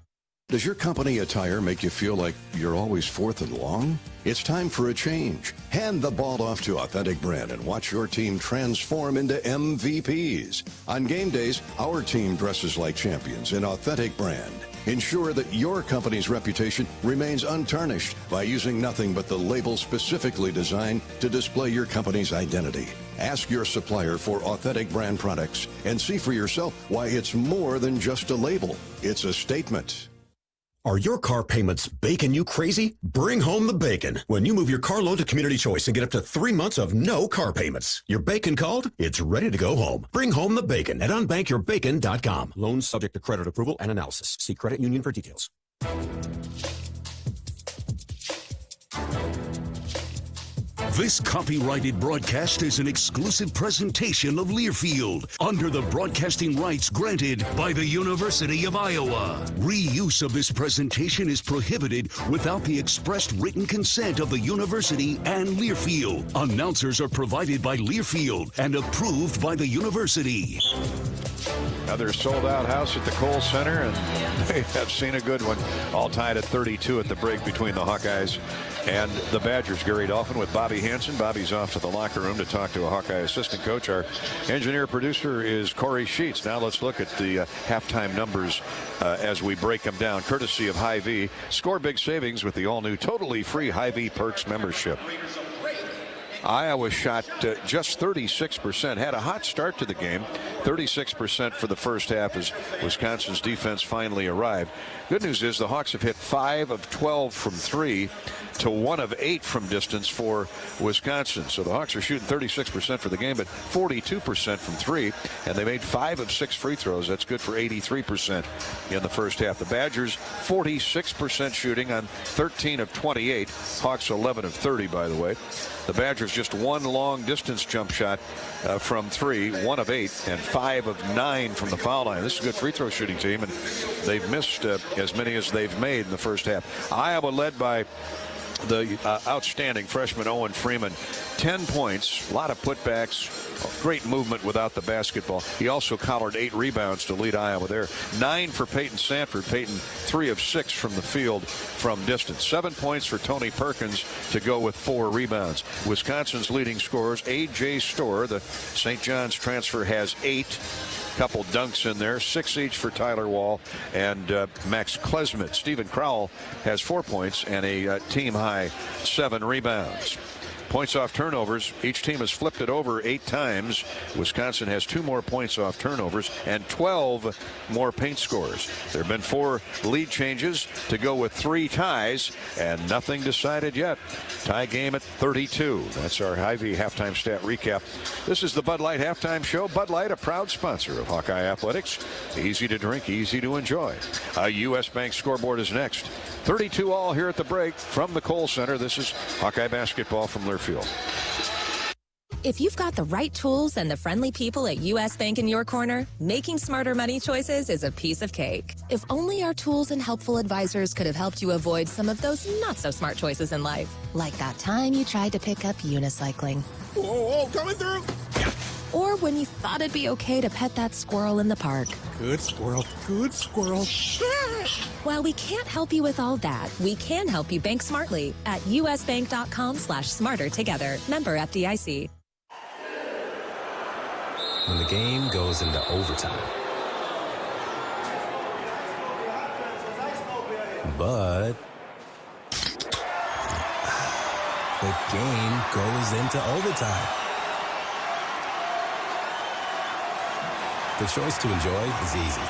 S4: Does your company attire make you feel like you're always fourth and long? It's time for a change. Hand the ball off to Authentic Brand and watch your team transform into MVPs. On game days, our team dresses like champions in Authentic Brand. Ensure that your company's reputation remains untarnished by using nothing but the label specifically designed to display your company's identity. Ask your supplier for Authentic Brand products and see for yourself why it's more than just a label. It's a statement.
S10: Are your car payments baking you crazy? Bring home the bacon when you move your car loan to Community Choice and get up to 3 months of no car payments. Your bacon called? It's ready to go home. Bring home the bacon at unbankyourbacon.com. Loans subject to credit approval and analysis. See credit union for details.
S2: This copyrighted broadcast is an exclusive presentation of Learfield under the broadcasting rights granted by the University of Iowa. Reuse of this presentation is prohibited without the expressed written consent of the university and Learfield. Announcers are provided by Learfield and approved by the university.
S3: Another sold-out house at the Kohl Center, and they have seen a good one. All tied at 32 at the break between the Hawkeyes and the Badgers. Gary Dolphin with Bobby Hansen. Bobby's off to the locker room to talk to a Hawkeye assistant coach. Our engineer-producer is Corey Sheets. Now let's look at the halftime numbers as we break them down, courtesy of Hy-Vee. Score big savings with the all-new totally free Hy-Vee Perks membership. Iowa shot just 36%, had a hot start to the game, 36% for the first half as Wisconsin's defense finally arrived. Good news is the Hawks have hit 5 of 12 from 3 to 1 of 8 from distance for Wisconsin. So the Hawks are shooting 36% for the game, but 42% from 3, and they made 5 of 6 free throws. That's good for 83% in the first half. The Badgers 46% shooting on 13 of 28. Hawks 11 of 30, by the way. The Badgers just 1 long distance jump shot from 3, 1 of 8, and 5 of 9 from the foul line. This is a good free throw shooting team, and they've missed as many as they've made in the first half. Iowa led by the outstanding freshman Owen Freeman. 10 points, a lot of putbacks, great movement without the basketball. He also collared 8 rebounds to lead Iowa there. 9 for Peyton Sanford. Peyton 3 of 6 from the field from distance. 7 points for Tony Perkins to go with 4 rebounds. Wisconsin's leading scorers, A.J. Storr, the St. John's transfer, has 8. Couple dunks in there, 6 each for Tyler Wall and Max Klesmit. Stephen Crowell has 4 points and a team high 7 rebounds. Points off turnovers. Each team has flipped it over 8 times. Wisconsin has 2 more points off turnovers and 12 more paint scores. There have been 4 lead changes to go with 3 ties and nothing decided yet. Tie game at 32. That's our Hy-Vee halftime stat recap. This is the Bud Light halftime show. Bud Light, a proud sponsor of Hawkeye Athletics. Easy to drink, easy to enjoy. A U.S. Bank scoreboard is next. 32 all here at the break from the Kohl Center. This is Hawkeye basketball from Learfield.
S11: If you've got the right tools and the friendly people at U.S. Bank in your corner, making smarter money choices is a piece of cake. If only our tools and helpful advisors could have helped you avoid some of those not-so-smart choices in life. Like that time you tried to pick up unicycling.
S14: Whoa, coming through!
S11: Or when you thought it'd be okay to pet that squirrel in the park.
S14: Good squirrel, good squirrel.
S11: While we can't help you with all that, we can help you bank smartly at usbank.com/smarter together. Member FDIC.
S17: When the game goes into overtime, But the game goes into overtime. The choice to enjoy is easy.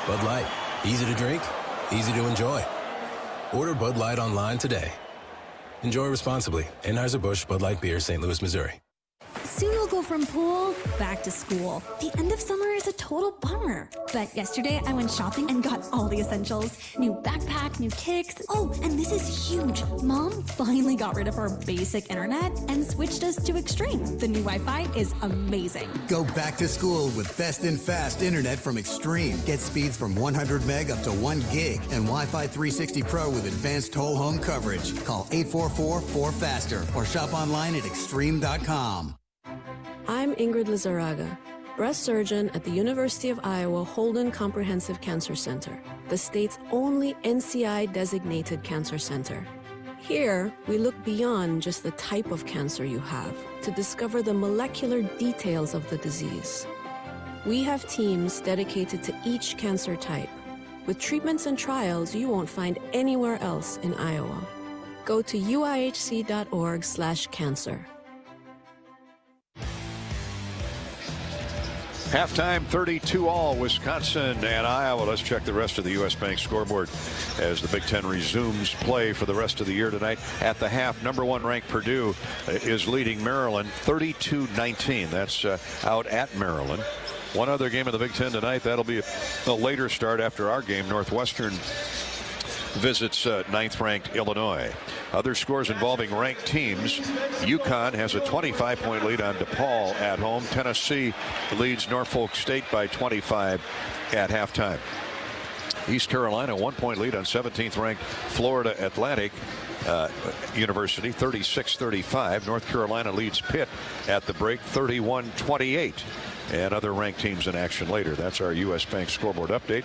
S17: Bud Light, easy to drink, easy to enjoy. Order Bud Light online today. Enjoy responsibly. Anheuser-Busch Bud Light Beer, St. Louis, Missouri.
S15: Soon we'll go from pool back to school. The end of summer is a total bummer. But yesterday I went shopping and got all the essentials. New backpack, new kicks. Oh, and this is huge. Mom finally got rid of our basic internet and switched us to Extreme. The new Wi-Fi is amazing.
S18: Go back to school with best and fast internet from Extreme. Get speeds from 100 meg up to 1 gig and Wi-Fi 360 Pro with advanced whole home coverage. Call 844-4FASTER or shop online at extreme.com.
S19: I'm Ingrid Lizarraga, breast surgeon at the University of Iowa Holden Comprehensive Cancer Center, the state's only NCI-designated cancer center. Here, we look beyond just the type of cancer you have to discover the molecular details of the disease. We have teams dedicated to each cancer type, with treatments and trials you won't find anywhere else in Iowa. Go to uihc.org/cancer.
S3: Halftime 32-all, Wisconsin and Iowa. Let's check the rest of the U.S. Bank scoreboard as the Big Ten resumes play for the rest of the year tonight. At the half, number 1 ranked Purdue is leading Maryland 32-19. That's out at Maryland. One other game of the Big Ten tonight. That'll be a later start after our game. Northwestern visits 9th-ranked Illinois. Other scores involving ranked teams. UConn has a 25-point lead on DePaul at home. Tennessee leads Norfolk State by 25 at halftime. East Carolina, 1-point lead on 17th-ranked Florida Atlantic University, 36-35. North Carolina leads Pitt at the break, 31-28. And other ranked teams in action later. That's our U.S. Bank scoreboard update.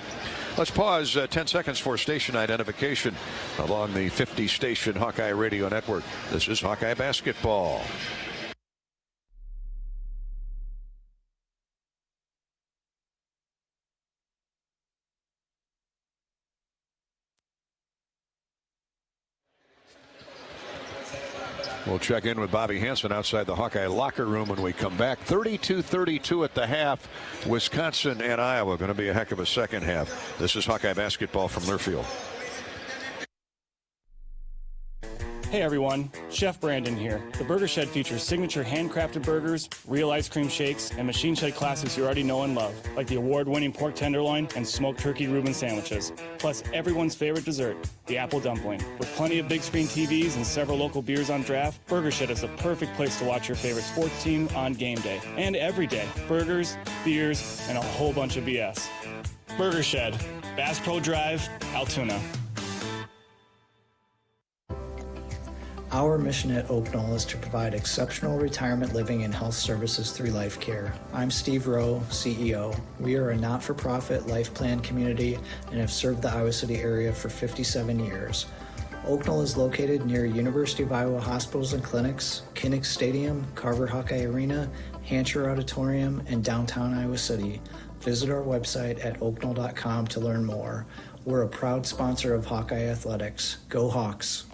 S3: Let's pause 10 seconds for station identification along the 50-station Hawkeye Radio Network. This is Hawkeye Basketball. We'll check in with Bobby Hansen outside the Hawkeye locker room when we come back. 32-32 at the half. Wisconsin and Iowa going to be a heck of a second half. This is Hawkeye basketball from Learfield.
S20: Hey everyone, Chef Brandon here. The Burger Shed features signature handcrafted burgers, real ice cream shakes, and machine shed classics you already know and love, like the award-winning pork tenderloin and smoked turkey Reuben sandwiches. Plus everyone's favorite dessert, the apple dumpling. With plenty of big screen TVs and several local beers on draft, Burger Shed is the perfect place to watch your favorite sports team on game day. And every day, burgers, beers, and a whole bunch of BS. Burger Shed, Bass Pro Drive, Altoona.
S9: Our mission at Oak Knoll is to provide exceptional retirement living and health services through life care. I'm Steve Rowe, CEO. We are a not-for-profit life plan community and have served the Iowa City area for 57 years. Oak Knoll is located near University of Iowa hospitals and clinics, Kinnick Stadium, Carver Hawkeye Arena, Hancher Auditorium, and downtown Iowa City. Visit our website at oakknoll.com to learn more. We're a proud sponsor of Hawkeye Athletics. Go Hawks!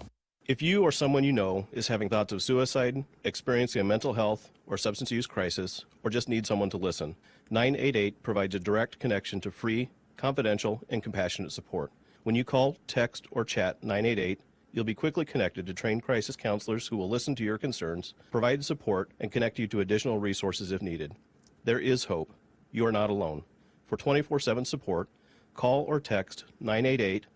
S25: If you or someone you know is having thoughts of suicide, experiencing a mental health or substance use crisis, or just need someone to listen, 988 provides a direct connection to free, confidential, and compassionate support. When you call, text, or chat 988, you'll be quickly connected to trained crisis counselors who will listen to your concerns, provide support, and connect you to additional resources if needed. There is hope. You are not alone. For 24/7 support, call or text 988,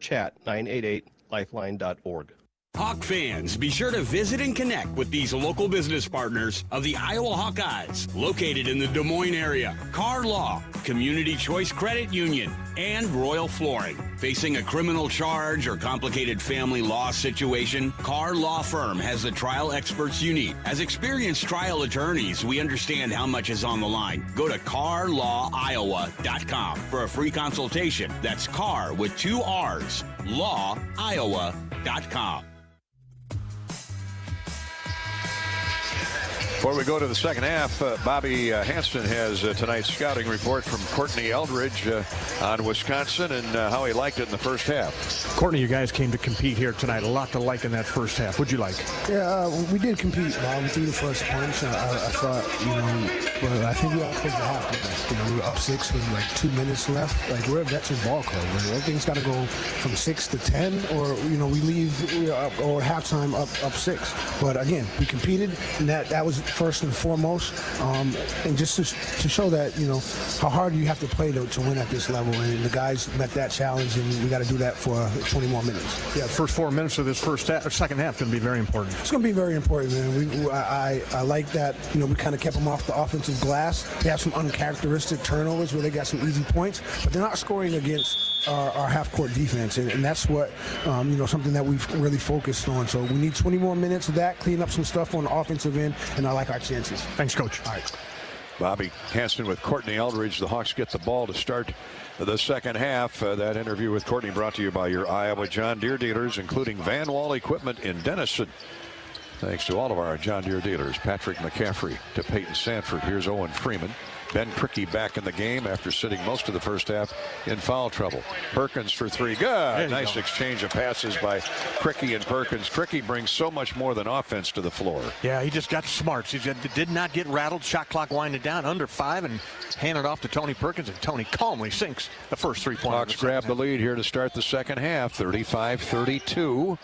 S25: chat 988lifeline.org.
S13: Hawk fans, be sure to visit and connect with these local business partners of the Iowa Hawkeyes, located in the Des Moines area. Car Law, Community Choice Credit Union, and Royal Flooring. Facing a criminal charge or complicated family law situation, Car Law Firm has the trial experts you need. As experienced trial attorneys, we understand how much is on the line. Go to carlawiowa.com for a free consultation. That's car with 2 R's, lawiowa.com.
S3: Before we go to the second half, Bobby Hanston has tonight's scouting report from Courtney Eldridge on Wisconsin and how he liked it in the first half.
S12: Courtney, you guys came to compete here tonight. A lot to like in that first half. What'd you like?
S1: Yeah, we did compete. We threw the first punch. I thought, but I think we got close to half. We were up 6 with like 2 minutes left. Like, we're a veteran ball club. Everything's got to go from 6 to 10, or we leave or halftime up 6. But again, we competed, and that was first and foremost, and just to show that how hard you have to play to win at this level, and the guys met that challenge, and we got to do that for 20 more minutes.
S12: Yeah, the first 4 minutes of this second half going to be very important.
S1: It's going to be very important, man. I like that. We kind of kept them off the offensive glass. They have some uncharacteristic turnovers where they got some easy points, but they're not scoring against our half-court defense, and that's what something that we've really focused on. So we need 20 more minutes of that, clean up some stuff on the offensive end, and I like our chances.
S12: Thanks, Coach.
S1: All right.
S3: Bobby Hanston with Courtney Eldridge. The Hawks get the ball to start the second half. That interview with Courtney brought to you by your Iowa John Deere dealers, including Van Wall Equipment in Denison. Thanks to all of our John Deere dealers. Patrick McCaffrey to Peyton Sanford. Here's Owen Freeman. Ben Crickey back in the game after sitting most of the first half in foul trouble. Perkins for 3. Good. Nice exchange of passes by Crickey and Perkins. Crickey brings so much more than offense to the floor.
S12: Yeah, he just got smarts. He did not get rattled. Shot clock winded down under 5 and handed off to Tony Perkins, and Tony calmly sinks the first 3-pointer.
S3: Hawks grab the lead here to start the second half, 35-32.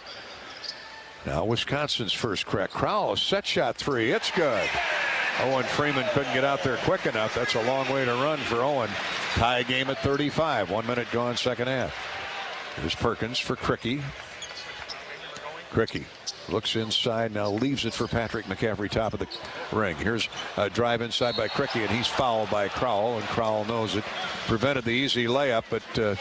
S3: Now Wisconsin's first crack. Crowell, set shot 3. It's good. Owen Freeman couldn't get out there quick enough. That's a long way to run for Owen. Tie game at 35. 1 minute gone, second half. Here's Perkins for Crickey. Crickey looks inside, now leaves it for Patrick McCaffrey, top of the ring. Here's a drive inside by Crickey, and he's fouled by Crowell, and Crowell knows it. Prevented the easy layup, but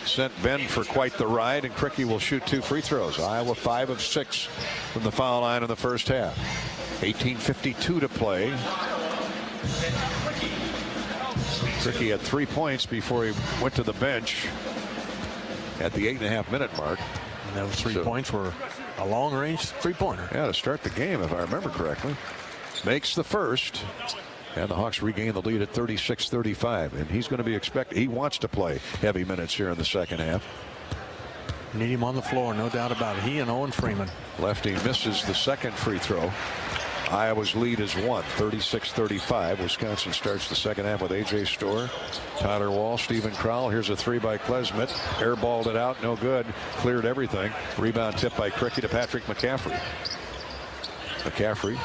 S3: sent Ben for quite the ride, and Crickey will shoot 2 free throws. Iowa 5 of 6 from the foul line in the first half. 18:52 to play. Crickey had 3 points before he went to the bench at the 8.5-minute mark.
S12: And those 3 points were a long-range 3-pointer.
S3: Yeah, to start the game, if I remember correctly. Makes the first. And the Hawks regain the lead at 36-35. And he's going to be expected. He wants to play heavy minutes here in the second half.
S12: Need him on the floor, no doubt about it. He and Owen Freeman.
S3: Lefty misses the second free throw. Iowa's lead is 1, 36-35. Wisconsin starts the second half with A.J. Storr, Tyler Wall, Stephen Crowell. Here's a 3 by Klesmit. Airballed it out, no good. Cleared everything. Rebound tip by Crickey to Patrick McCaffrey. McCaffrey,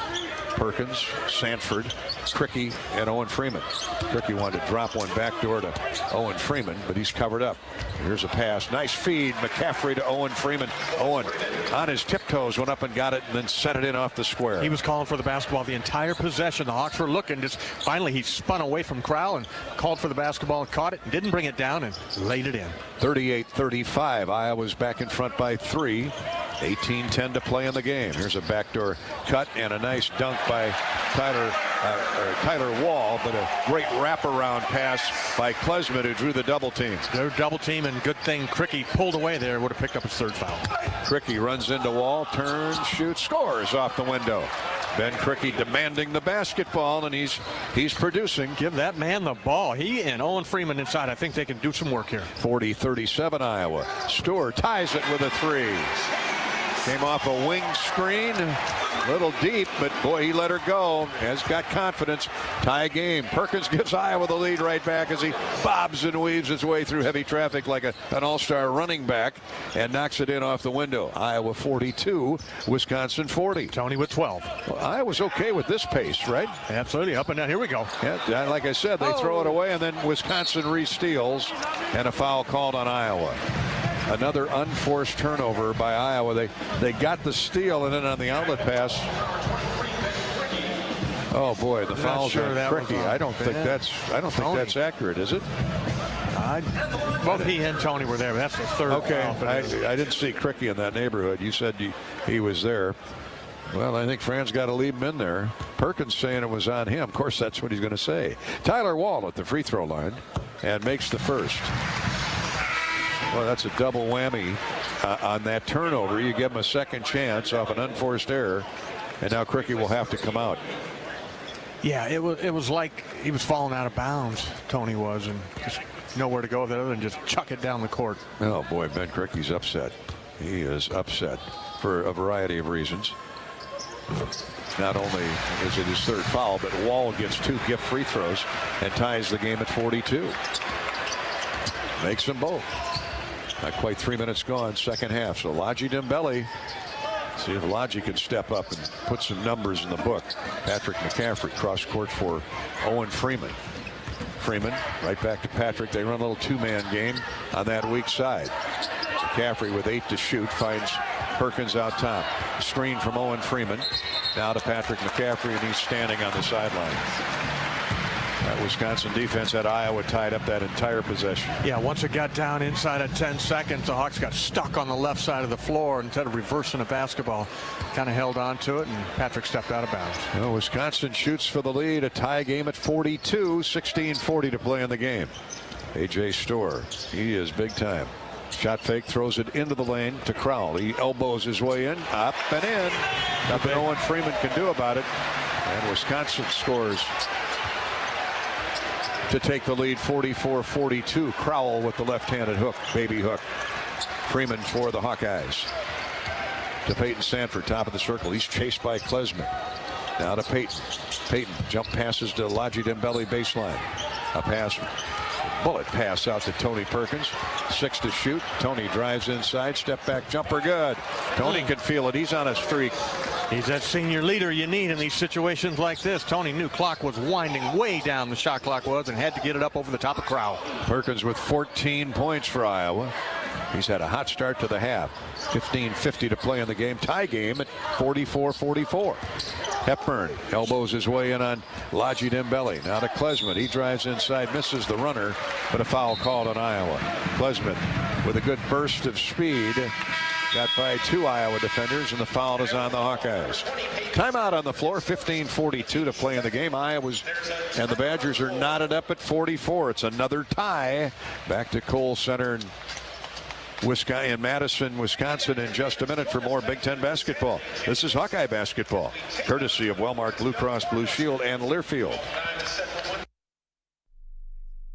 S3: Perkins, Sanford, Crickey, and Owen Freeman. Crickey wanted to drop one backdoor to Owen Freeman, but he's covered up. Here's a pass. Nice feed. McCaffrey to Owen Freeman. Owen on his tiptoes went up and got it and then sent it in off the square.
S12: He was calling for the basketball the entire possession. The Hawks were looking. Just finally he spun away from Crowell and called for the basketball and caught it and didn't bring it down and laid it in.
S3: 38-35. Iowa's back in front by 3. 18-10 to play in the game. Here's a backdoor cut and a nice dunk by Tyler Wall, but a great wraparound pass by Klesmit, who drew the double team.
S12: Their double team, and good thing Crickey pulled away there, would have picked up his 3rd foul.
S3: Crickey runs into Wall, turns, shoots, scores off the window. Ben Crickey demanding the basketball, and he's producing.
S12: Give that man the ball. He and Owen Freeman inside. I think they can do some work here.
S3: 40-37 Iowa. Storr ties it with a 3. Came off a wing screen, a little deep, but boy, he let her go. Has got confidence. Tie game. Perkins gives Iowa the lead right back as he bobs and weaves his way through heavy traffic like an all-star running back and knocks it in off the window. Iowa 42, Wisconsin 40.
S12: Tony with 12.
S3: Well, Iowa's okay with this pace, right?
S12: Absolutely. Up and down. Here we go.
S3: Yeah, like I said, they throw it away, and then Wisconsin re-steals, and a foul called on Iowa. Another unforced turnover by Iowa. They got the steal, and then on the outlet pass. Oh boy, the foul's on Crickey. I don't think that's accurate, is it?
S12: Both he and Tony were there. But that's the 3rd.
S3: Okay, I didn't see Crickey in that neighborhood. You said he was there. Well, I think Fran's got to leave him in there. Perkins saying it was on him. Of course, that's what he's going to say. Tyler Wall at the free throw line and makes the first. Well, that's a double whammy on that turnover. You give him a second chance off an unforced error, and now Cricky will have to come out.
S12: Yeah, it was like he was falling out of bounds, Tony was, and just nowhere to go with it other than just chuck it down the court.
S3: Oh, boy, Ben Cricky's upset. He is upset for a variety of reasons. Not only is it his third foul, but Wall gets 2 gift free throws and ties the game at 42. Makes them both. Not quite 3 minutes gone, second half. So Ladji Dembele, see if Ladji can step up and put some numbers in the book. Patrick McCaffrey cross court for Owen Freeman. Freeman right back to Patrick. They run a little 2-man game on that weak side. McCaffrey with 8 to shoot finds Perkins out top. Screen from Owen Freeman. Now to Patrick McCaffrey, and he's standing on the sideline. That Wisconsin defense had Iowa tied up that entire possession.
S12: Yeah, once it got down inside of 10 seconds, the Hawks got stuck on the left side of the floor. Instead of reversing the basketball, kind of held on to it, and Patrick stepped out of bounds.
S3: Well, Wisconsin shoots for the lead, a tie game at 42, 16:40 to play in the game. A.J. Storr, he is big time. Shot fake, throws it into the lane to Crowell. He elbows his way in, up and in. Nothing Owen Freeman can do about it. And Wisconsin scores to take the lead 44-42. Crowell with the left-handed hook, baby hook. Freeman for the Hawkeyes. To Peyton Sanford, top of the circle. He's chased by Klesman. Now to Peyton. Peyton jump passes to Ladji Dembele baseline. A pass. Bullet pass out to Tony Perkins. 6 to shoot. Tony drives inside. Step back jumper good. Tony can feel it. He's on a streak.
S12: He's that senior leader you need in these situations like this. Tony knew clock was winding way down, the shot clock was, and had to get it up over the top of Crowell.
S3: Perkins with 14 points for Iowa. He's had a hot start to the half. 15:50 to play in the game. Tie game at 44-44. Hepburn elbows his way in on Ladji Dembele. Now to Klesman. He drives inside, misses the runner, but a foul called on Iowa. Klesman with a good burst of speed. Got by 2 Iowa defenders, and the foul is on the Hawkeyes. Timeout on the floor, 15:42 to play in the game. Iowa's and the Badgers are knotted up at 44. It's another tie. Back to Kohl Center in Madison, Wisconsin in just a minute for more Big Ten basketball. This is Hawkeye basketball, courtesy of Wellmark Blue Cross Blue Shield and Learfield.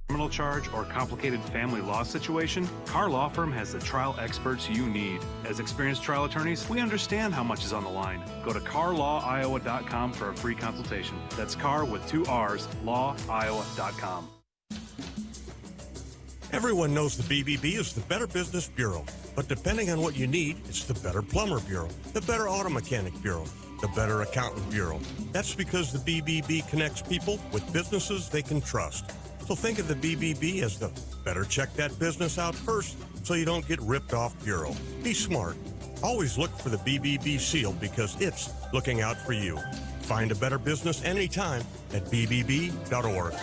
S5: Criminal charge or complicated family law situation, Carr Law Firm has the trial experts you need. As experienced trial attorneys, we understand how much is on the line. Go to carlawiowa.com for a free consultation. That's Carr with 2 R's, lawiowa.com.
S14: Everyone knows the BBB is the Better Business Bureau, but depending on what you need, it's the Better Plumber Bureau, the Better Auto Mechanic Bureau, the Better Accountant Bureau. That's because the BBB connects people with businesses they can trust. So think of the BBB as the better check that business out first so you don't get ripped off bureau. Be smart. Always look for the BBB seal because it's looking out for you. Find a better business anytime at bbb.org.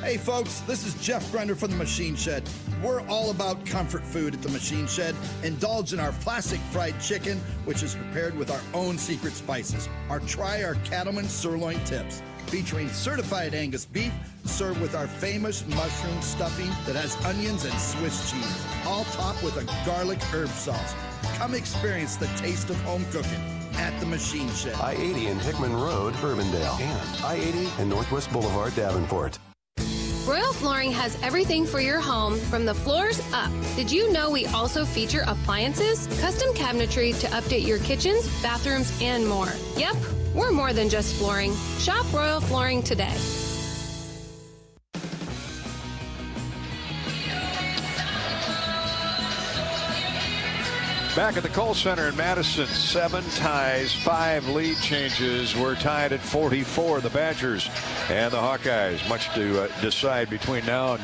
S21: Hey folks, this is Jeff Grunder from the Machine Shed. We're all about comfort food at the Machine Shed. Indulge in our classic fried chicken, which is prepared with our own secret spices. Try our Cattleman sirloin tips, featuring certified Angus beef, served with our famous mushroom stuffing that has onions and Swiss cheese, all topped with a garlic herb sauce. Come experience the taste of home cooking at the Machine Shed.
S17: I-80 and Hickman Road, Urbandale, and I-80 and Northwest Boulevard, Davenport.
S16: Royal Flooring has everything for your home from the floors up. Did you know we also feature appliances, custom cabinetry to update your kitchens, bathrooms, and more? Yep, we're more than just flooring. Shop Royal Flooring today.
S3: Back at the Kohl Center in Madison, 7 ties, 5 lead changes. We're tied at 44. The Badgers and the Hawkeyes. Much to decide between now and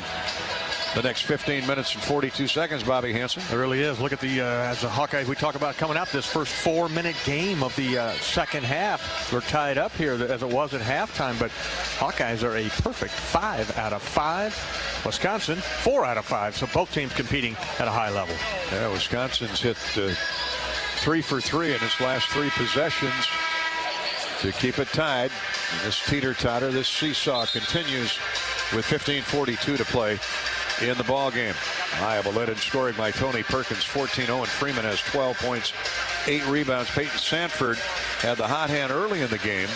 S3: the next 15 minutes and 42 seconds, Bobby Hansen.
S12: It really is. Look at as the Hawkeyes we talk about coming up, this first 4-minute game of the second half. We're tied up here as it was at halftime, but Hawkeyes are a perfect 5 out of 5. Wisconsin, 4 out of 5. So both teams competing at a high level.
S3: Yeah, Wisconsin's hit 3 for 3 in its last 3 possessions to keep it tied. And this teeter-totter, this seesaw continues with 15:42 to play in the ball game. Iowa led in scoring by Tony Perkins, 14. Owen Freeman has 12 points, 8 rebounds. Peyton Sanford had the hot hand early in the game,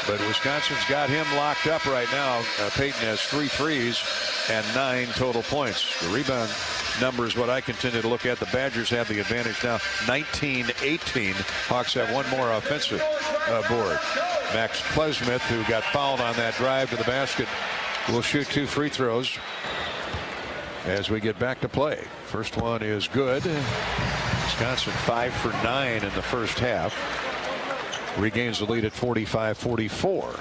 S3: but Wisconsin's got him locked up right now. Peyton has 3 threes and 9 total points. The rebound number is what I continue to look at. The Badgers have the advantage now, 19-18. Hawks have one more offensive board. Max Klesmith, who got fouled on that drive to the basket, will shoot 2 free throws as we get back to play. First one is good. Wisconsin 5 for 9 in the first half. Regains the lead at 45-44.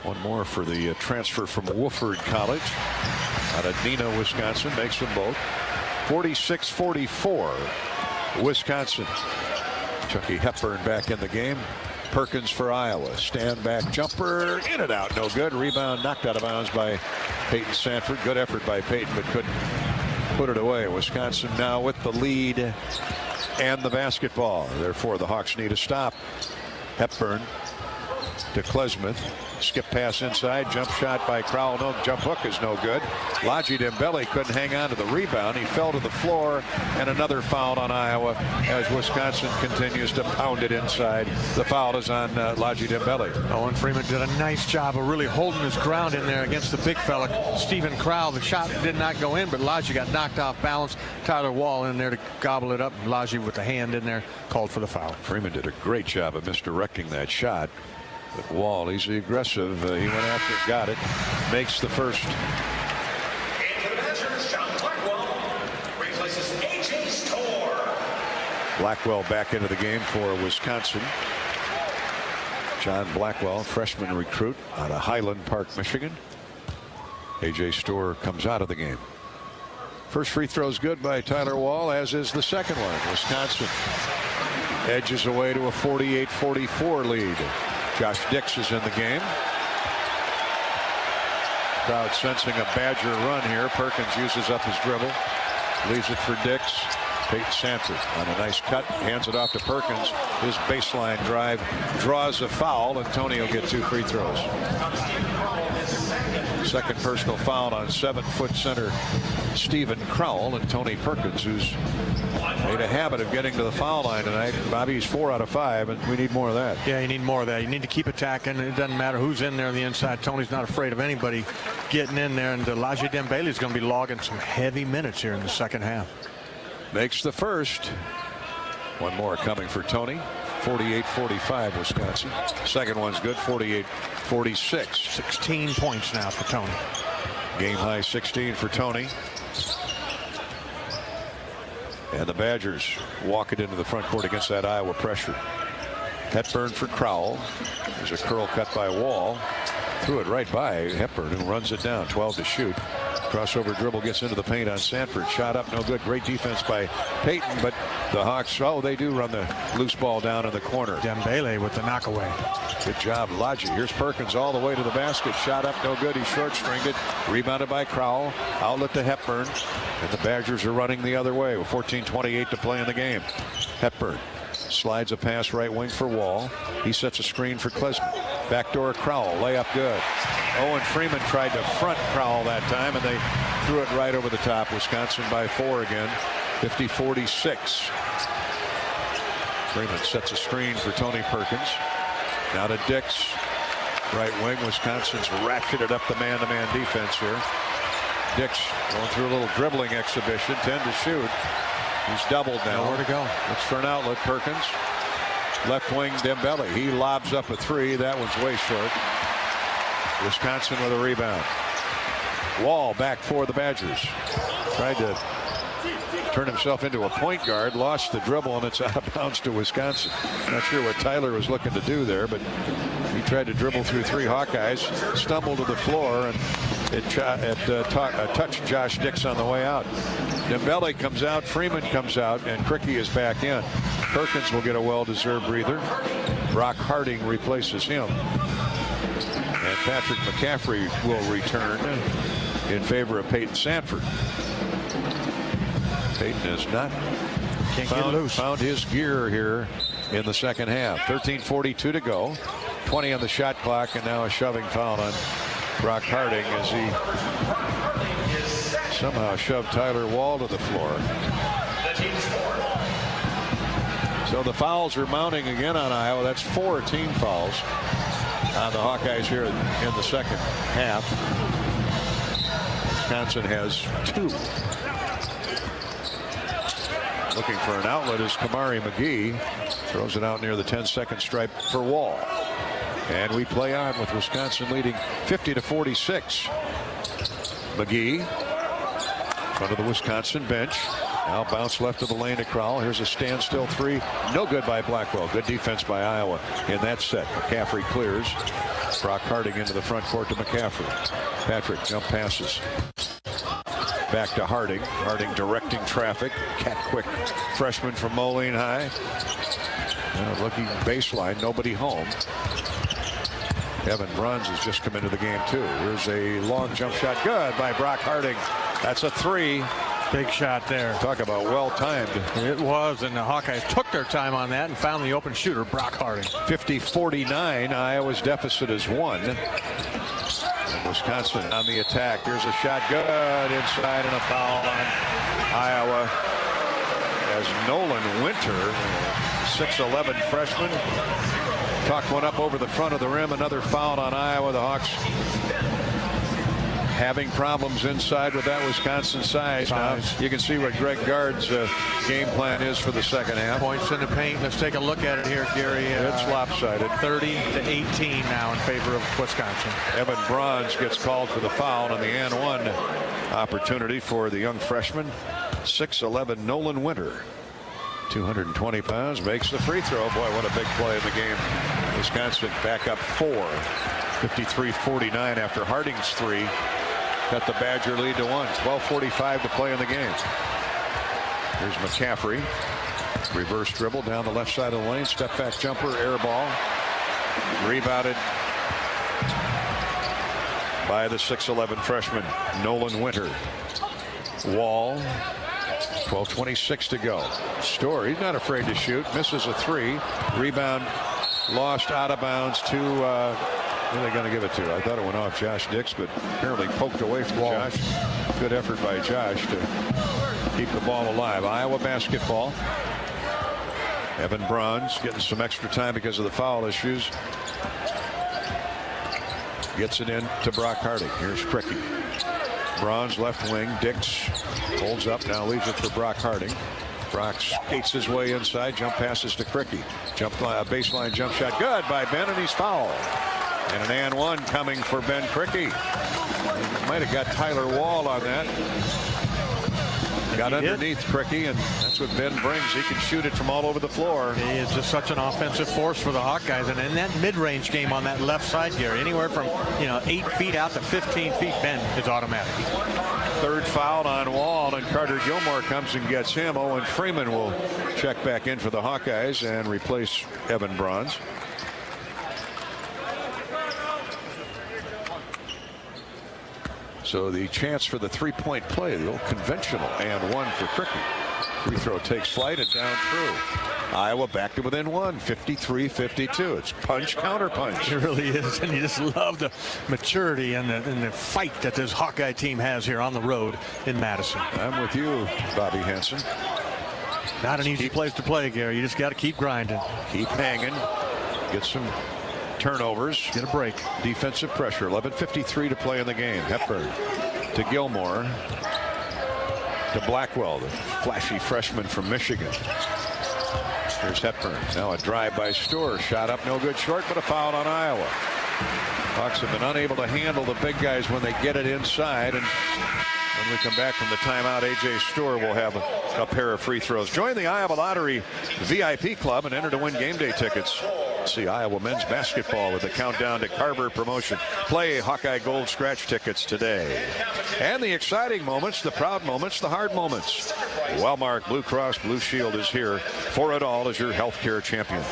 S3: One more for the transfer from Wofford College out of Neenah, Wisconsin. Makes them both. 46-44. Wisconsin. Chucky Hepburn back in the game. Perkins for Iowa. Stand back jumper. In and out. No good. Rebound knocked out of bounds by Peyton Sanford. Good effort by Peyton, but couldn't put it away. Wisconsin now with the lead and the basketball. Therefore, the Hawks need a stop. Hepburn to Klesmith. Skip pass inside. Jump shot by Crowell. No, jump hook is no good. Laji Dembele couldn't hang on to the rebound. He fell to the floor, and another foul on Iowa as Wisconsin continues to pound it inside. The foul is on Laji Dembele.
S12: Owen Freeman did a nice job of really holding his ground in there against the big fella, Stephen Crowell. The shot did not go in, but Laji got knocked off balance. Tyler Wall in there to gobble it up. Laji with the hand in there called for the foul.
S3: Freeman did a great job of misdirecting that shot. But Wall, he's aggressive. He went after it, got it, makes the first. Blackwell back into the game for Wisconsin. John Blackwell, freshman recruit out of Highland Park, Michigan. A.J. Storr comes out of the game. First free throw is good by Tyler Wall, as is the second one. Wisconsin edges away to a 48-44 lead. Josh Dix is in the game. Crowd sensing a Badger run here. Perkins uses up his dribble. Leaves it for Dix. Peyton Sanford on a nice cut. Hands it off to Perkins. His baseline drive draws a foul, and Tony will get 2 free throws. Second personal foul on 7-foot center Stephen Crowell, and Tony Perkins, who's made a habit of getting to the foul line tonight. Bobby's 4 out of 5, and we need more of that.
S12: Yeah, you need more of that. You need to keep attacking. It doesn't matter who's in there on the inside. Tony's not afraid of anybody getting in there, and Laji Dembele is going to be logging some heavy minutes here in the second half.
S3: Makes the first. One more coming for Tony. 48-45 Wisconsin. Second one's good. 48-46.
S12: 16 points now for Tony.
S3: Game high 16 for Tony. And the Badgers walk it into the front court against that Iowa pressure. Hepburn for Crowell. There's a curl cut by Wall. Threw it right by Hepburn, who runs it down. 12 to shoot. Crossover dribble gets into the paint on Sanford. Shot up, no good. Great defense by Peyton, but the Hawks, they do run the loose ball down in the corner.
S12: Dembele with the knockaway.
S3: Good job, Laji. Here's Perkins all the way to the basket. Shot up, no good. He short-stringed it. Rebounded by Crowell. Outlet to Hepburn. And the Badgers are running the other way with 14:28 to play in the game. Hepburn slides a pass right wing for Wall. He sets a screen for Klesmith. Backdoor Crowell. Layup good. Owen Freeman tried to front Crowell that time, and they threw it right over the top. Wisconsin by 4 again. 50-46. Freeman sets a screen for Tony Perkins. Now to Dix. Right wing. Wisconsin's ratcheted up the man-to-man defense here. Dix going through a little dribbling exhibition. 10 to shoot. He's doubled now.
S12: Nowhere to go.
S3: Looks for an outlet. Perkins. Left wing Dembele. He lobs up a 3. That one's way short. Wisconsin with a rebound. Wall back for the Badgers. Tried to turn himself into a point guard. Lost the dribble, and it's out of bounds to Wisconsin. Not sure what Tyler was looking to do there, but he tried to dribble through 3 Hawkeyes. Stumbled to the floor, and it touched Josh Dix on the way out. Dembele comes out. Freeman comes out, and Cricky is back in. Perkins will get a well-deserved breather. Brock Harding replaces him. And Patrick McCaffrey will return in favor of Peyton Sanford. Peyton has not found his gear here in the second half. 13:42 to go. 20 on the shot clock, and now a shoving foul on Brock Harding as he somehow shoved Tyler Wall to the floor. So the fouls are mounting again on Iowa. That's 4 team fouls on the Hawkeyes here in the second half. Wisconsin has 2. Looking for an outlet is Kamari McGee. Throws it out near the 10-second stripe for Wall. And we play on with Wisconsin leading 50-46. McGee, in front of the Wisconsin bench. Now bounce left of the lane to Crowell. Here's a standstill 3. No good by Blackwell. Good defense by Iowa in that set. McCaffrey clears. Brock Harding into the front court to McCaffrey. Patrick jump passes. Back to Harding. Harding directing traffic. Cat quick freshman from Moline High. Now looking baseline. Nobody home. Evan Bruns has just come into the game too. Here's a long jump shot. Good by Brock Harding. That's a 3.
S12: Big shot there.
S3: Talk about well-timed.
S12: It was, and the Hawkeyes took their time on that and found the open shooter, Brock Harding.
S3: 50-49. Iowa's deficit is 1. And Wisconsin on the attack. Here's a shot. Good inside and a foul on Iowa. As Nolan Winter, 6'11" freshman, talked one up over the front of the rim. Another foul on Iowa. The Hawks having problems inside with that Wisconsin size. Now you can see what Greg Gard's game plan is for the second half.
S12: Points in the paint. Let's take a look at it here, Gary.
S3: It's lopsided.
S12: 30-18 now in favor of Wisconsin.
S3: Evan Bruns gets called for the foul on the and 1 opportunity for the young freshman. 6'11" Nolan Winter. 220 pounds, makes the free throw. Boy, what a big play in the game. Wisconsin back up 4. 53-49 after Harding's 3. Cut the Badger lead to 1. 12:45 to play in the game. Here's McCaffrey. Reverse dribble down the left side of the lane. Step back jumper, air ball. Rebounded by the 6'11" freshman, Nolan Winter. Wall. 12:26 to go. Storr, he's not afraid to shoot. Misses a 3. Rebound lost out of bounds to, who are they going to give it to? I thought it went off Josh Dix, but apparently poked away from Josh. Good effort by Josh to keep the ball alive. Iowa basketball. Evan Bruns getting some extra time because of the foul issues. Gets it in to Brock Harding. Here's Cricky. Bruns left wing. Dix holds up. Now leaves it for Brock Harding. Brock skates his way inside. Jump passes to Cricky. Baseline jump shot. Good by Ben, and he's fouled. And an and 1 coming for Ben Cricky. Might have got Tyler Wall on that. Got underneath Cricky, and that's what Ben brings. He can shoot it from all over the floor.
S12: He is just such an offensive force for the Hawkeyes. And in that mid-range game on that left side, Gary, anywhere from 8 feet out to 15 feet, Ben is automatic.
S3: Third foul on Wall, and Carter Gilmore comes and gets him. Owen Freeman will check back in for the Hawkeyes and replace Evan Bruns. So the chance for the three-point play, the old conventional and 1 for Cricky. Free throw takes flight and down through. Iowa back to within 1, 53-52. It's punch, counter punch.
S12: It really is, and you just love the maturity and the fight that this Hawkeye team has here on the road in Madison.
S3: I'm with you, Bobby Henson.
S12: Not an easy place to play, Gary. You just got to keep grinding.
S3: Keep hanging. Get some turnovers.
S12: Get a break.
S3: Defensive pressure. 11:53 to play in the game. Hepburn to Gilmore. To Blackwell, the flashy freshman from Michigan. Here's Hepburn. Now a drive by Storr. Shot up, no good, short, but a foul on Iowa. Hawks have been unable to handle the big guys when they get it inside. And when we come back from the timeout, A.J. Storr will have a pair of free throws. Join the Iowa Lottery VIP Club and enter to win game day tickets. See Iowa men's basketball with the countdown to Carver promotion. Play Hawkeye Gold scratch tickets today. And the exciting moments, the proud moments, the hard moments. Wellmark Blue Cross Blue Shield is here for it all as your healthcare champion.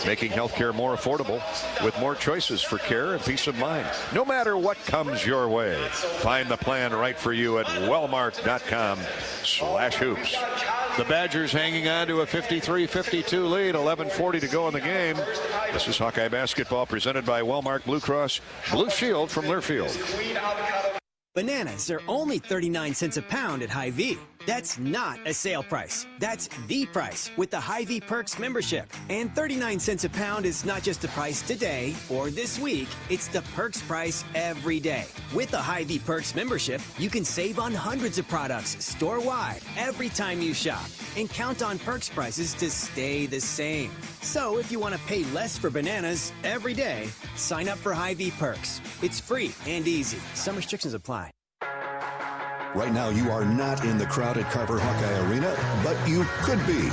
S3: Making healthcare more affordable with more choices for care and peace of mind. No matter what comes your way, find the plan right for you at wellmark.com/hoops. The Badgers hanging on to a 53-52 lead. 11:40 to go in the game. This is Hawkeye basketball presented by Wellmark Blue Cross Blue Shield from Learfield.
S7: Bananas are only 39 cents a pound at Hy-Vee. That's not a sale price. That's the price with the Hy-Vee Perks membership. And 39 cents a pound is not just the price today or this week. It's the Perks price every day. With the Hy-Vee Perks membership, you can save on hundreds of products store-wide every time you shop. And count on Perks prices to stay the same. So if you want to pay less for bananas every day, sign up for Hy-Vee Perks. It's free and easy. Some restrictions apply.
S4: Right now, you are not in the crowded Carver Hawkeye Arena, but you could be.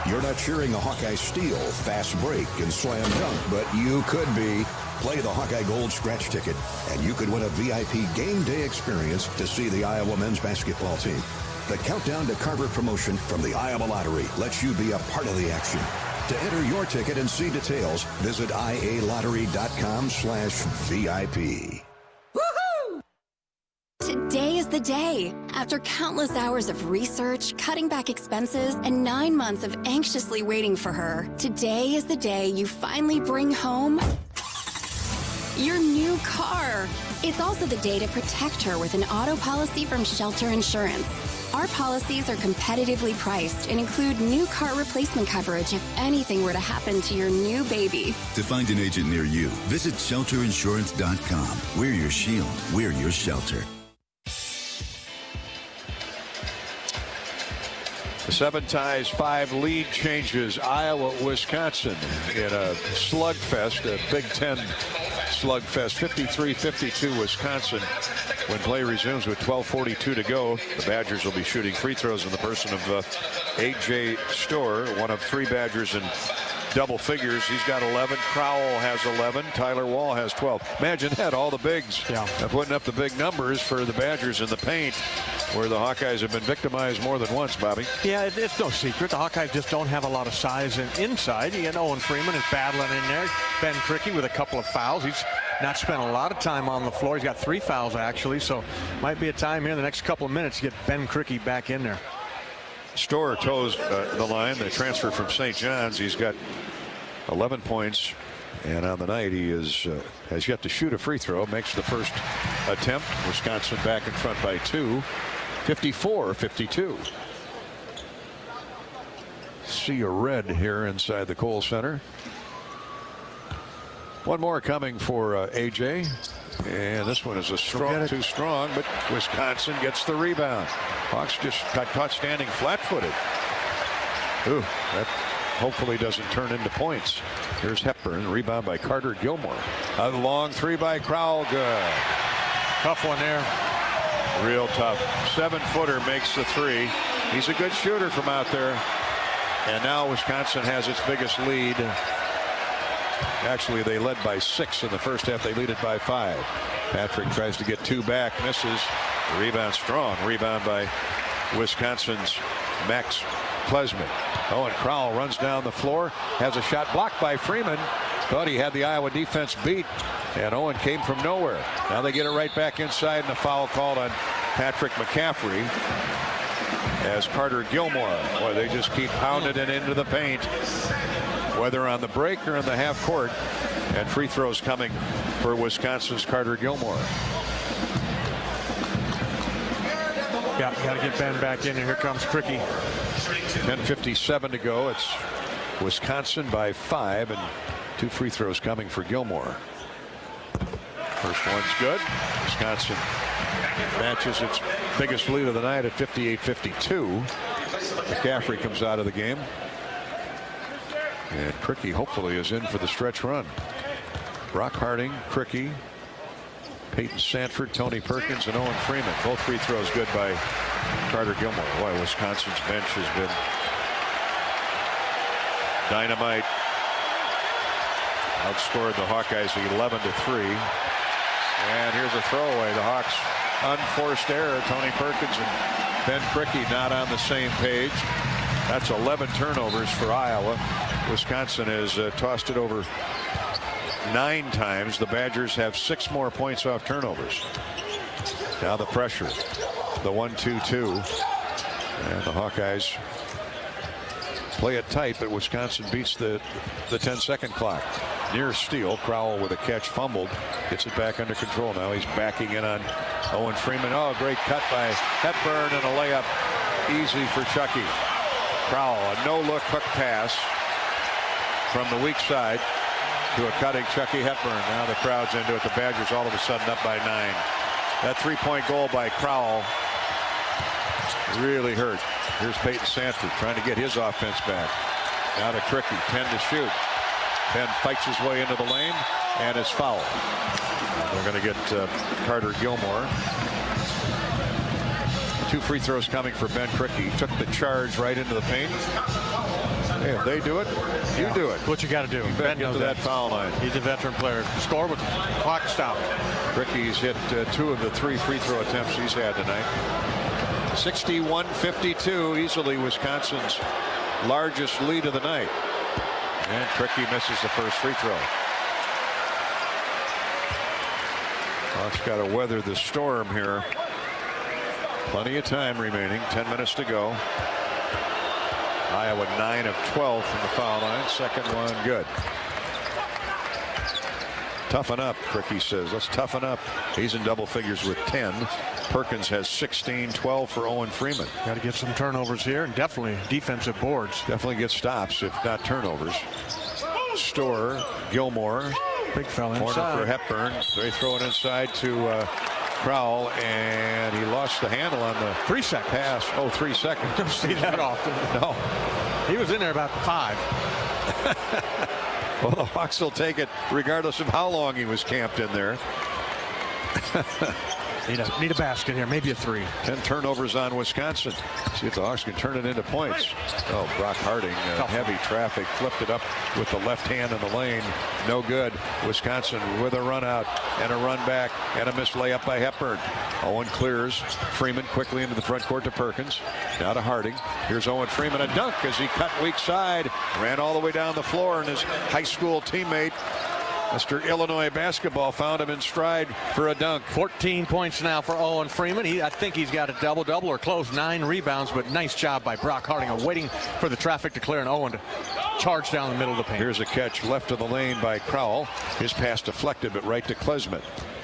S4: You're not cheering a Hawkeye steal, fast break, and slam dunk, but you could be. Play the Hawkeye Gold scratch ticket, and you could win a VIP game day experience to see the Iowa men's basketball team. The Countdown to Carver promotion from the Iowa Lottery lets you be a part of the action. To enter your ticket and see details, visit ialottery.com/VIP.
S8: Today is the day. After countless hours of research, cutting back expenses, and 9 months of anxiously waiting for her, today is the day you finally bring home your new car. It's also the day to protect her with an auto policy from Shelter Insurance. Our policies are competitively priced and include new car replacement coverage if anything were to happen to your new baby.
S22: To find an agent near you, visit shelterinsurance.com. We're your shield. We're your shelter.
S3: The 7 ties, 5 lead changes. Iowa, Wisconsin in a slugfest, a Big Ten slugfest. 53-52 Wisconsin when play resumes with 12:42 to go. The Badgers will be shooting free throws in the person of A.J. Storr, one of 3 Badgers in double figures. He's got 11. Crowell has 11. Tyler Wall has 12. Imagine that, all the bigs putting up the big numbers for the Badgers in the paint, where the Hawkeyes have been victimized more than once, Bobby.
S12: Yeah, it's no secret. The Hawkeyes just don't have a lot of size inside. Owen Freeman is battling in there. Ben Cricky with a couple of fouls. He's not spent a lot of time on the floor. He's got 3 fouls, actually, so might be a time here in the next couple of minutes to get Ben Cricky back in there.
S3: Storr toes the line. The transfer from St. John's. He's got 11 points, and on the night he has yet to shoot a free throw. Makes the first attempt. Wisconsin back in front by 2. 54-52. See a red here inside the Kohl Center. One more coming for AJ, and this one is too strong, but Wisconsin gets the rebound. Hawks just got caught standing flat-footed. Ooh, that hopefully doesn't turn into points. Here's Hepburn, rebound by Carter Gilmore. A long 3 by Crowell, good.
S12: Tough one there.
S3: Real tough. 7-footer makes the 3. He's a good shooter from out there. And now Wisconsin has its biggest lead. Actually, they led by 6 in the first half. They lead it by 5. Patrick tries to get 2 back, misses. Rebound strong. Rebound by Wisconsin's Max Klesman. Owen Crowell runs down the floor, has a shot blocked by Freeman. Thought he had the Iowa defense beat, and Owen came from nowhere. Now they get it right back inside, and a foul called on Patrick McCaffrey as Carter Gilmore. Boy, they just keep pounding it into the paint, whether on the break or in the half court. And free throws coming for Wisconsin's Carter Gilmore.
S12: Got to get Ben back in, and here comes Cricky.
S3: 10:57 to go. It's Wisconsin by 5, and 2 free throws coming for Gilmore. First one's good. Wisconsin matches its biggest lead of the night at 58-52. McCaffrey comes out of the game, and Cricky hopefully is in for the stretch run. Brock Harding, Cricky, Peyton Sanford, Tony Perkins, and Owen Freeman. Both free throws good by Carter Gilmore. Boy, Wisconsin's bench has been dynamite. Outscored the Hawkeyes 11-3. And here's a throwaway. The Hawks unforced error. Tony Perkins and Ben Cricky not on the same page. That's 11 turnovers for Iowa. Wisconsin has tossed it over 9 times. The Badgers have 6 more points off turnovers. Now the pressure. The 1-2-2. And the Hawkeyes play it tight, but Wisconsin beats the 10-second clock. Near steal. Crowell with a catch, fumbled. Gets it back under control. Now he's backing in on Owen Freeman, oh, great cut by Hepburn and a layup easy for Chucky. Crowell, a no-look hook pass from the weak side to a cutting Chucky Hepburn. Now the crowd's into it. The Badgers all of a sudden up by 9. That three-point goal by Crowell really hurt. Here's Peyton Sanford trying to get his offense back. Now to Tricky, 10 to shoot. 10 fights his way into the lane and is fouled. They're going to get Carter Gilmore. 2 free throws coming for Ben Cricky. Took the charge right into the paint. Hey, if they do it, you do it.
S12: What you got to do.
S3: You better get to that foul line.
S12: He's a veteran player. Score with the clock stopped.
S3: Cricky's hit 2 of the 3 free throw attempts he's had tonight. 61-52, easily Wisconsin's largest lead of the night. And Cricky misses the first free throw. Hawks got to weather the storm here. Plenty of time remaining. 10 minutes to go. Iowa 9 of 12 from the foul line. Second one good. Toughen up, Cricky says. Let's toughen up. He's in double figures with 10. Perkins has 16, 12 for Owen Freeman.
S12: Got to get some turnovers here, and definitely defensive boards.
S3: Definitely get stops, if not turnovers. Storer, Gilmore.
S12: Big fella
S3: Corner
S12: inside.
S3: for Hepburn. They throw it inside to Crowell, and he lost the handle on the
S12: 3 seconds
S3: pass. Oh, 3 seconds.
S12: Don't see that often.
S3: No. He
S12: was in there about 5.
S3: Well, the Hawks will take it regardless of how long he was camped in there.
S12: Need a basket here, maybe a 3.
S3: 10 turnovers on Wisconsin. See if the Hawks can turn it into points. Oh, Brock Harding, heavy traffic, flipped it up with the left hand in the lane. No good. Wisconsin with a run out and a run back and a missed layup by Hepburn. Owen clears. Freeman quickly into the front court to Perkins. Now to Harding. Here's Owen Freeman, a dunk as he cut weak side. Ran all the way down the floor, and his high school teammate, Mr. Illinois basketball, found him in stride for a dunk.
S12: 14 points now for Owen Freeman. I think he's got a double-double or close. 9 rebounds, but nice job by Brock Harding, waiting for the traffic to clear and Owen to charge down the middle of the paint.
S3: Here's a catch left of the lane by Crowell. His pass deflected, but right to Klesmit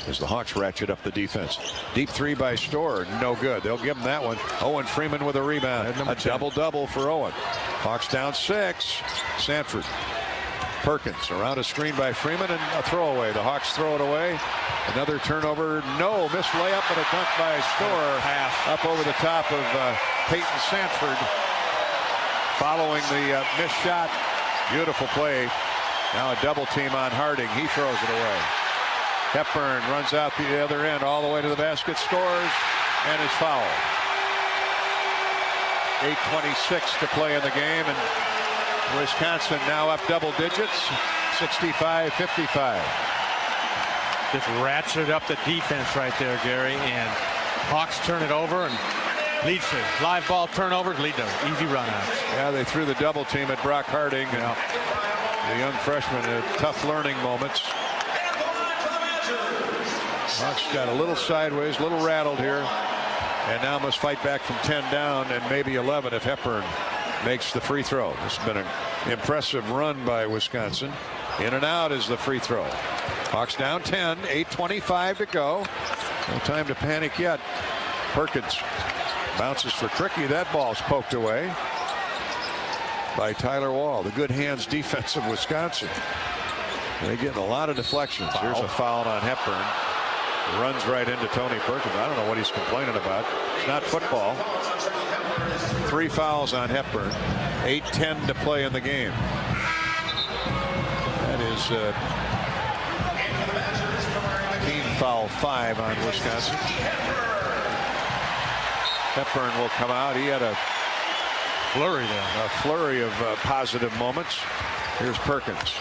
S3: as the Hawks ratchet up the defense. Deep 3 by Storer, no good. They'll give him that one. Owen Freeman with a rebound. A double-double for Owen. Hawks down 6. Sanford. Perkins around a screen by Freeman and a throwaway. The Hawks throw it away. Another turnover. No, missed layup, but a dunk by Storer. Up over the top of Peyton Sanford. Following the missed shot. Beautiful play. Now a double team on Harding. He throws it away. Hepburn runs out the other end all the way to the basket, scores, and is fouled. 8:26 to play in the game, and Wisconsin now up double digits, 65-55.
S12: Just ratcheted up the defense right there, Gary, and Hawks turn it over and leads to live ball turnovers, lead to easy runouts.
S3: Yeah, they threw the double team at Brock Harding, and the young freshman had tough learning moments. Hawks got a little sideways, a little rattled here, and now must fight back from 10 down and maybe 11 if Hepburn makes the free throw. This has been an impressive run by Wisconsin. In and out is the free throw. Hawks down 10, 8:25 to go. No time to panic yet. Perkins bounces for Cricky. That ball's poked away by Tyler Wall. The good hands defense of Wisconsin. They're getting a lot of deflections. Here's a foul on Hepburn. Runs right into Tony Perkins. I don't know what he's complaining about. It's not football. 3 fouls on Hepburn. 8:10 to play in the game. That is team foul 5 on Wisconsin. Hepburn will come out. He had a
S12: flurry there.
S3: A flurry of positive moments. Here's Perkins.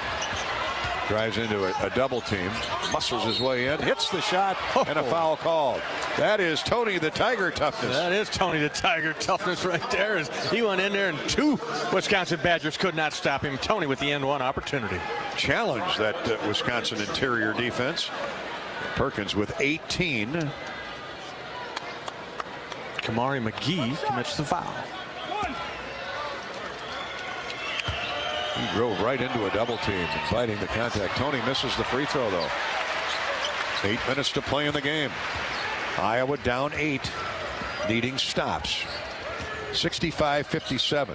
S3: Drives into a double team, muscles his way in, hits the shot, and a foul called. That is Tony the Tiger toughness.
S12: That is Tony the Tiger toughness right there. As he went in there and 2 Wisconsin Badgers could not stop him. Tony with the end one opportunity.
S3: Challenge that Wisconsin interior defense. Perkins with 18.
S12: Kamari McGee commits the foul.
S3: He drove right into a double team, fighting the contact. Tony misses the free throw, though. 8 minutes to play in the game. Iowa down 8, needing stops. 65-57.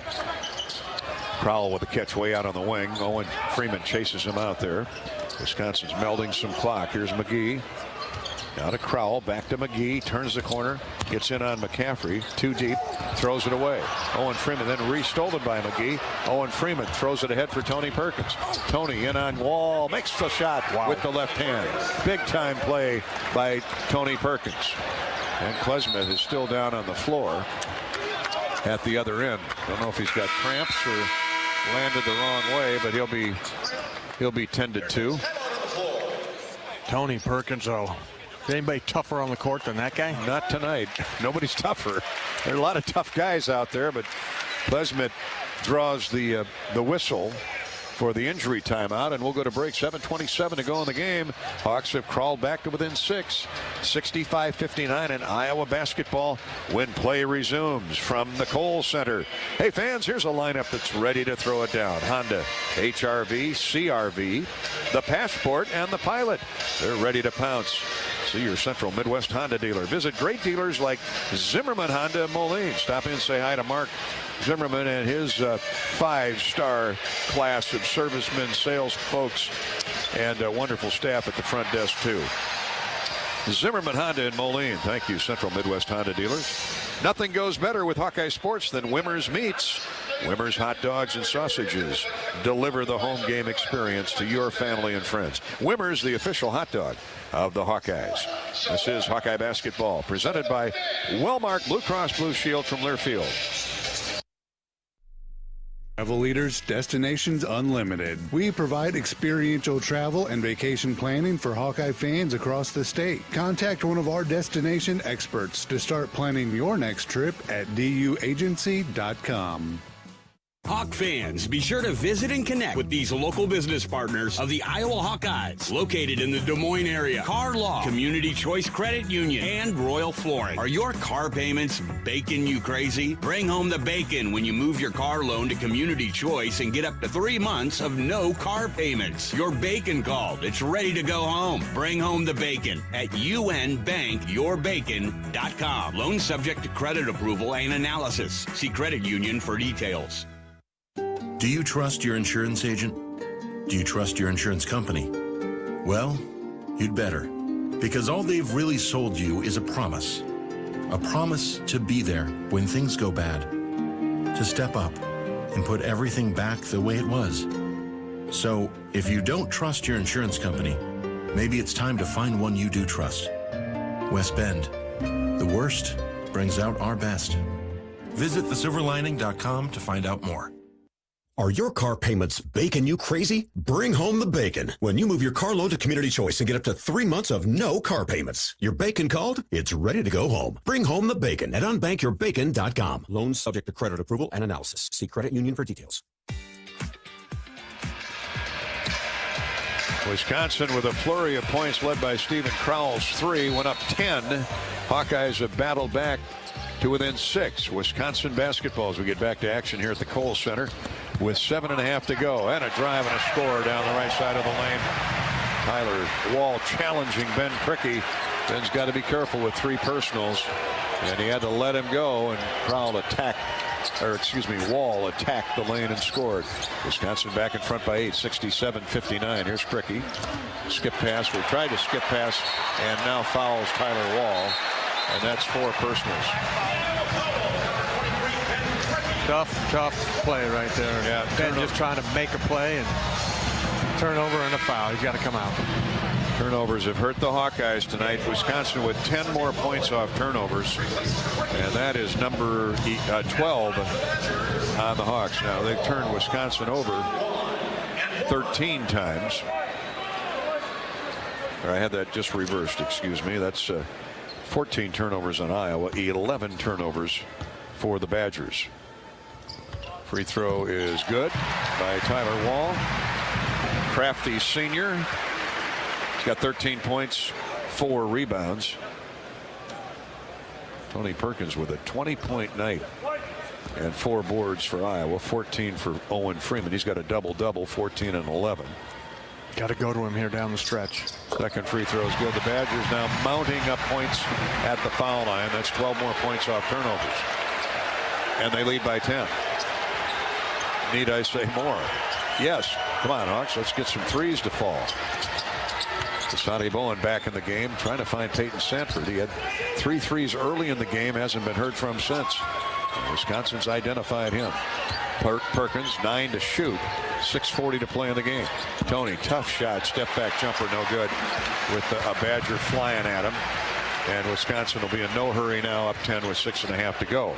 S3: Crowell with a catch way out on the wing. Owen Freeman chases him out there. Wisconsin's melding some clock. Here's McGee. Now to Crowell, back to McGee, turns the corner, gets in on McCaffrey, too deep, throws it away. Owen Freeman then re-stolen by McGee. Owen Freeman throws it ahead for Tony Perkins. Tony in on Wall, makes the shot with the left hand. Big time play by Tony Perkins. And Klesmith is still down on the floor at the other end. Don't know if he's got cramps or landed the wrong way, but he'll be tended to.
S12: Tony Perkins, though. Is anybody tougher on the court than that guy?
S3: Not tonight. Nobody's tougher. There are a lot of tough guys out there, but Klesmith draws the whistle for the injury timeout, and we'll go to break. 7:27 to go in the game. Hawks have crawled back to within 6. 65-59 in Iowa basketball when play resumes from the Kohl Center. Hey fans, here's a lineup that's ready to throw it down. Honda, HRV, CRV, the Passport, and the Pilot. They're ready to pounce. See your Central Midwest Honda dealer. Visit great dealers like Zimmerman Honda Moline. Stop in, say hi to Mark Zimmerman and his 5-star class of servicemen, sales folks, and a wonderful staff at the front desk too. Zimmerman Honda in Moline. Thank you, Central Midwest Honda dealers. Nothing goes better with Hawkeye Sports than Wimmer's Meats. Wimmer's hot dogs and sausages deliver the home game experience to your family and friends. Wimmer's, the official hot dog of the Hawkeyes. This is Hawkeye basketball, presented by Wellmark Blue Cross Blue Shield from Learfield.
S2: Travel Leaders, Destinations Unlimited. We provide experiential travel and vacation planning for Hawkeye fans across the state. Contact one of our destination experts to start planning your next trip at duagency.com.
S13: Hawk fans, be sure to visit and connect with these local business partners of the Iowa Hawkeyes, located in the Des Moines area. Car Law, Community Choice Credit Union, and Royal Flooring. Are your car payments baking you crazy? Bring home the bacon when you move your car loan to Community Choice and get up to 3 months of no car payments. Your bacon called. It's ready to go home. Bring home the bacon at unbankyourbacon.com. Loan subject to credit approval and analysis. See Credit Union for details.
S6: Do you trust your insurance agent? Do you trust your insurance company? Well, you'd better, because all they've really sold you is a promise to be there when things go bad, to step up and put everything back the way it was. So if you don't trust your insurance company, maybe it's time to find one you do trust. West Bend, the worst brings out our best. Visit thesilverlining.com to find out more.
S10: Are your car payments baking you crazy? Bring home the bacon when you move your car loan to Community Choice and get up to 3 months of no car payments. Your bacon called? It's ready to go home. Bring home the bacon at unbankyourbacon.com. Loans subject to credit approval and analysis. See Credit Union for details.
S3: Wisconsin with a flurry of points led by Stephen Crowell's 3, went up 10. Hawkeyes have battled back to within 6. Wisconsin basketball as we get back to action here at the Kohl Center with 7.5 to go, and a drive and a score down the right side of the lane. Tyler Wall challenging Ben Cricky. Ben's got to be careful with 3 personals, and he had to let him go, and Wall attacked the lane and scored. Wisconsin back in front by 8, 67-59. Here's Cricky. Skip pass. We tried to skip pass, and now fouls Tyler Wall, and that's 4 personals.
S12: Tough play right there.
S3: Yeah,
S12: Ben just trying to make a play, and turnover and a foul. He's got to come out.
S3: Turnovers have hurt the Hawkeyes tonight. Wisconsin with 10 more points off turnovers, and that is number 12 on the Hawks. Now they've turned Wisconsin over 13 times. Or I had that just reversed, excuse me. That's 14 turnovers on Iowa, 11 turnovers for the Badgers. Free throw is good by Tyler Wall. Crafty senior. He's got 13 points, 4 rebounds. Tony Perkins with a 20-point night and 4 boards for Iowa, 14 for Owen Freeman. He's got a double-double, 14 and 11.
S12: Got to go to him here down the stretch.
S3: Second free throw is good. The Badgers now mounting up points at the foul line. That's 12 more points off turnovers. And they lead by 10. Need I say more? Yes. Come on, Hawks. Let's get some threes to fall. Dasonte Bowen back in the game, trying to find Peyton Sanford. He had 3 threes early in the game, hasn't been heard from since. Wisconsin's identified him. Perkins, 9 to shoot. 6:40 to play in the game. Tony, tough shot, step back jumper, no good, with a Badger flying at him. And Wisconsin will be in no hurry now, up 10 with 6.5 to go.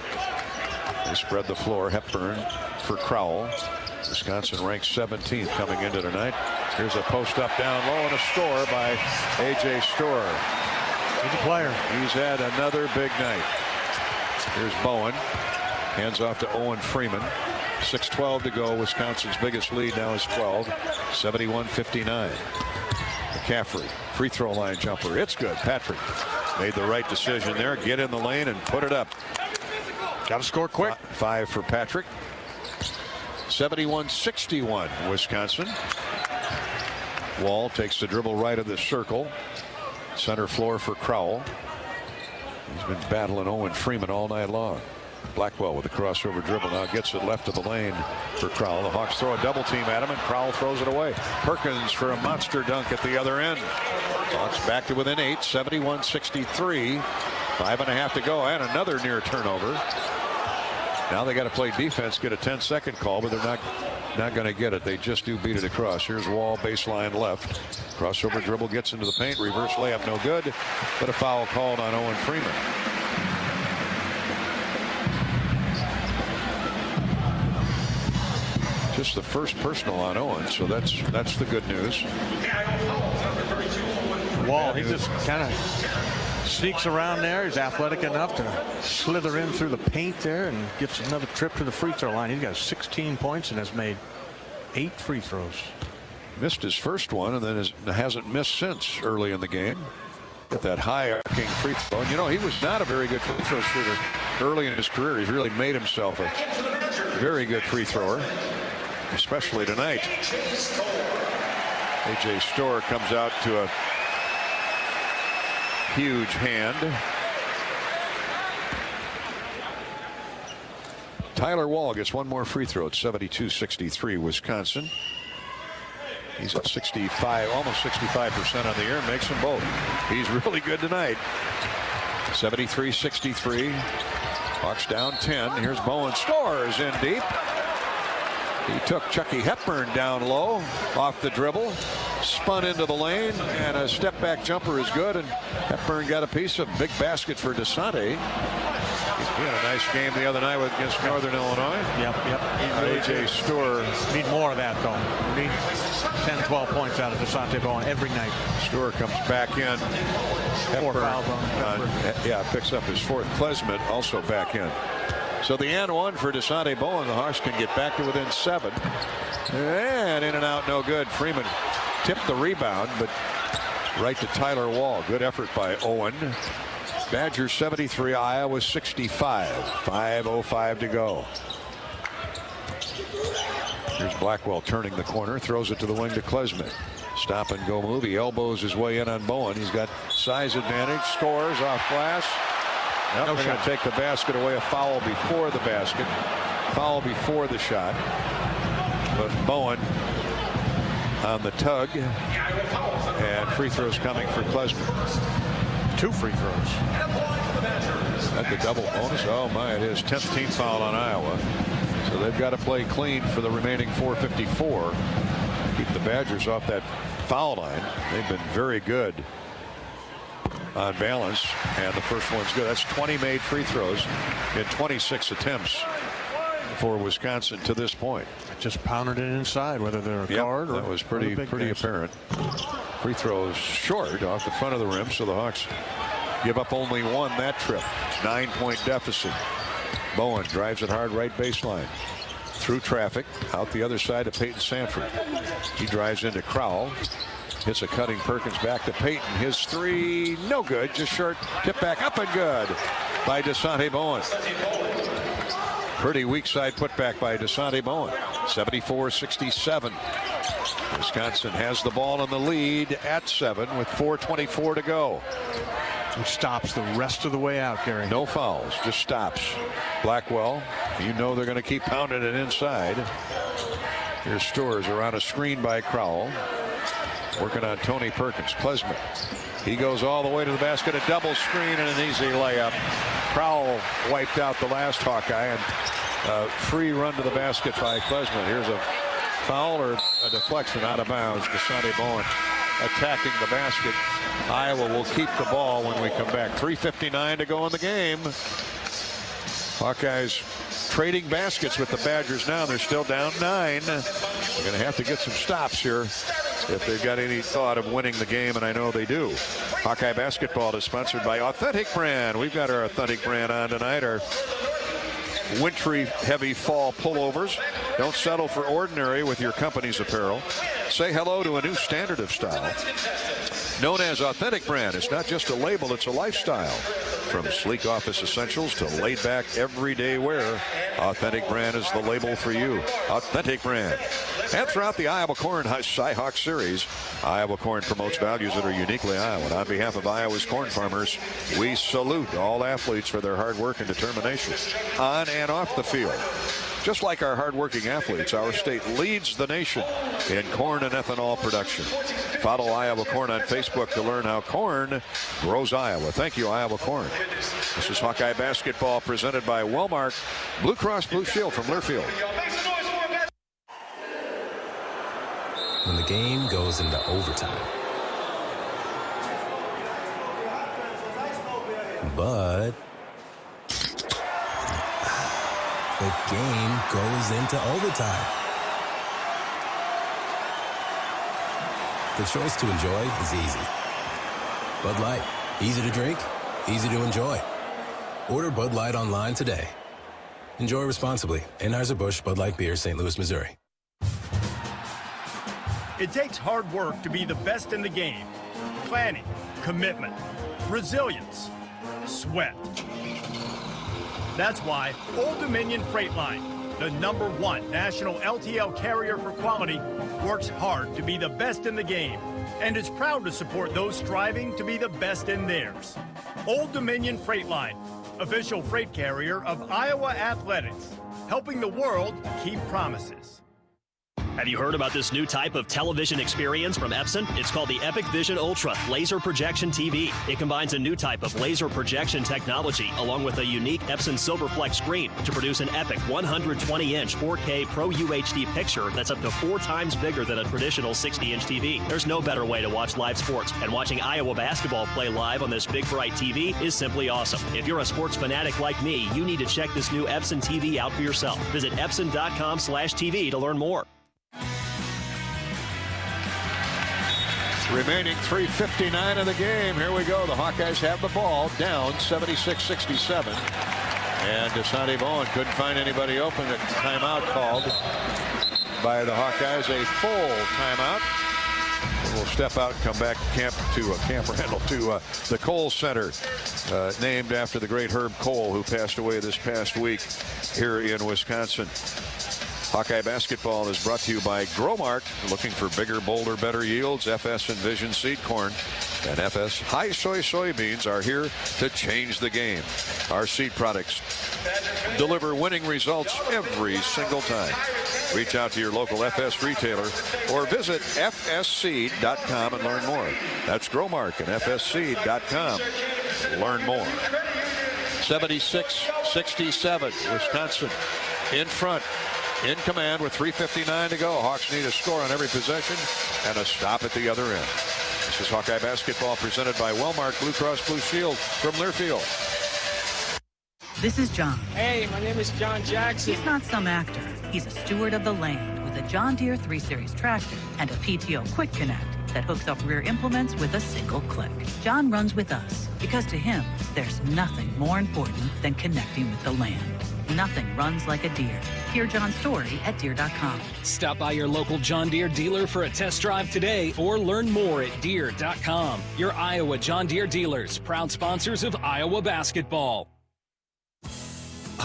S3: They spread the floor. Hepburn for Crowell. Wisconsin ranked 17th coming into tonight. Here's a post up down low and a score by A.J. Storer.
S12: He's a player.
S3: He's had another big night. Here's Bowen. Hands off to Owen Freeman. 6:12 to go. Wisconsin's biggest lead now is 12. 71-59. McCaffrey, free throw line jumper. It's good. Patrick made the right decision there. Get in the lane and put it up.
S12: Got to score quick.
S3: 5 for Patrick. 71-61 Wisconsin. Wall takes the dribble right of the circle. Center floor for Crowell. He's been battling Owen Freeman all night long. Blackwell with a crossover dribble now gets it left of the lane for Crowell. The Hawks throw a double team at him and Crowell throws it away. Perkins for a monster dunk at the other end. Hawks back to within 8. 71-63. 5.5 to go and another near turnover. Now they got to play defense, get a 10-second call, but they're not going to get it. They just do beat it across. Here's Wall, baseline left. Crossover dribble gets into the paint. Reverse layup, no good. But a foul called on Owen Freeman. Just the first personal on Owen, so that's the good news.
S12: Wall, he just kind of sneaks around there. He's athletic enough to slither in through the paint there and gets another trip to the free throw line. He's got 16 points and has made 8 free throws.
S3: Missed his first one and then hasn't missed since early in the game. Got that high arcing free throw. And you know, he was not a very good free throw shooter early in his career. He's really made himself a very good free thrower, especially tonight. A.J. Storer comes out to a huge hand. Tyler Wall gets one more free throw at 72-63 Wisconsin. He's at 65, almost 65% on the year, makes them both. He's really good tonight. 73-63. Hawks down 10. Here's Bowen, scores in deep. He took Chucky Hepburn down low off the dribble, spun into the lane, and a step back jumper is good, and Hepburn got a piece of big basket for Dasonte. He had a nice game the other night against Northern Illinois.
S12: Yep.
S3: A.J. Storer.
S12: Need more of that, though. Need 10, 12 points out of Dasonte Bowen every night.
S3: Storer comes back in.
S12: Four fouls on Hepburn.
S3: Picks up his 4th. Klesmet also back in. So the and one for Dasonte Bowen. The Hawks can get back to within 7. And in and out, no good. Freeman tipped the rebound, but right to Tyler Wall. Good effort by Owen. Badgers 73, Iowa 65. 5:05 to go. Here's Blackwell turning the corner, throws it to the wing to Klesmet. Stop and go move. He elbows his way in on Bowen. He's got size advantage. Scores off glass. Nope, they're going to take the basket away. A foul before the basket. Foul before the shot. But Bowen on the tug. And free throws coming for Klesmet.
S12: 2 free throws.
S3: That's the double bonus. Oh my, it is 10th team foul on Iowa. So they've got to play clean for the remaining 4:54. Keep the Badgers off that foul line. They've been very good on balance, and the first one's good. That's 20 made free throws in 26 attempts for Wisconsin to this point.
S12: Just pounded it inside, whether they're a guard or
S3: that was pretty apparent. Free throws short off the front of the rim, so the Hawks give up only 1 that trip. 9-point deficit. Bowen drives it hard right baseline. Through traffic, out the other side to Peyton Sanford. He drives into Crowell. Hits a cutting Perkins back to Peyton. His 3, no good, just short. Tip back up and good by Dasonte Bowen. Pretty weak side putback by Desante Bowen. 74-67. Wisconsin has the ball in the lead at 7 with 4:24 to go.
S12: It stops the rest of the way out, Gary.
S3: No fouls, just stops. Blackwell, you know they're going to keep pounding it inside. Here's Stores around a screen by Crowell. Working on Tony Perkins. Klesmer. He goes all the way to the basket. A double screen and an easy layup. Crowell wiped out the last Hawkeye, and a free run to the basket by Klesmer. Here's a foul or a deflection out of bounds. Desante Bowen attacking the basket. Iowa will keep the ball when we come back. 3:59 to go in the game. Hawkeyes trading baskets with the Badgers now. They're still down 9. They're going to have to get some stops here if they've got any thought of winning the game, and I know they do. Hawkeye basketball is sponsored by Authentic Brand. We've got our Authentic Brand on tonight. Our wintry, heavy fall pullovers. Don't settle for ordinary with your company's apparel. Say hello to a new standard of style known as Authentic Brand. It's not just a label, it's a lifestyle. From sleek office essentials to laid-back everyday wear, Authentic Brand is the label for you. Authentic Brand. And throughout the Iowa Corn Cy-Hawk Series, Iowa Corn promotes values that are uniquely Iowan. On behalf of Iowa's corn farmers, we salute all athletes for their hard work and determination on and off the field. Just like our hardworking athletes, our state leads the nation in corn and ethanol production. Follow Iowa Corn on Facebook to learn how corn grows Iowa. Thank you, Iowa Corn. This is Hawkeye basketball presented by Wellmark Blue Cross Blue Shield from Learfield.
S17: When the game goes into overtime. But the game goes into overtime. The choice to enjoy is easy. Bud Light, easy to drink, easy to enjoy. Order Bud Light online today. Enjoy responsibly. Anheuser-Busch Bud Light Beer, St. Louis, Missouri.
S11: It takes hard work to be the best in the game. Planning, commitment, resilience, sweat. That's why Old Dominion Freight Line, the #1 national LTL carrier for quality, works hard to be the best in the game and is proud to support those striving to be the best in theirs. Old Dominion Freight Line, official freight carrier of Iowa Athletics, helping the world keep promises.
S15: Have you heard about this new type of television experience from Epson? It's called the Epic Vision Ultra Laser Projection TV. It combines a new type of laser projection technology along with a unique Epson Silverflex screen to produce an epic 120-inch 4K Pro UHD picture that's up to 4 times bigger than a traditional 60-inch TV. There's no better way to watch live sports, and watching Iowa basketball play live on this big bright TV is simply awesome. If you're a sports fanatic like me, you need to check this new Epson TV out for yourself. Visit Epson.com/TV to learn more.
S3: Remaining 3:59 of the game. Here we go. The Hawkeyes have the ball, down 76-67. And Desante Bowen couldn't find anybody open. A timeout called by the Hawkeyes. A full timeout. We'll step out and come back to Camp Randall to the Cole Center, named after the great Herb Cole, who passed away this past week here in Wisconsin. Hawkeye basketball is brought to you by Growmark. Looking for bigger, bolder, better yields? FS Envision seed corn and FS high soy soybeans are here to change the game. Our seed products deliver winning results every single time. Reach out to your local FS retailer or visit fsseed.com and learn more. That's Growmark and fsseed.com. Learn more. 76-67. Wisconsin in front. In command with 3:59 to go. Hawks need a score on every possession and a stop at the other end. This is Hawkeye basketball presented by Wellmark Blue Cross Blue Shield from Learfield.
S18: This is John.
S23: Hey, my name is John Jackson.
S18: He's not some actor. He's a steward of the land with a John Deere 3 Series tractor and a PTO Quick Connect that hooks up rear implements with a single click. John runs with us because to him, there's nothing more important than connecting with the land. Nothing runs like a Deere. Hear John's story at Deere.com.
S24: Stop by your local John Deere dealer for a test drive today or learn more at Deere.com. Your Iowa John Deere dealers, proud sponsors of Iowa basketball.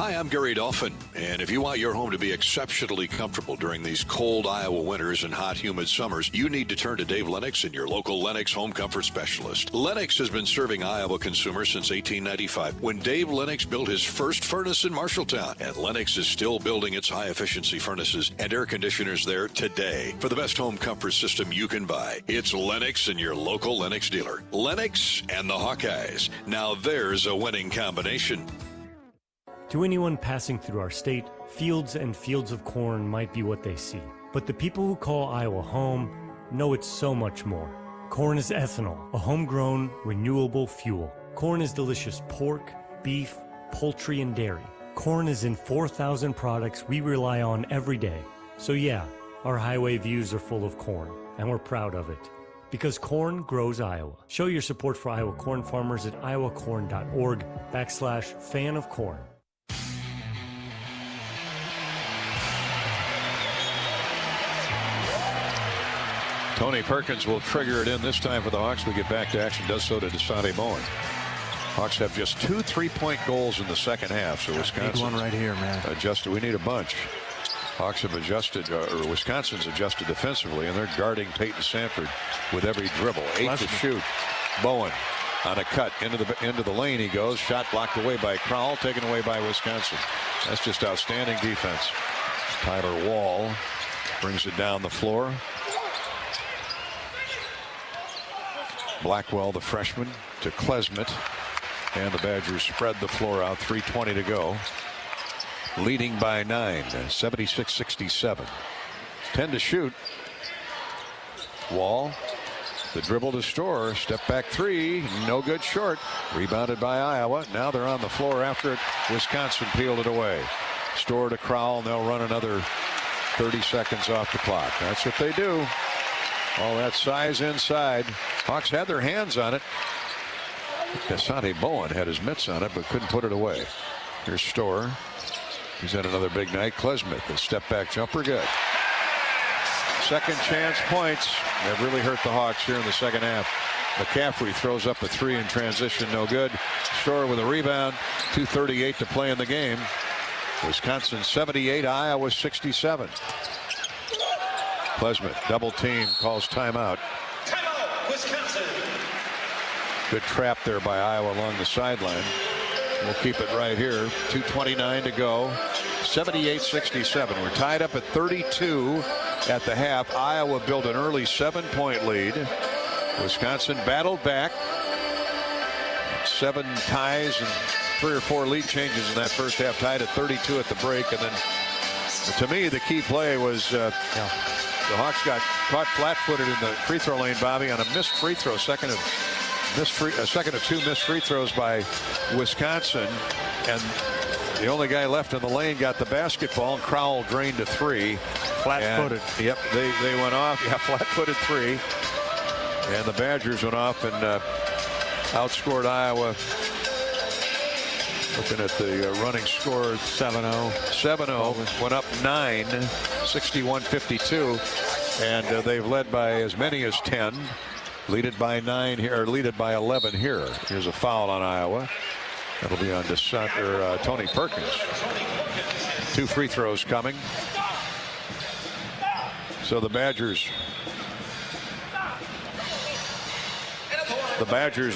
S3: Hi, I'm Gary Dolphin, and if you want your home to be exceptionally comfortable during these cold Iowa winters and hot, humid summers, you need to turn to Dave Lennox and your local Lennox home comfort specialist. Lennox has been serving Iowa consumers since 1895, when Dave Lennox built his first furnace in Marshalltown, and Lennox is still building its high-efficiency furnaces and air conditioners there today. For the best home comfort system you can buy, it's Lennox and your local Lennox dealer. Lennox and the Hawkeyes. Now there's a winning combination.
S1: To anyone passing through our state, fields and fields of corn might be what they see. But the people who call Iowa home know it's so much more. Corn is ethanol, a homegrown, renewable fuel. Corn is delicious pork, beef, poultry, and dairy. Corn is in 4,000 products we rely on every day. So yeah, our highway views are full of corn, and we're proud of it. Because corn grows Iowa. Show your support for Iowa corn farmers at iowacorn.org/fan of corn.
S3: Tony Perkins will trigger it in this time for the Hawks. We get back to action. Does so to Desante Bowen. Hawks have just 2 3-point goals in the second half. So Wisconsin
S12: one right here, man.
S3: Adjusted. We need a bunch. Hawks have adjusted, or Wisconsin's adjusted defensively, and they're guarding Peyton Sanford with every dribble. 8 to shoot. Bowen on a cut into the lane. He goes. Shot blocked away by Crowell. Taken away by Wisconsin. That's just outstanding defense. Tyler Wall brings it down the floor. Blackwell, the freshman, to Klesmit, and the Badgers spread the floor out. 3:20 to go, leading by 9, 76-67. 10 to shoot. Wall, the dribble to Storr, step back 3, no good, short. Rebounded by Iowa. Now they're on the floor after it. Wisconsin peeled it away. Storr to Crowell, and they'll run another 30 seconds off the clock. That's what they do. All that size inside. Hawks had their hands on it. Desante Bowen had his mitts on it, but couldn't put it away. Here's Storr. He's had another big night. Klesmit, the step back jumper, good. Second chance points that really hurt the Hawks here in the second half. McCaffrey throws up a 3 in transition, no good. Storr with a rebound. 2:38 to play in the game. Wisconsin 78, Iowa 67. Klesmit, double team, calls timeout.
S9: Timeout, Wisconsin.
S3: Good trap there by Iowa along the sideline. We'll keep it right here. 2:29 to go. 78-67. We're tied up at 32 at the half. Iowa built an early 7-point lead. Wisconsin battled back. 7 ties and 3 or 4 lead changes in that first half. Tied at 32 at the break. And then, to me, the key play was the Hawks got caught flat-footed in the free throw lane, Bobby, on a missed free throw. Second of 2 missed free throws by Wisconsin, and the only guy left in the lane got the basketball, and Crowell drained a 3.
S12: Flat-footed.
S3: Yep, they went off. Yeah, flat-footed 3, and the Badgers went off and outscored Iowa. Looking at the running score,
S12: 7-0.
S3: 7-0, went up 9, 61-52, and they've led by as many as 10. Lead it by 9 here, or lead it by 11 here. Here's a foul on Iowa. That'll be on Tony Perkins. 2 free throws coming. So the Badgers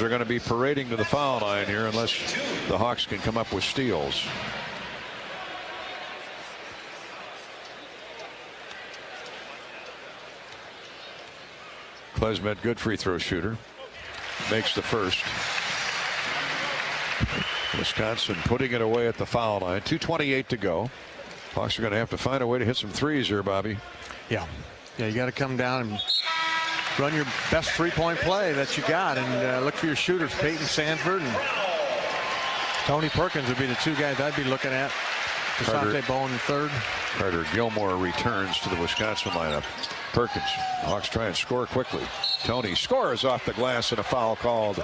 S3: are going to be parading to the foul line here unless the Hawks can come up with steals. Klesmit, good free throw shooter, makes the first. Wisconsin putting it away at the foul line. 2:28 to go. Hawks are going to have to find a way to hit some threes here, Bobby.
S12: Yeah, you got to come down and run your best 3-point play that you got, and look for your shooters. Peyton Sanford and Tony Perkins would be the 2 guys I'd be looking at. Desante Bowen in third.
S3: Carter Gilmore returns to the Wisconsin lineup. Perkins. Hawks try and score quickly. Tony scores off the glass and a foul called.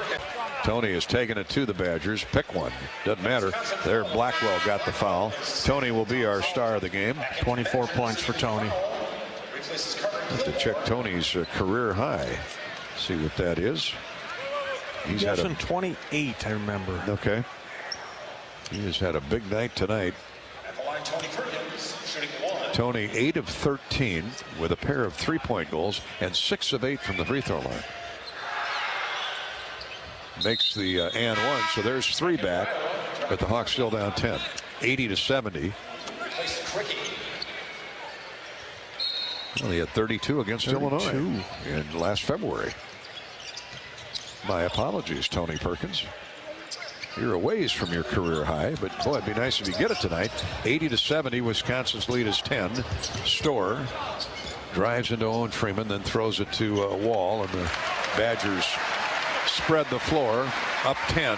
S3: Tony has taken it to the Badgers. Pick one. Doesn't matter. There, Blackwell got the foul. Tony will be our star of the game.
S12: 24 points for Tony.
S3: Have to check Tony's career high. See what that is.
S12: He's had some 28, I remember.
S3: Okay. He has had a big night tonight.
S9: At the line, Tony Perkins, shooting 1.
S3: Tony 8 of 13 with a pair of 3-point goals and 6 of 8 from the free throw line. Makes the and 1, so there's 3 back, but the Hawks still down 10. 80-70. Well, he had 32 against Illinois in last February. My apologies, Tony Perkins. You're a ways from your career high, but boy, it'd be nice if you get it tonight. 80-70, Wisconsin's lead is 10. Storr drives into Owen Freeman, then throws it to Wall, and the Badgers spread the floor up 10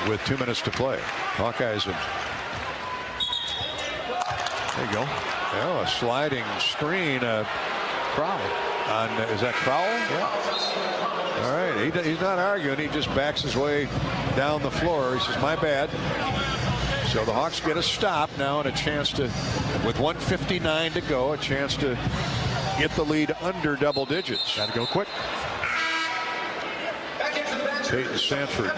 S3: with 2 minutes to play. Hawkeyes have, there you go. Oh, a sliding screen. Crowell. Is that Crowell? Yeah. All right. He's not arguing. He just backs his way down the floor. He says, my bad. So the Hawks get a stop now and a chance to, with 1:59 to go, a chance to get the lead under double digits.
S12: Got to go quick.
S3: Peyton Sanford.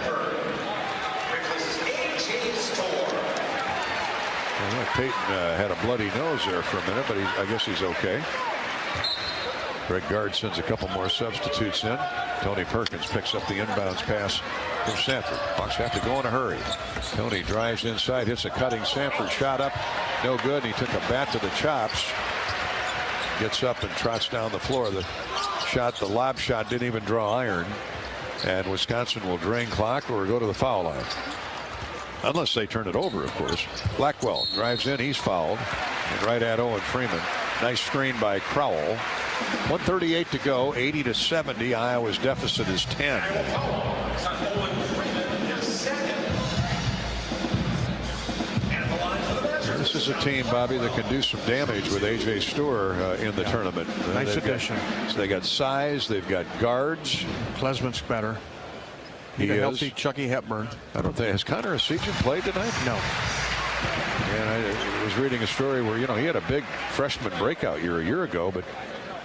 S3: Well, Peyton had a bloody nose there for a minute, but I guess he's okay. Greg Gard sends a couple more substitutes in. Tony Perkins picks up the inbounds pass from Sanford. Hawks have to go in a hurry. Tony drives inside, hits a cutting Sanford shot up. No good. He took a bat to the chops. Gets up and trots down the floor. The lob shot didn't even draw iron. And Wisconsin will drain clock or go to the foul line. Unless they turn it over, of course. Blackwell drives in. He's fouled. And right at Owen Freeman. Nice screen by Crowell. 1:38 to go. 80-70. Iowa's deficit is 10. This is a team, Bobby, that can do some damage with A.J. Storr in the tournament.
S12: Nice addition.
S3: So they got size. They've got guards.
S12: Klesman's better.
S3: He is.
S12: Healthy Chucky Hepburn.
S3: I don't think. Has Connor Essegian played tonight?
S12: No.
S3: And I was reading a story where, he had a big freshman breakout year a year ago, but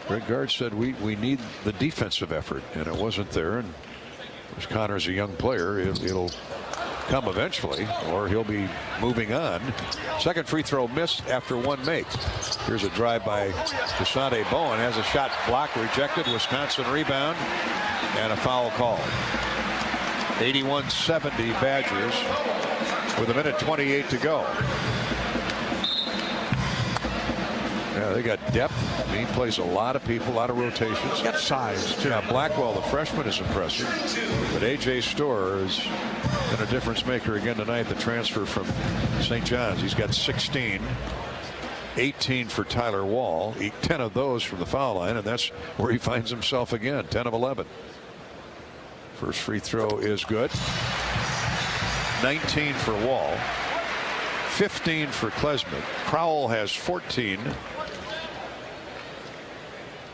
S3: Greg Gard said we need the defensive effort, and it wasn't there. And as Connor's a young player, it'll come eventually, or he'll be moving on. Second free throw missed after one make. Here's a drive by Desante Bowen. Has a shot blocked, rejected. Wisconsin rebound, and a foul call. 81-70 Badgers with 1:28 to go. Yeah, they got depth. He plays a lot of people, a lot of rotations.
S12: Got size, too.
S3: Yeah, Blackwell, the freshman, is impressive. But A.J. Storr has been a difference maker again tonight. The transfer from St. John's. He's got 16. 18 for Tyler Wall. 10 of those from the foul line, and that's where he finds himself again. 10 of 11. First free throw is good. 19 for Wall. 15 for Klesman. Crowell has 14.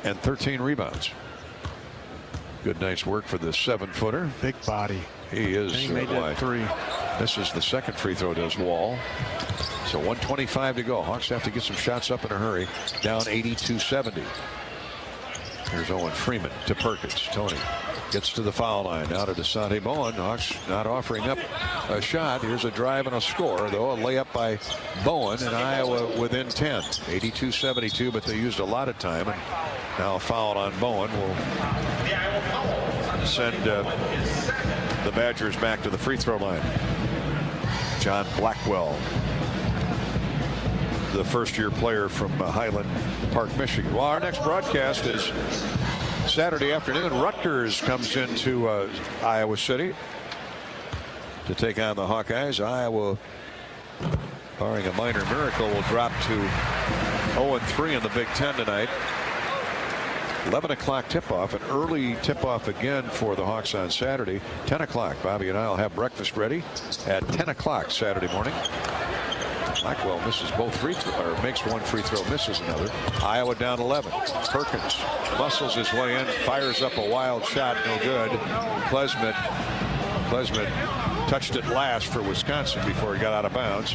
S3: And 13 rebounds. Good night's work for the 7-footer.
S12: Big body.
S3: He is.
S12: And he made that 3.
S3: This is the second free throw, does Wall. So 1:25 to go. Hawks have to get some shots up in a hurry. Down 82-70. Here's Owen Freeman to Perkins. Tony gets to the foul line. Now to Desante Bowen. Hawks not offering up a shot. Here's a drive and a score, though. A layup by Bowen, and Iowa within 10. 82-72, but they used a lot of time. And now a foul on Bowen will send the Badgers back to the free throw line. John Blackwell, the first-year player from Highland Park, Michigan. Well, our next broadcast is Saturday afternoon. Rutgers comes into Iowa City to take on the Hawkeyes. Iowa, barring a minor miracle, will drop to 0-3 in the Big Ten tonight. 11 o'clock tip-off, an early tip-off again for the Hawks on Saturday. 10 o'clock. Bobby and I will have breakfast ready at 10 o'clock Saturday morning. Blackwell misses both free throws, or makes one free throw, misses another. Iowa down 11. Perkins muscles his way in, fires up a wild shot, no good. Klesman touched it last for Wisconsin before he got out of bounds.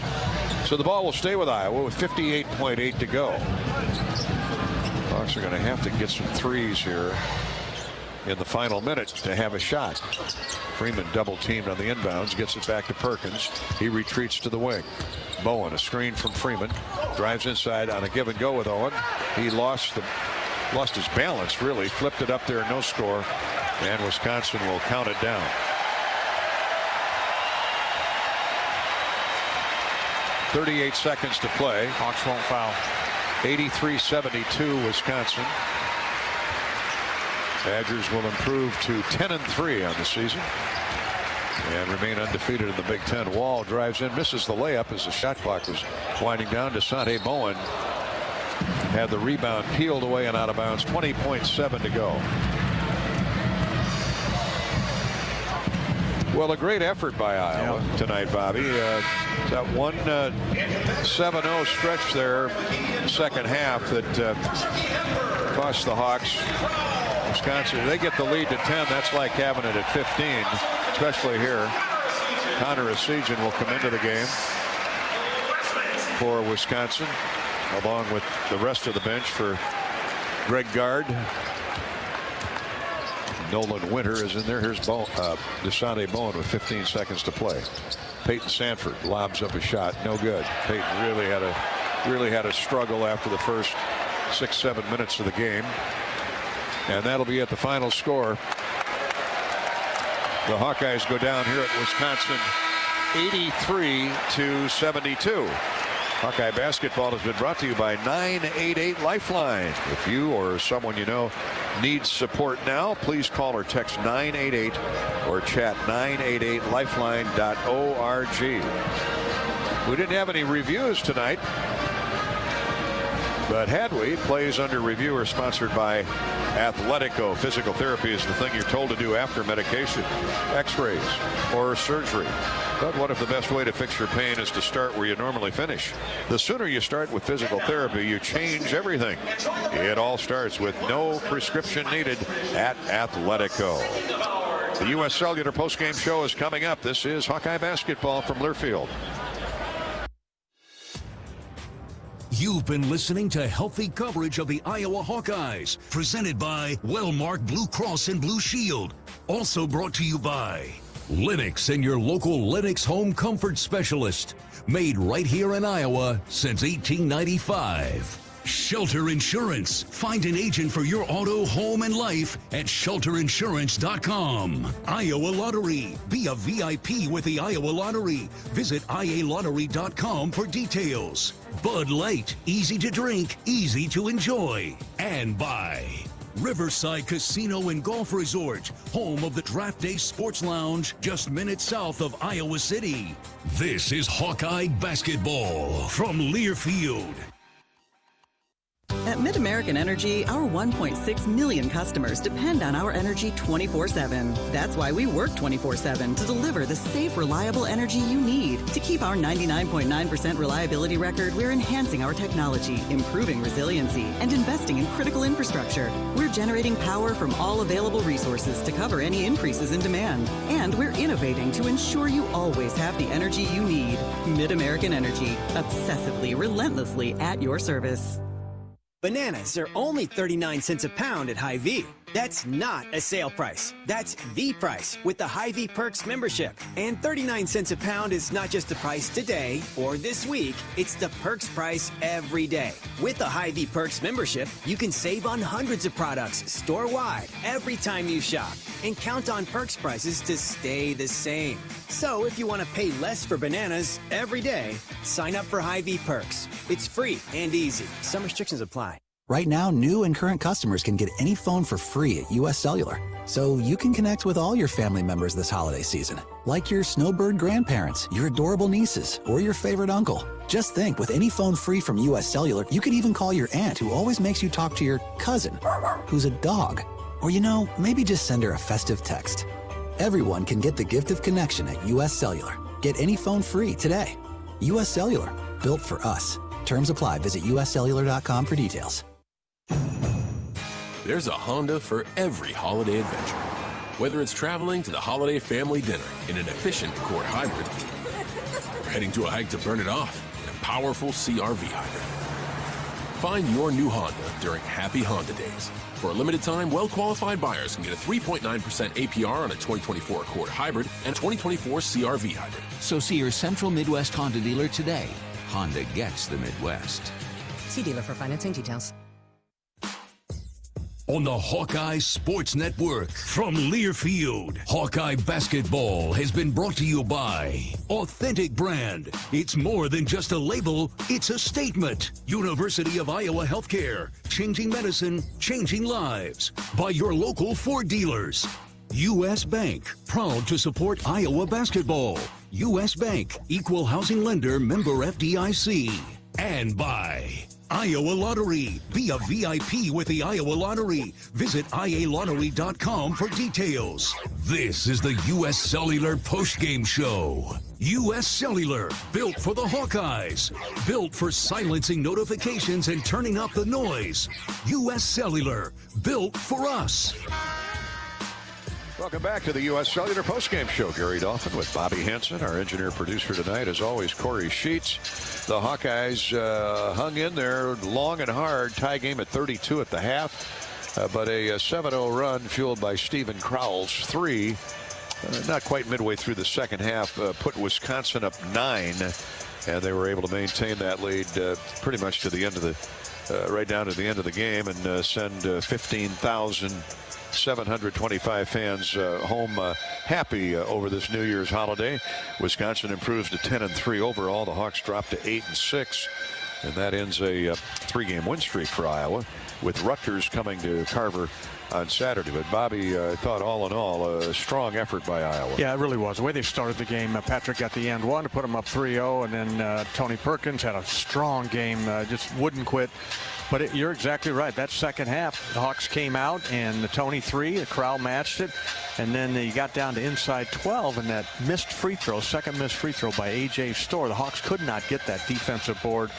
S3: So the ball will stay with Iowa with 58.8 to go. Hawks are going to have to get some threes here in the final minute to have a shot. Freeman double teamed on the inbounds, gets it back to Perkins. He retreats to the wing. Bowen, a screen from Freeman, drives inside on a give and go with Owen. He lost his balance, really, flipped it up there, no score, and Wisconsin will count it down. .38 seconds to play.
S12: Hawks won't foul.
S3: 83-72 Wisconsin. Badgers will improve to 10-3 on the season and remain undefeated in the Big Ten. Wall drives in, misses the layup as the shot clock was winding down. Desante Bowen had the rebound peeled away and out of bounds. 20.7 to go. Well, a great effort by Iowa tonight, Bobby. That one 7-0 stretch there, second half, that cost the Hawks. Wisconsin, they get the lead to 10. That's like having it at 15, especially here. Connor Esigian will come into the game for Wisconsin, along with the rest of the bench for Greg Gard. Nolan Winter is in there. Here's Desante Bowen with 15 seconds to play. Peyton Sanford lobs up a shot, no good. Peyton really had a struggle after the first 6-7 minutes of the game, and that'll be at the final score. The Hawkeyes go down here at Wisconsin 83-72. Hawkeye basketball has been brought to you by 988 Lifeline. If you or someone you know needs support now, please call or text 988 or chat 988lifeline.org. We didn't have any reviews tonight, but had we, plays under review are sponsored by Athletico. Physical therapy is the thing you're told to do after medication, x-rays, or surgery. But what if the best way to fix your pain is to start where you normally finish? The sooner you start with physical therapy, you change everything. It all starts with no prescription needed at Athletico. The U.S. Cellular postgame show is coming up. This is Hawkeye basketball from Learfield.
S5: You've been listening to healthy coverage of the Iowa Hawkeyes, presented by Wellmark Blue Cross and Blue Shield. Also brought to you by Lennox and your local Lennox home comfort specialist. Made right here in Iowa since 1895. Shelter Insurance. Find an agent for your auto, home, and life at shelterinsurance.com. Iowa Lottery. Be a VIP with the Iowa Lottery. Visit ialottery.com for details. Bud Light. Easy to drink, easy to enjoy. And by Riverside Casino and Golf Resort, home of the Draft Day Sports Lounge, just minutes south of Iowa City. This is Hawkeye basketball from Learfield.
S14: At MidAmerican Energy, our 1.6 million customers depend on our energy 24/7. That's why we work 24/7 to deliver the safe, reliable energy you need. To keep our 99.9% reliability record, we're enhancing our technology, improving resiliency, and investing in critical infrastructure. We're generating power from all available resources to cover any increases in demand. And we're innovating to ensure you always have the energy you need. MidAmerican Energy, obsessively, relentlessly at your service.
S7: Bananas are only 39 cents a pound at Hy-Vee. That's not a sale price. That's the price with the Hy-Vee Perks membership. And 39 cents a pound is not just the price today or this week. It's the Perks price every day. With the Hy-Vee Perks membership, you can save on hundreds of products store-wide every time you shop. And count on Perks prices to stay the same. So if you want to pay less for bananas every day, sign up for Hy-Vee Perks. It's free and easy. Some restrictions apply.
S19: Right now, new and current customers can get any phone for free at U.S. Cellular. So you can connect with all your family members this holiday season, like your snowbird grandparents, your adorable nieces, or your favorite uncle. Just think, with any phone free from U.S. Cellular, you could even call your aunt who always makes you talk to your cousin, who's a dog. Or, maybe just send her a festive text. Everyone can get the gift of connection at U.S. Cellular. Get any phone free today. U.S. Cellular, built for us. Terms apply. Visit uscellular.com for details.
S20: There's a Honda for every holiday adventure. Whether it's traveling to the holiday family dinner in an efficient Accord hybrid, or heading to a hike to burn it off in a powerful CR-V hybrid. Find your new Honda during Happy Honda Days. For a limited time, well-qualified buyers can get a 3.9% APR on a 2024 Accord Hybrid and 2024 CR-V Hybrid.
S4: So see your Central Midwest Honda dealer today. Honda gets the Midwest.
S8: See dealer for financing details.
S5: On the Hawkeye Sports Network from Learfield, Hawkeye basketball has been brought to you by Authentic Brand. It's more than just a label, it's a statement. University of Iowa Healthcare, changing medicine, changing lives. By your local Ford dealers. U.S. Bank, proud to support Iowa basketball. U.S. Bank, equal housing lender, member FDIC. And by Iowa Lottery. Be a VIP with the Iowa Lottery. Visit IALottery.com for details. This is the U.S. Cellular Postgame Show. U.S. Cellular, built for the Hawkeyes. Built for silencing notifications and turning up the noise. U.S. Cellular, built for us.
S3: Welcome back to the U.S. Cellular Postgame Show. Gary Dolphin with Bobby Hansen, our engineer-producer tonight. As always, Corey Sheets. The Hawkeyes hung in there long and hard. Tie game at 32 at the half. But a 7-0 run fueled by Stephen Crowell's three. Not quite midway through the second half. Put Wisconsin up 9. And they were able to maintain that lead pretty much to the end of the, right down to the end of the game and send 15,725 fans home happy over this New Year's holiday. Wisconsin improves to 10-3 overall. The Hawks drop to 8-6, and that ends a 3-game win streak for Iowa, with Rutgers coming to Carver on Saturday. But Bobby, I thought all in all a strong effort by Iowa.
S12: Yeah, it really was. The way they started the game, Patrick got the end one to put them up 3-0, and then Tony Perkins had a strong game, just wouldn't quit. But you're exactly right. That second half, the Hawks came out, and the Tony three, the Crowell matched it, and then you got down to inside 12, and that missed free throw, second missed free throw by A.J. Storr. The Hawks could not get that defensive board.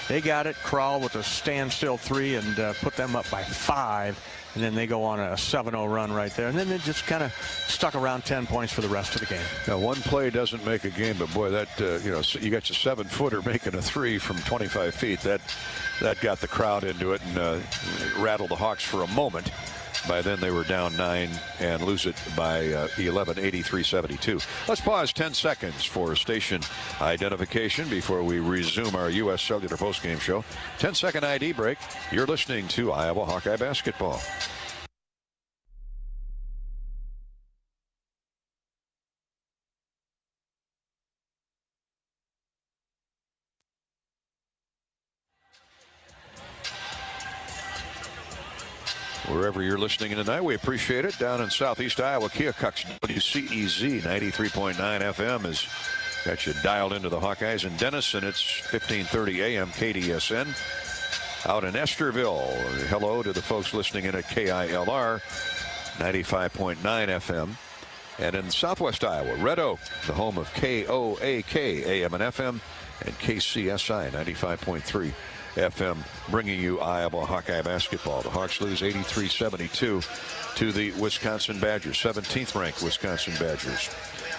S12: They got it. Crowell with a standstill three and put them up by 5. And then they go on a 7-0 run right there. And then they just kind of stuck around 10 points for the rest of the game.
S3: Now, one play doesn't make a game, but boy, that, you know, you got your 7-footer making a three from 25 feet. That got the crowd into it and rattled the Hawks for a moment. By then they were down 9 and lose it by 11, 83-72. Let's pause 10 seconds for station identification before we resume our U.S. Cellular postgame show. 10-second ID break. You're listening to Iowa Hawkeye basketball. Wherever you're listening in tonight, we appreciate it. Down in southeast Iowa, Keokuk's WCEZ 93.9 FM has got you dialed into the Hawkeyes. In Denison, it's 1530 AM KDSN. Out in Esterville, hello to the folks listening in at KILR 95.9 FM. And in southwest Iowa, Red Oak, the home of KOAK AM and FM, and KCSI 95.3 FM, bringing you Iowa Hawkeye basketball. The Hawks lose 83-72 to the Wisconsin Badgers, 17th ranked Wisconsin Badgers.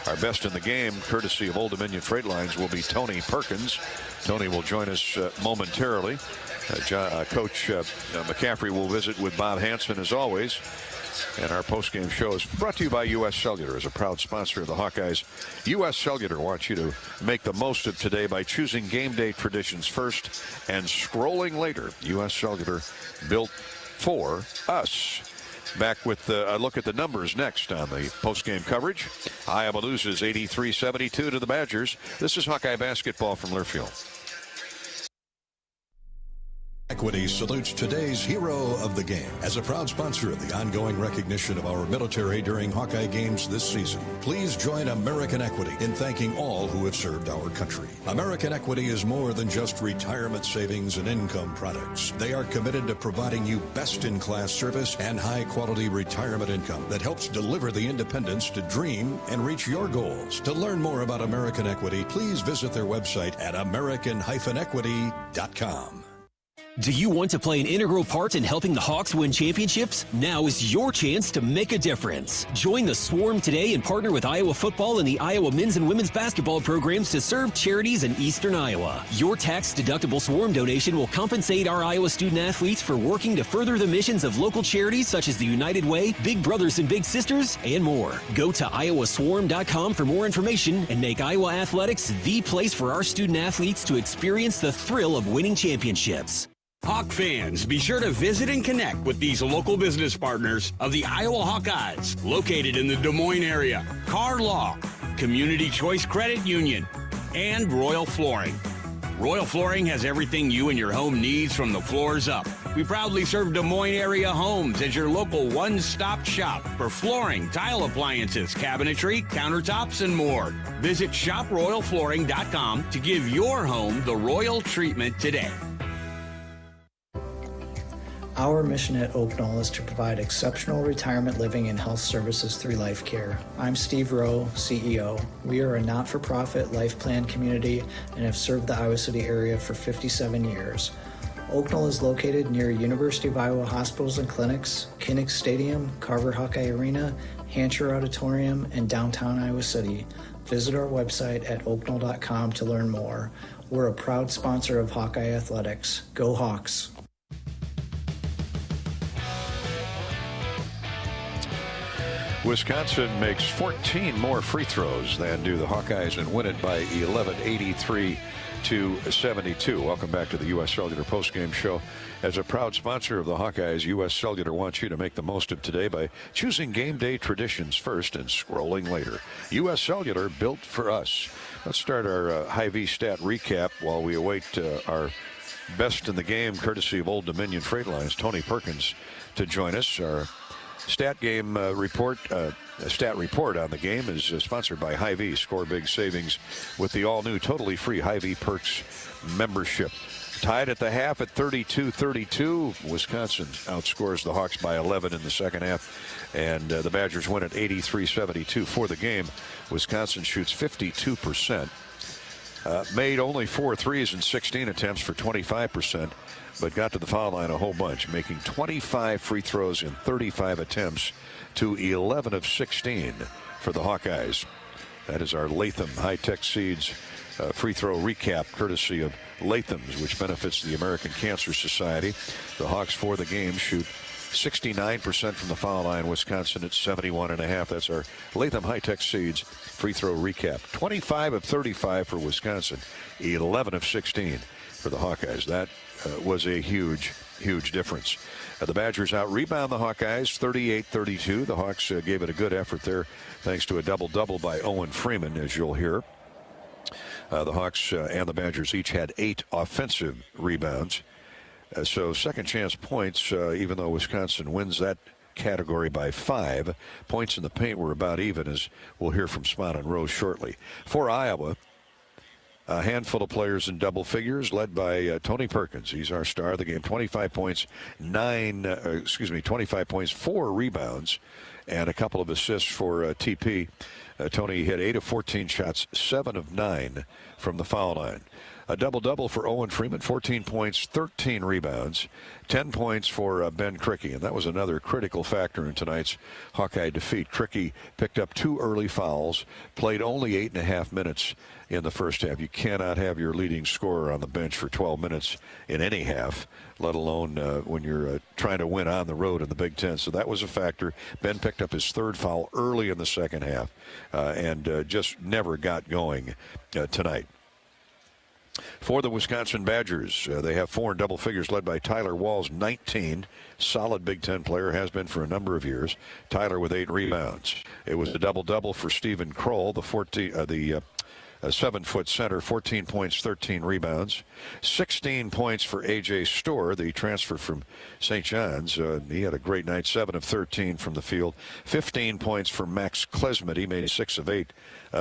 S3: Our best in the game, courtesy of Old Dominion Freight Lines, will be Tony Perkins. Tony will join us momentarily. Coach McCaffrey will visit with Bob Hansen as always. And our postgame show is brought to you by U.S. Cellular, as a proud sponsor of the Hawkeyes. U.S. Cellular wants you to make the most of today by choosing game day traditions first and scrolling later. U.S. Cellular, built for us. Back with a look at the numbers next on the postgame coverage. Iowa loses 83-72 to the Badgers. This is Hawkeye basketball from Learfield.
S16: Equity salutes today's hero of the game. As a proud sponsor of the ongoing recognition of our military during Hawkeye games this season, please join American Equity in thanking all who have served our country. American Equity is more than just retirement savings and income products. They are committed to providing you best-in-class service and high-quality retirement income that helps deliver the independence to dream and reach your goals. To learn more about American Equity, please visit their website at american-equity.com.
S2: Do you want to play an integral part in helping the Hawks win championships? Now is your chance to make a difference. Join the Swarm today and partner with Iowa football and the Iowa men's and women's basketball programs to serve charities in eastern Iowa. Your tax-deductible Swarm donation will compensate our Iowa student athletes for working to further the missions of local charities such as the United Way, Big Brothers and Big Sisters, and more. Go to iowaswarm.com for more information and make Iowa athletics the place for our student athletes to experience the thrill of winning championships.
S13: Hawk fans, be sure to visit and connect with these local business partners of the Iowa Hawkeyes, located in the Des Moines area, Carr Law, Community Choice Credit Union, and Royal Flooring. Royal Flooring has everything you and your home needs from the floors up. We proudly serve Des Moines area homes as your local one-stop shop for flooring, tile appliances, cabinetry, countertops, and more. Visit shoproyalflooring.com to give your home the royal treatment today.
S21: Our mission at Oak Knoll is to provide exceptional retirement living and health services through life care. I'm Steve Rowe, CEO. We are a not-for-profit life plan community and have served the Iowa City area for 57 years. Oak Knoll is located near University of Iowa hospitals and clinics, Kinnick Stadium, Carver Hawkeye Arena, Hancher Auditorium, and downtown Iowa City. Visit our website at oakknoll.com to learn more. We're a proud sponsor of Hawkeye Athletics. Go Hawks!
S3: Wisconsin makes 14 more free throws than do the Hawkeyes and win it by 11, 83-72. Welcome back to the U.S. Cellular postgame show. As a proud sponsor of the Hawkeyes, U.S. Cellular wants you to make the most of today by choosing game day traditions first and scrolling later. U.S. Cellular, built for us. Let's start our Hy-Vee stat recap while we await our best in the game, courtesy of Old Dominion Freight Lines, Tony Perkins, to join us. Our stat report on the game is sponsored by Hy-Vee. Score big savings with the all-new, totally free Hy-Vee Perks membership. Tied at the half at 32-32. Wisconsin outscores the Hawks by 11 in the second half, and the Badgers win at 83-72 for the game. Wisconsin shoots 52%. Made only 4 threes in 16 attempts for 25%. But got to the foul line a whole bunch, making 25 free throws in 35 attempts to 11 of 16 for the Hawkeyes. That is our Latham High-Tech Seeds free throw recap, courtesy of Latham's, which benefits the American Cancer Society. The Hawks for the game shoot 69% from the foul line. Wisconsin at 71.5. That's our Latham High-Tech Seeds free throw recap. 25 of 35 for Wisconsin, 11 of 16 for the Hawkeyes. That was a huge difference. The Badgers out-rebound the Hawkeyes 38-32. The Hawks gave it a good effort there thanks to a double-double by Owen Freeman, as you'll hear. The Hawks and the Badgers each had 8 offensive rebounds. So second chance points, even though Wisconsin wins that category by 5. Points in the paint were about even, as we'll hear from Spot and Rose shortly. For Iowa, a handful of players in double figures, led by Tony Perkins. He's our star of the game. 25 points, 25 points, 4 rebounds, and a couple of assists for TP. Tony hit 8 of 14 shots, 7 of 9 from the foul line. A double-double for Owen Freeman, 14 points, 13 rebounds, 10 points for Ben Krikke, and that was another critical factor in tonight's Hawkeye defeat. Krikke picked up 2 early fouls, played only 8.5 minutes in the first half. You cannot have your leading scorer on the bench for 12 minutes in any half, let alone when you're trying to win on the road in the Big Ten. So that was a factor. Ben picked up his 3rd foul early in the second half and just never got going tonight. For the Wisconsin Badgers, they have 4 in double figures, led by Tyler Walls, 19. Solid Big Ten player, has been for a number of years. Tyler with 8 rebounds. It was a double-double for Stephen Kroll, the 7-foot center, 14 points, 13 rebounds. 16 points for A.J. Storr, the transfer from St. John's. He had a great night, 7 of 13 from the field. 15 points for Max Klesmet. He made 6 of 8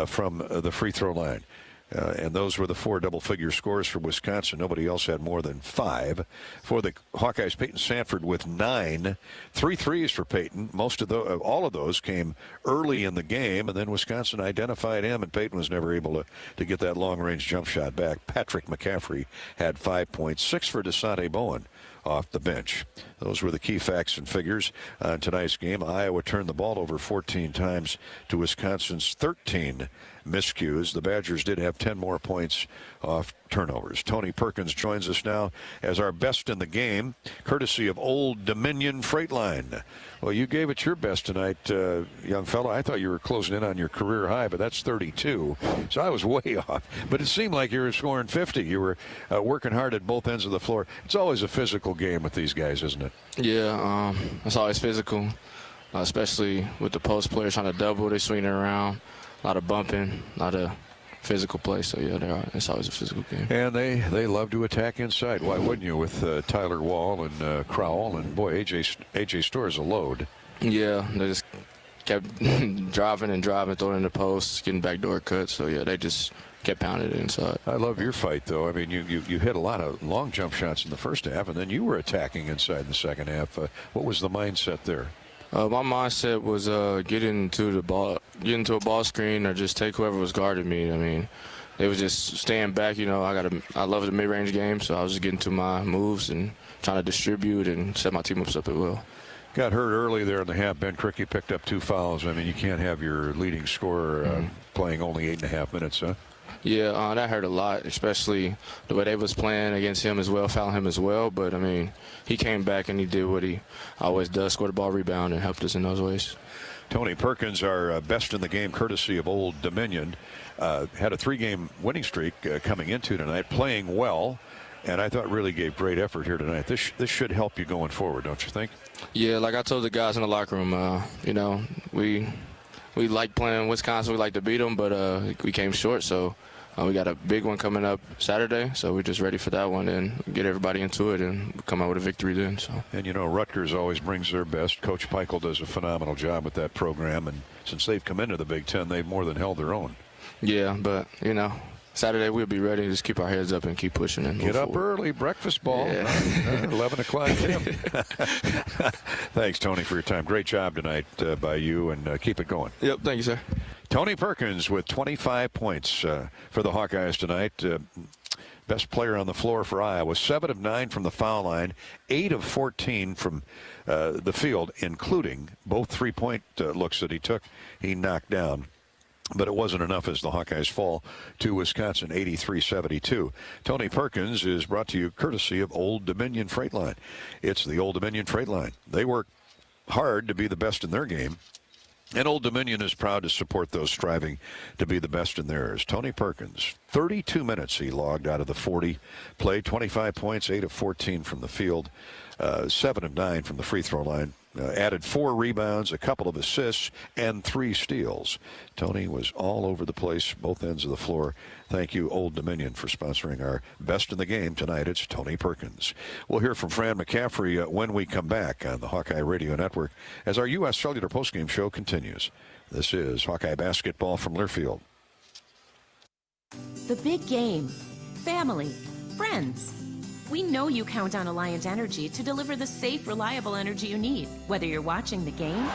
S3: from the free throw line. And those were the 4 double-figure scores for Wisconsin. Nobody else had more than 5. For the Hawkeyes, Peyton Sanford with 9. 3 threes for Peyton. All of those came early in the game, and then Wisconsin identified him, and Peyton was never able to get that long-range jump shot back. Patrick McCaffrey had 5 points. 6 for Desante Bowen off the bench. Those were the key facts and figures on tonight's game. Iowa turned the ball over 14 times to Wisconsin's 13 miscues. The Badgers did have 10 more points off turnovers. Tony Perkins joins us now as our best in the game, courtesy of Old Dominion Freight Line. Well, you gave it your best tonight, young fellow. I thought you were closing in on your career high, but that's 32. So I was way off. But it seemed like you were scoring 50. You were working hard at both ends of the floor. It's always a physical game with these guys, isn't it?
S6: Yeah, it's always physical, especially with the post players trying to double. They swing it around. A lot of bumping, a lot of physical play. So, yeah, it's always a physical game.
S3: And they love to attack inside. Why wouldn't you with Tyler Wall and Crowell? And, boy, A.J. Storr is a load.
S6: Yeah, they just kept driving, throwing in the post, getting backdoor cuts. So, yeah, they just kept pounding it inside.
S3: I love your fight, though. I mean, you hit a lot of long jump shots in the first half, and then you were attacking inside in the second half. What was the mindset there?
S6: My mindset was get into a ball screen or just take whoever was guarding me. I mean, they was just staying back. You know, I love the mid-range game, so I was just getting to my moves and trying to distribute and set my team up at will.
S3: Got hurt early there in the half. Ben Krikke picked up 2 fouls. I mean, you can't have your leading scorer playing only 8.5 minutes, huh?
S6: Yeah, that hurt a lot, especially the way they was playing against him as well, fouling him as well. But, I mean, he came back and he did what he always does, scored a ball rebound and helped us in those ways.
S3: Tony Perkins, our best in the game, courtesy of Old Dominion, had a 3-game winning streak coming into tonight, playing well, and I thought really gave great effort here tonight. This should help you going forward, don't you think?
S6: Yeah, like I told the guys in the locker room, you know, we like playing Wisconsin. We like to beat them, but we came short, so we got a big one coming up Saturday, so we're just ready for that one and get everybody into it and come out with a victory then. So.
S3: And, you know, Rutgers always brings their best. Coach Peichel does a phenomenal job with that program, and since they've come into the Big Ten, they've more than held their own.
S6: Yeah, but, you know, Saturday we'll be ready. Just keep our heads up and keep pushing. And
S3: get up early, breakfast ball, yeah. 11 o'clock gym. Thanks, Tony, for your time. Great job tonight by you, and keep it going.
S6: Yep, thank you, sir.
S3: Tony Perkins with 25 points for the Hawkeyes tonight. Best player on the floor for Iowa. 7 of 9 from the foul line, 8 of 14 from the field, including both 3-point looks that he took. He knocked down. But it wasn't enough as the Hawkeyes fall to Wisconsin 83-72. Tony Perkins is brought to you courtesy of Old Dominion Freight Line. It's the Old Dominion Freight Line. They work hard to be the best in their game, and Old Dominion is proud to support those striving to be the best in theirs. Tony Perkins, 32 minutes he logged out of the 40, played 25 points, 8 of 14 from the field, 7 of 9 from the free throw line. Added 4 rebounds, a couple of assists, and 3 steals. Tony was all over the place, both ends of the floor. Thank you, Old Dominion, for sponsoring our best in the game tonight. It's Tony Perkins. We'll hear from Fran McCaffrey when we come back on the Hawkeye Radio Network as our U.S. Cellular postgame show continues. This is Hawkeye basketball from Learfield.
S10: The big game. Family. Friends. We know you count on Alliant Energy to deliver the safe, reliable energy you need, whether you're watching the game,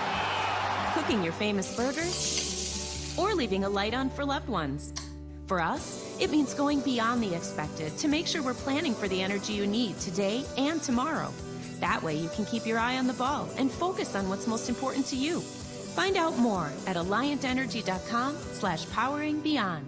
S10: cooking your famous burgers, or leaving a light on for loved ones. For us, it means going beyond the expected to make sure we're planning for the energy you need today and tomorrow. That way you can keep your eye on the ball and focus on what's most important to you. Find out more at alliantenergy.com/poweringbeyond.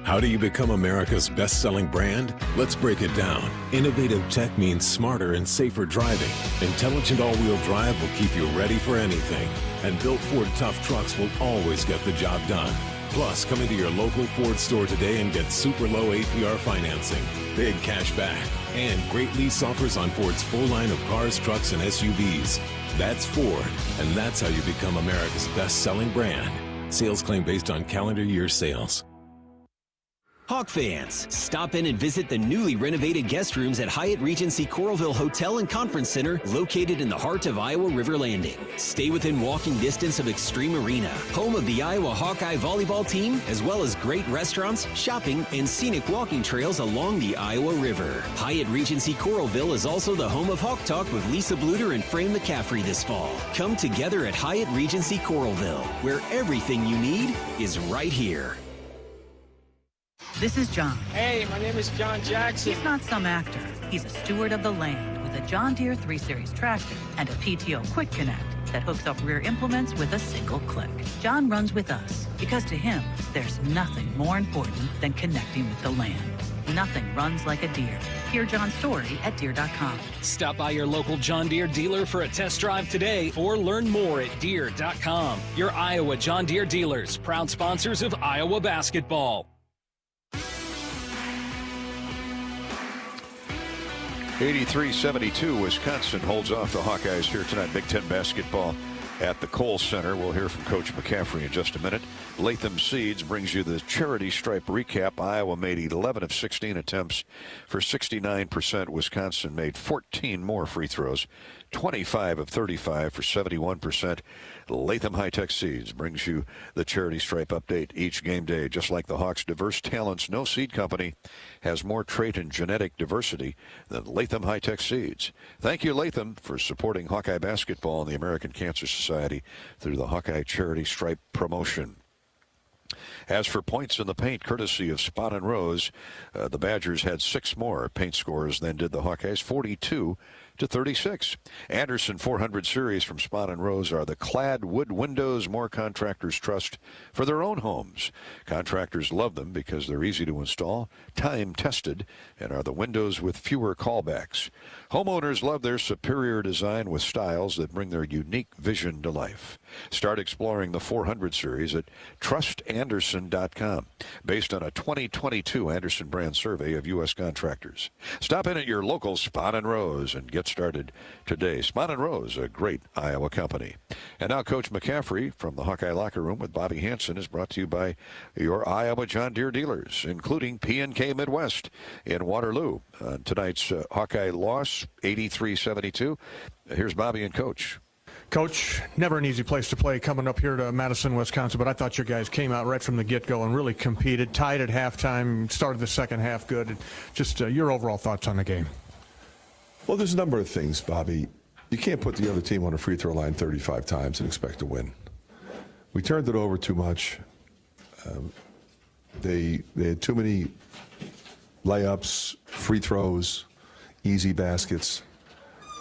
S17: How do you become America's best-selling brand? Let's break it down. Innovative tech means smarter and safer driving. Intelligent all-wheel drive will keep you ready for anything. And built Ford tough trucks will always get the job done. Plus, come into your local Ford store today and get super low APR financing, big cash back, and great lease offers on Ford's full line of cars, trucks, and SUVs. That's Ford, and that's how you become America's best-selling brand. Sales claim based on calendar year sales.
S2: Hawk fans, stop in and visit the newly renovated guest rooms at Hyatt Regency Coralville Hotel and Conference Center, located in the heart of Iowa River Landing. Stay within walking distance of Extreme Arena, home of the Iowa Hawkeye volleyball team, as well as great restaurants, shopping, and scenic walking trails along the Iowa River. Hyatt Regency Coralville is also the home of Hawk Talk with Lisa Bluter and Frame McCaffrey this fall. Come together at Hyatt Regency Coralville, where everything you need is right here.
S18: This is John.
S11: Hey, my name is John Jackson.
S18: He's not some actor. He's a steward of the land with a John Deere 3 Series tractor and a PTO Quick Connect that hooks up rear implements with a single click. John runs with us because to him, there's nothing more important than connecting with the land. Nothing runs like a Deere. Hear John's story at Deere.com.
S24: Stop by your local John Deere dealer for a test drive today or learn more at Deere.com. Your Iowa John Deere dealers, proud sponsors of Iowa basketball.
S3: 83-72, Wisconsin holds off the Hawkeyes here tonight. Big Ten basketball at the Kohl Center. We'll hear from Coach McCaffrey in just a minute. Latham Seeds brings you the charity stripe recap. Iowa made 11 of 16 attempts for 69%. Wisconsin made 14 more free throws, 25 of 35 for 71%. Latham High-Tech Seeds brings you the charity stripe update each game day. Just like the Hawks' diverse talents, no seed company has more trait and genetic diversity than Latham High-Tech Seeds. Thank you, Latham, for supporting Hawkeye basketball and the American Cancer Society through the Hawkeye Charity Stripe promotion. As for points in the paint, courtesy of Spot and Rose, the Badgers had 6 more paint scores than did the Hawkeyes, 42-36. Anderson 400 series from Spot and Rose are the clad wood windows more contractors trust for their own homes. Contractors love them because they're easy to install, time-tested, and are the windows with fewer callbacks. Homeowners love their superior design with styles that bring their unique vision to life. Start exploring the 400 series at trustanderson.com, based on a 2022 Anderson brand survey of U.S. contractors. Stop in at your local Spot and Rose and get started today. Spot and Rose, a great Iowa company. And now Coach McCaffrey from the Hawkeye Locker Room with Bobby Hansen is brought to you by your Iowa John Deere dealers, including P&K Midwest in Waterloo. Tonight's Hawkeye loss, 83-72. Here's Bobby and Coach.
S12: Coach, never an easy place to play coming up here to Madison, Wisconsin, but I thought your guys came out right from the get-go and really competed, tied at halftime, started the second half good. Just your overall thoughts on the game.
S15: Well, there's a number of things, Bobby. You can't put the other team on a free throw line 35 times and expect to win. We turned it over too much. They had too many layups, free throws, easy baskets,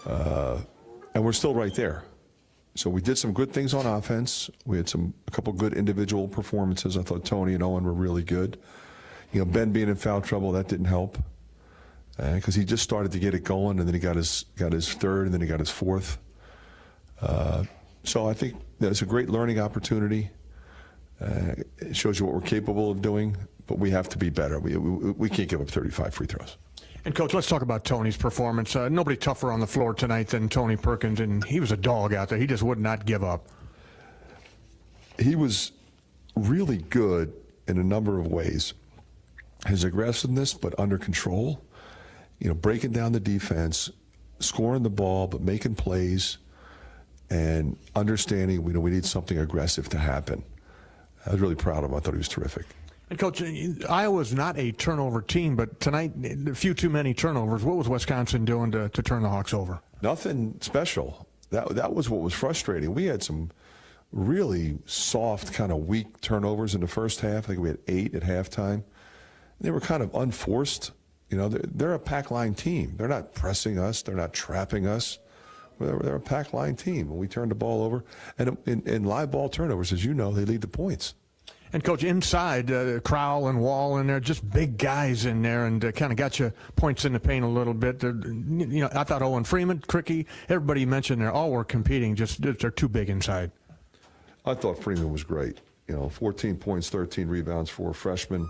S15: and we're still right there. So we did some good things on offense. We had a couple good individual performances. I thought Tony and Owen were really good. You know, Ben being in foul trouble, that didn't help because he just started to get it going, and then he got his third, and then he got his fourth. So I think that's a great learning opportunity. It shows you what we're capable of doing, but we have to be better. We can't give up 35 free throws.
S12: And, Coach, let's talk about Tony's performance. Nobody tougher on the floor tonight than Tony Perkins, and he was a dog out there. He just would not give up.
S15: He was really good in a number of ways. His aggressiveness, but under control. You know, breaking down the defense, scoring the ball, but making plays, and understanding, we need something aggressive to happen. I was really proud of him. I thought he was terrific.
S12: And, Coach, Iowa's not a turnover team, but tonight, a few too many turnovers. What was Wisconsin doing to turn the Hawks over?
S15: Nothing special. That was what was frustrating. We had some really soft, kind of weak turnovers in the first half. I think we had 8 at halftime. They were kind of unforced. You know, they're a pack line team. They're not pressing us. They're not trapping us. They're a pack line team. And we turned the ball over. And in live ball turnovers, as you know, they lead the points.
S12: And, Coach, inside, Crowell and Wall in there, just big guys in there, and kind of got you points in the paint a little bit. You know, I thought Owen Freeman, Cricky, everybody you mentioned there, all were competing. Just they're too big inside.
S15: I thought Freeman was great. You know, 14 points, 13 rebounds for a freshman.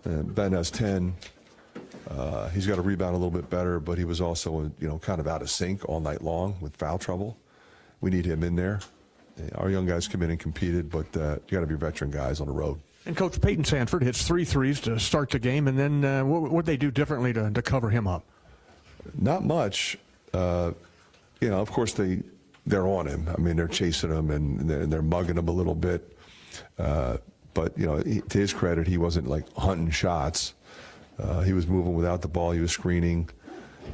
S15: And Ben has 10. He's got to rebound a little bit better, but he was also, kind of out of sync all night long with foul trouble. We need him in there. Our young guys come in and competed, but you got to be veteran guys on the road.
S12: And Coach Peyton Sanford hits 3 threes to start the game, and then what they do differently to cover him up?
S15: Not much. Of course they're on him. I mean, they're chasing him and they're mugging him a little bit. But to his credit, he wasn't like hunting shots. He was moving without the ball. He was screening,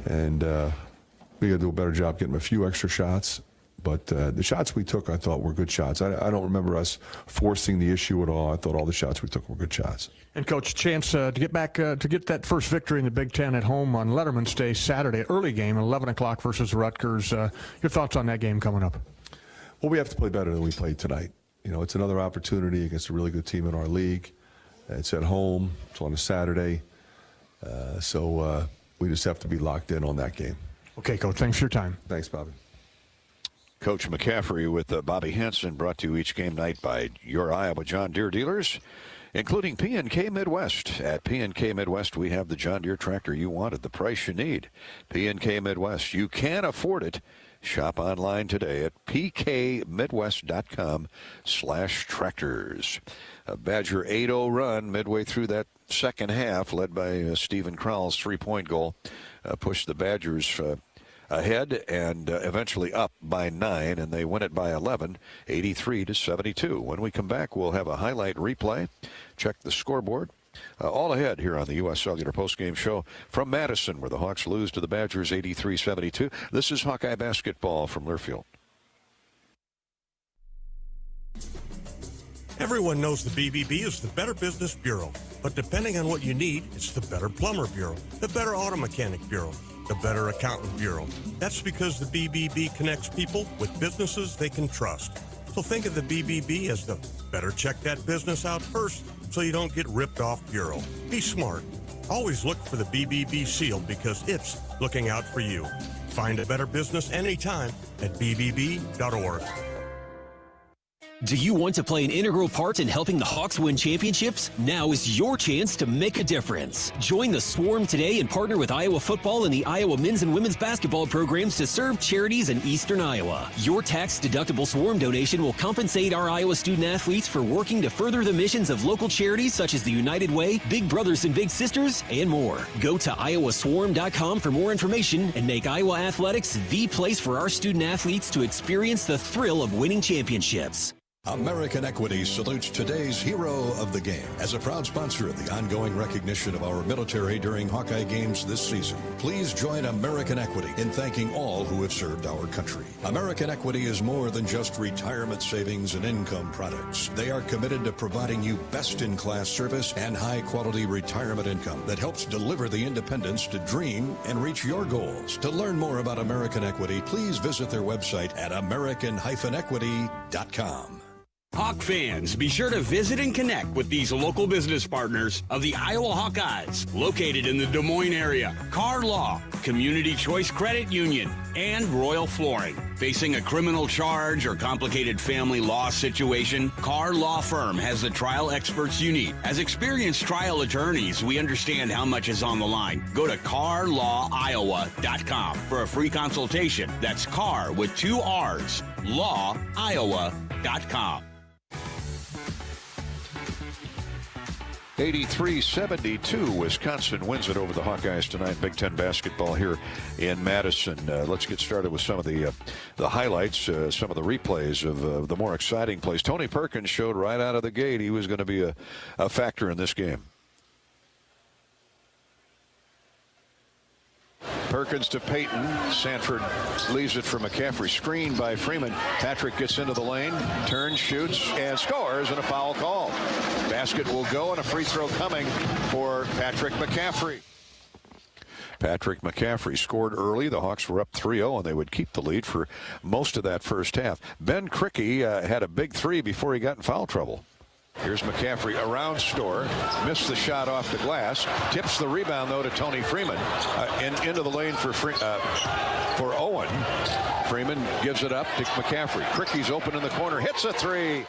S15: and we got to do a better job getting him a few extra shots. But the shots we took, I thought, were good shots. I don't remember us forcing the issue at all. I thought all the shots we took were good shots.
S12: And, Coach, chance to get back to get that first victory in the Big Ten at home on Letterman's Day Saturday, early game, 11 o'clock versus Rutgers. Your thoughts on that game coming up?
S15: Well, we have to play better than we played tonight. It's another opportunity against a really good team in our league. It's at home. It's on a Saturday. So we just have to be locked in on that game.
S12: Okay, Coach. Thanks for your time.
S15: Thanks, Bobby.
S3: Coach McCaffrey with Bobby Hansen, brought to you each game night by your Iowa John Deere dealers, including P&K Midwest. At P&K Midwest, we have the John Deere tractor you want at the price you need. P&K Midwest, you can afford it. Shop online today at pkmidwest.com/tractors. A Badger 8-0 run midway through that second half, led by Stephen Kral's three-point goal, pushed the Badgers ahead and eventually up by 9, and they win it by 11, 83-72. When we come back, we'll have a highlight replay, check the scoreboard. All ahead here on the U.S. Cellular Postgame Show from Madison, where the Hawks lose to the Badgers 83-72. This is Hawkeye basketball from Learfield.
S1: Everyone knows the BBB is the Better Business Bureau, but depending on what you need, it's the Better Plumber Bureau, the Better Auto Mechanic Bureau, the Better Accountant Bureau. That's because the BBB connects people with businesses they can trust. So think of the BBB as the better check that business out first so you don't get ripped off bureau. Be smart. Always look for the BBB seal because it's looking out for you. Find a better business anytime at bbb.org.
S2: Do you want to play an integral part in helping the Hawks win championships? Now is your chance to make a difference. Join the Swarm today and partner with Iowa football and the Iowa men's and women's basketball programs to serve charities in eastern Iowa. Your tax-deductible Swarm donation will compensate our Iowa student athletes for working to further the missions of local charities such as the United Way, Big Brothers and Big Sisters, and more. Go to iowaswarm.com for more information and make Iowa athletics the place for our student athletes to experience the thrill of winning championships.
S16: American Equity salutes today's hero of the game. As a proud sponsor of the ongoing recognition of our military during Hawkeye games this season, please join American Equity in thanking all who have served our country. American Equity is more than just retirement savings and income products. They are committed to providing you best-in-class service and high-quality retirement income that helps deliver the independence to dream and reach your goals. To learn more about American Equity, please visit their website at american-equity.com.
S13: Hawk fans, be sure to visit and connect with these local business partners of the Iowa Hawkeyes, located in the Des Moines area. Carr Law, Community Choice Credit Union, and Royal Flooring. Facing a criminal charge or complicated family law situation, Carr Law Firm has the trial experts you need. As experienced trial attorneys, we understand how much is on the line. Go to carlawiowa.com for a free consultation. That's Carr with 2 R's, lawiowa.com.
S3: 83-72, Wisconsin wins it over the Hawkeyes tonight. Big Ten basketball here in Madison. Let's get started with some of the highlights, some of the replays of the more exciting plays. Tony Perkins showed right out of the gate he was going to be a factor in this game. Perkins to Peyton. Sanford leaves it for McCaffrey. Screen by Freeman. Patrick gets into the lane, turns, shoots, and scores, and a foul call. Basket will go, and a free throw coming for Patrick McCaffrey. Patrick McCaffrey scored early. The Hawks were up 3-0, and they would keep the lead for most of that first half. Ben Krikke had a big three before he got in foul trouble. Here's McCaffrey around Store, missed the shot off the glass, tips the rebound though to Tony Freeman, into the lane for Owen. Freeman gives it up to McCaffrey. Kricke's open in the corner, hits a three.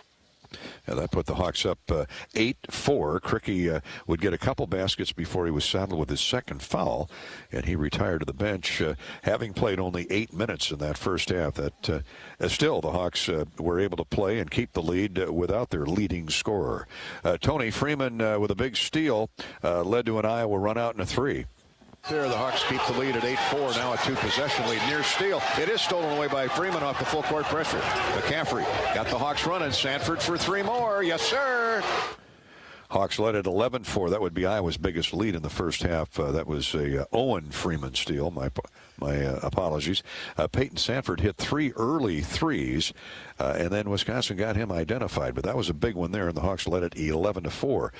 S3: And that put the Hawks up 8-4. Cricky would get a couple baskets before he was saddled with his second foul, and he retired to the bench, having played only 8 minutes in that first half. That still, the Hawks were able to play and keep the lead without their leading scorer. Tony Freeman with a big steal led to an Iowa run out in a three. There, the Hawks keep the lead at 8-4, now a two-possession lead. Near steal. It is stolen away by Freeman off the full-court pressure. McCaffrey got the Hawks running. Sanford for three more. Yes, sir. Hawks led at 11-4. That would be Iowa's biggest lead in the first half. That was a Owen Freeman steal. My apologies. Peyton Sanford hit 3 early threes, and then Wisconsin got him identified. But that was a big one there, and the Hawks led it 11-4.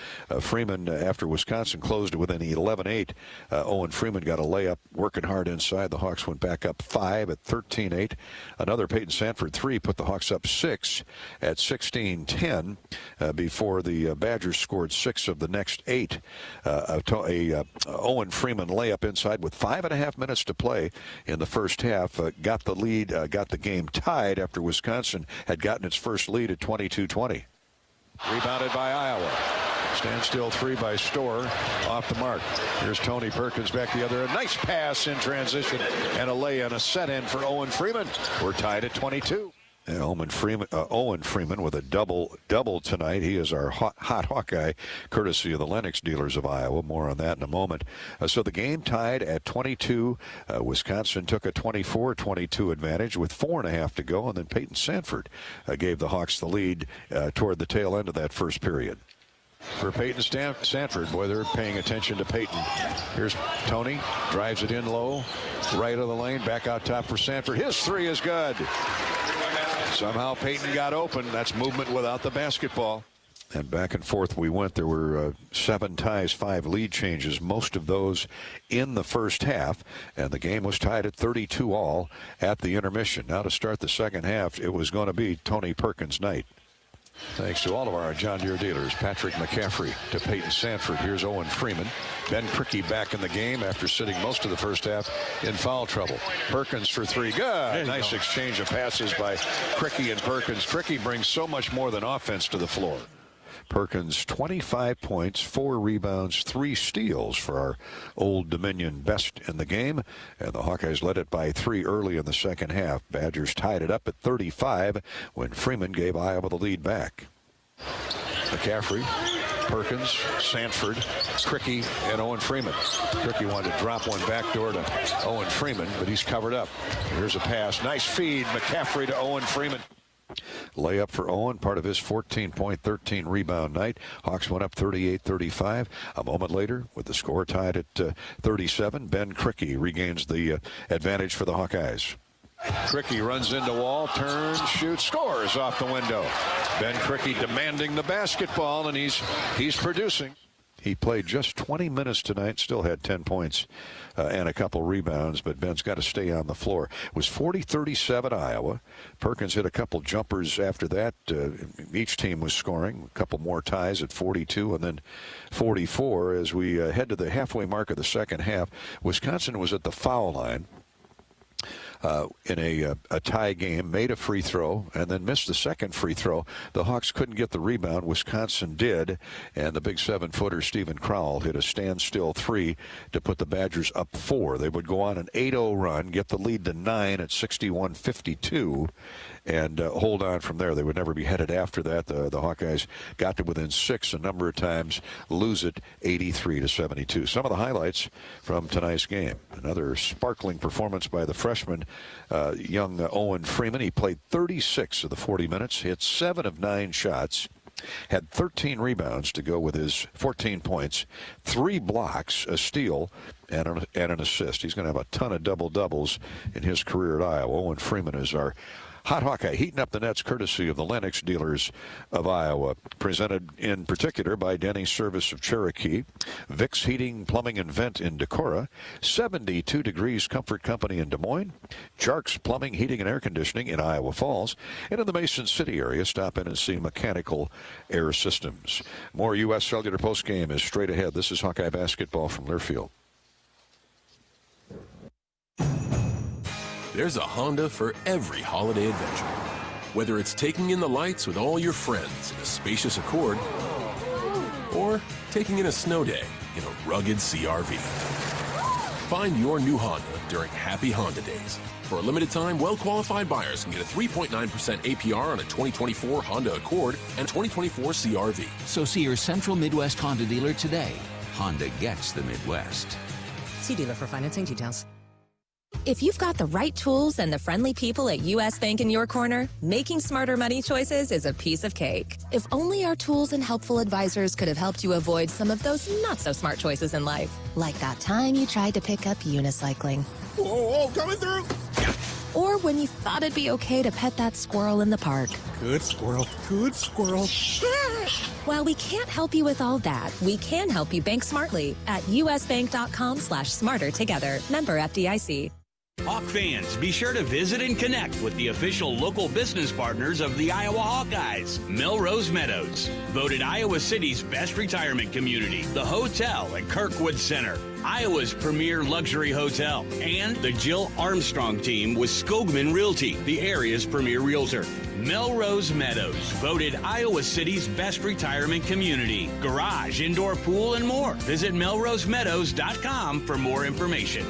S3: Freeman, after Wisconsin closed within 11-8, Owen Freeman got a layup, working hard inside. The Hawks went back up 5 at 13-8. Another Peyton Sanford 3 put the Hawks up 6 at 16-10 before the Badgers scored 6 of the next 8. Owen Freeman layup inside with 5.5 minutes to play in the first half, got the lead, got the game tied after Wisconsin had gotten its first lead at 22-20. Rebounded by Iowa. Standstill 3 by Storr, off the mark. Here's Tony Perkins back the other. A nice pass in transition and a lay and a set in for Owen Freeman. We're tied at 22. And Owen Freeman with a double tonight. He is our hot Hawkeye, courtesy of the Lennox dealers of Iowa. More on that in a moment. So the game tied at 22. Wisconsin took a 24-22 advantage with 4.5 to go, and then Peyton Sanford gave the Hawks the lead toward the tail end of that first period. For Peyton Sanford, boy, they're paying attention to Peyton. Here's Tony, drives it in low, right of the lane, back out top for Sanford. His three is good. Somehow Peyton got open. That's movement without the basketball. And back and forth we went. There were 7 ties, 5 lead changes, most of those in the first half. And the game was tied at 32 all at the intermission. Now to start the second half, it was going to be Tony Perkins' night. Thanks to all of our John Deere dealers. Patrick McCaffrey to Peyton Sanford. Here's Owen Freeman. Ben Cricky back in the game after sitting most of the first half in foul trouble. Perkins for 3. Good. Nice exchange of passes by Cricky and Perkins. Cricky brings so much more than offense to the floor. Perkins, 25 points, 4 rebounds, 3 steals for our Old Dominion best in the game. And the Hawkeyes led it by 3 early in the second half. Badgers tied it up at 35 when Freeman gave Iowa the lead back. McCaffrey, Perkins, Sanford, Cricky, and Owen Freeman. Cricky wanted to drop one backdoor to Owen Freeman, but he's covered up. Here's a pass. Nice feed. McCaffrey to Owen Freeman. Layup for Owen, part of his 14-point, 13-rebound night. Hawks went up 38-35. A moment later, with the score tied at 37, Ben Cricky regains the advantage for the Hawkeyes. Cricky runs into wall, turns, shoots, scores off the window. Ben Cricky demanding the basketball, and he's producing. He played just 20 minutes tonight, still had 10 points and a couple rebounds, but Ben's got to stay on the floor. It was 40-37 Iowa. Perkins hit a couple jumpers after that. Each team was scoring. A couple more ties at 42 and then 44. As we head to the halfway mark of the second half, Wisconsin was at the foul line. In a tie game, made a free throw, and then missed the second free throw. The Hawks couldn't get the rebound. Wisconsin did, and the big 7-footer Stephen Crowell hit a standstill 3 to put the Badgers up 4. They would go on an 8-0 run, get the lead to 9 at 61-52, and hold on from there. They would never be headed after that. The Hawkeyes got to within 6 a number of times, lose it 83-72. Some of the highlights from tonight's game. Another sparkling performance by the freshman, young Owen Freeman. He played 36 of the 40 minutes, hit 7 of 9 shots, had 13 rebounds to go with his 14 points, 3 blocks, a steal, and an assist. He's going to have a ton of double-doubles in his career at Iowa. Owen Freeman is our hot Hawkeye, heating up the nets courtesy of the Lennox dealers of Iowa. Presented in particular by Denny's Service of Cherokee, Vicks Heating, Plumbing, and Vent in Decorah, 72 Degrees Comfort Company in Des Moines, Jarks Plumbing, Heating, and Air Conditioning in Iowa Falls, and in the Mason City area, stop in and see Mechanical Air Systems. More U.S. Cellular postgame is straight ahead. This is Hawkeye basketball from Learfield.
S20: There's a Honda for every holiday adventure. Whether it's taking in the lights with all your friends in a spacious Accord or taking in a snow day in a rugged CRV. Find your new Honda during Happy Honda Days. For a limited time, well-qualified buyers can get a 3.9% APR on a 2024 Honda Accord and 2024 CRV.
S4: So see your Central Midwest Honda dealer today. Honda gets the Midwest.
S8: See dealer for financing details.
S9: If you've got the right tools and the friendly people at U.S. Bank in your corner, making smarter money choices is a piece of cake. If only our tools and helpful advisors could have helped you avoid some of those not-so-smart choices in life. Like that time you tried to pick up unicycling.
S14: Whoa, coming through!
S9: Or when you thought it'd be okay to pet that squirrel in the park.
S14: Good squirrel, good squirrel.
S9: While we can't help you with all that, we can help you bank smartly at usbank.com/smarter together. Member FDIC.
S13: Hawk fans, be sure to visit and connect with the official local business partners of the Iowa Hawkeyes. Melrose Meadows, voted Iowa City's best retirement community, the hotel at Kirkwood Center, Iowa's premier luxury hotel, and the Jill Armstrong team with Skogman Realty, the area's premier realtor. Melrose Meadows, voted Iowa City's best retirement community, garage, indoor pool, and more. Visit melrosemeadows.com for more information.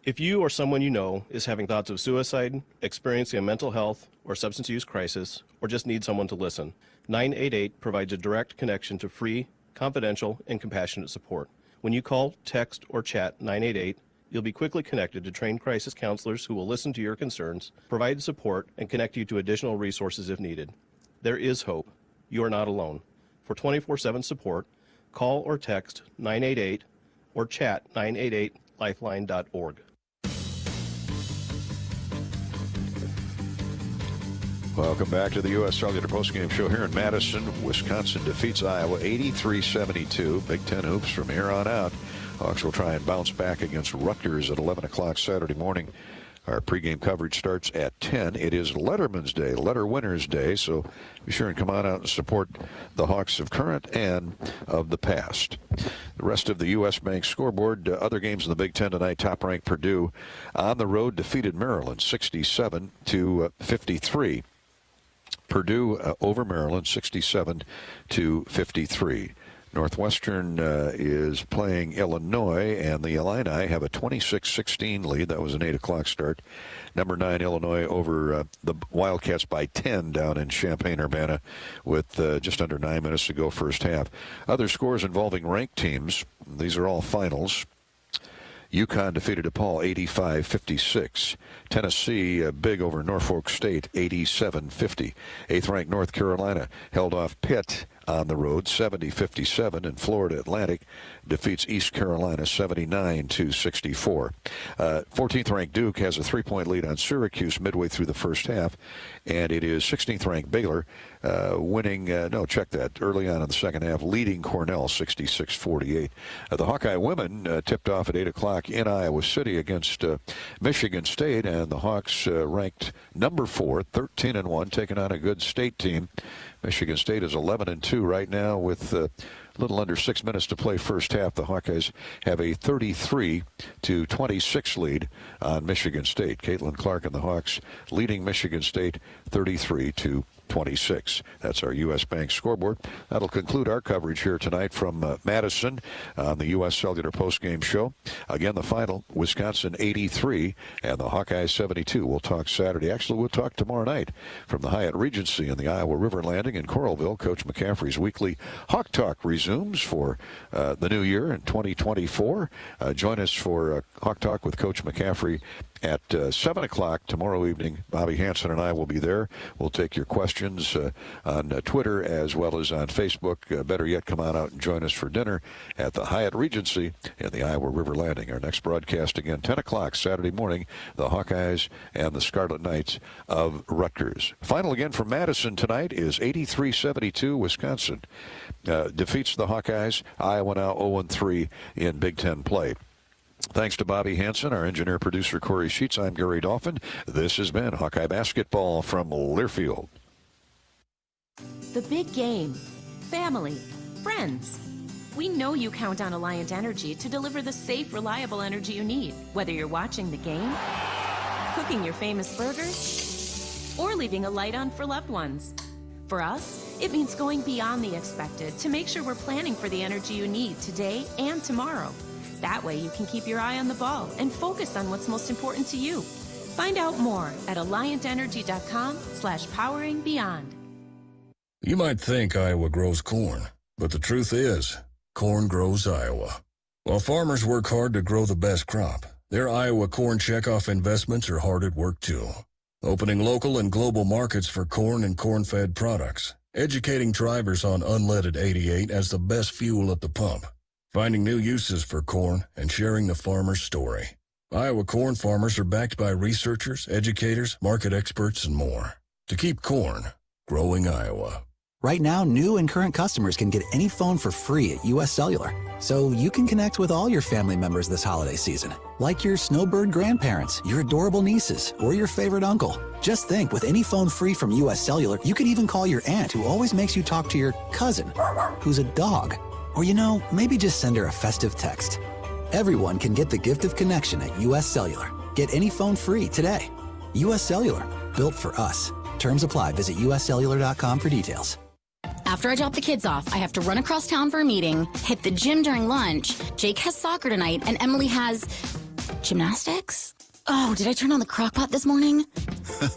S22: If you or someone you know is having thoughts of suicide, experiencing a mental health or substance use crisis, or just need someone to listen, 988 provides a direct connection to free, confidential, and compassionate support. When you call, text, or chat 988, you'll be quickly connected to trained crisis counselors who will listen to your concerns, provide support, and connect you to additional resources if needed. There is hope. You are not alone. For 24/7 support, call or text 988 or chat 988lifeline.org.
S3: Welcome back to the U.S. Cellular Postgame Show here in Madison. Wisconsin defeats Iowa 83-72. Big Ten hoops from here on out. Hawks will try and bounce back against Rutgers at 11 o'clock Saturday morning. Our pregame coverage starts at 10. It is Letterman's Day, Letter Winners Day, so be sure and come on out and support the Hawks of current and of the past. The rest of the U.S. Bank scoreboard, other games in the Big Ten tonight, top-ranked Purdue on the road defeated Maryland 67-53. Purdue over Maryland 67-53. Northwestern is playing Illinois, and the Illini have a 26-16 lead. That was an 8 o'clock start. Number 9 Illinois over the Wildcats by 10 down in Champaign-Urbana with just under 9 minutes to go first half. Other scores involving ranked teams. These are all finals. UConn defeated DePaul 85-56. Tennessee big over Norfolk State 87-50. 8th-ranked North Carolina held off Pitt on the road 70-57, and Florida Atlantic defeats East Carolina 79-64. 14th-ranked Duke has a 3-point lead on Syracuse midway through the first half, and it is 16th-ranked Baylor winning, early on in the second half, leading Cornell 66-48. The Hawkeye women tipped off at 8 o'clock in Iowa City against Michigan State, and the Hawks ranked number 4, 13-1, taking on a good state team. Michigan State is 11-2 right now with a little under 6 minutes to play first half. The Hawkeyes have a 33-26 lead on Michigan State. Caitlin Clark and the Hawks leading Michigan State 33-26. That's our U.S. Bank scoreboard. That'll conclude our coverage here tonight from Madison on the U.S. Cellular Postgame Show. Again, the final, Wisconsin 83 and the Hawkeyes 72. We'll talk Saturday. Actually, we'll talk tomorrow night from the Hyatt Regency in the Iowa River Landing in Coralville. Coach McCaffrey's weekly Hawk Talk resumes for the new year in 2024. Join us for Hawk Talk with Coach McCaffrey at 7 o'clock tomorrow evening. Bobby Hansen and I will be there. We'll take your questions on Twitter as well as on Facebook. Better yet, come on out and join us for dinner at the Hyatt Regency in the Iowa River Landing. Our next broadcast again, 10 o'clock Saturday morning, the Hawkeyes and the Scarlet Knights of Rutgers. Final again from Madison tonight is 83-72. Wisconsin defeats the Hawkeyes. Iowa now 0-3 in Big Ten play. Thanks to Bobby Hansen, our engineer-producer Corey Sheets. I'm Gary Dolphin. This has been Hawkeye Basketball from Learfield.
S10: The big game. Family. Friends. We know you count on Alliant Energy to deliver the safe, reliable energy you need. Whether you're watching the game, cooking your famous burgers, or leaving a light on for loved ones. For us, it means going beyond the expected to make sure we're planning for the energy you need today and tomorrow. That way you can keep your eye on the ball and focus on what's most important to you. Find out more at AlliantEnergy.com/poweringbeyond.
S5: You might think Iowa grows corn, but the truth is, corn grows Iowa. While farmers work hard to grow the best crop, their Iowa corn checkoff investments are hard at work too. Opening local and global markets for corn and corn-fed products, educating drivers on unleaded 88 as the best fuel at the pump, finding new uses for corn, and sharing the farmer's story. Iowa corn farmers are backed by researchers, educators, market experts, and more. To keep corn growing Iowa.
S7: Right now, new and current customers can get any phone for free at U.S. Cellular. So you can connect with all your family members this holiday season, like your snowbird grandparents, your adorable nieces, or your favorite uncle. Just think, with any phone free from U.S. Cellular, you could even call your aunt who always makes you talk to your cousin, who's a dog. Or, maybe just send her a festive text. Everyone can get the gift of connection at U.S. Cellular. Get any phone free today. U.S. Cellular, built for us. Terms apply. Visit uscellular.com for details.
S19: After I drop the kids off, I have to run across town for a meeting, hit the gym during lunch. Jake has soccer tonight, and Emily has gymnastics? Oh, did I turn on the crock pot this morning?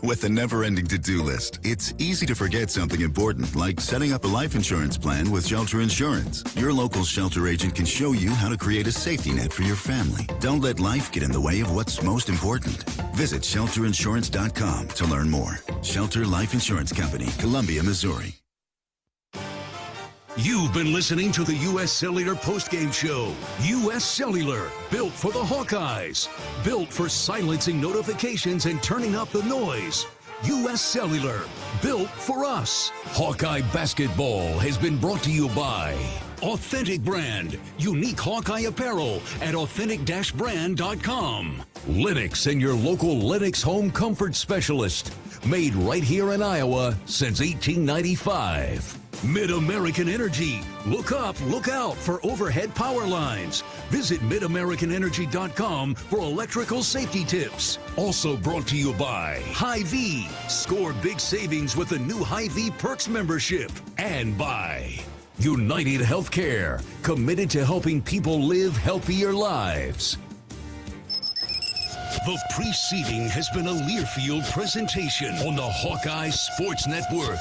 S23: With a never-ending to-do list, it's easy to forget something important, like setting up a life insurance plan with Shelter Insurance. Your local Shelter agent can show you how to create a safety net for your family. Don't let life get in the way of what's most important. Visit shelterinsurance.com to learn more. Shelter Life Insurance Company, Columbia, Missouri.
S25: You've been listening to the U.S. Cellular Postgame Show. U.S. Cellular, built for the Hawkeyes. Built for silencing notifications and turning up the noise. U.S. Cellular, built for us. Hawkeye Basketball has been brought to you by Authentic Brand, unique Hawkeye apparel at authentic-brand.com. Lennox and your local Lennox home comfort specialist. Made right here in Iowa since 1895. Mid-American Energy. Look up, look out for overhead power lines. Visit midamericanenergy.com for electrical safety tips. Also brought to you by Hy-Vee. Score big savings with the new Hy-Vee Perks membership. And by United Healthcare, committed to helping people live healthier lives. The preceding has been a Learfield presentation on the Hawkeye Sports Network.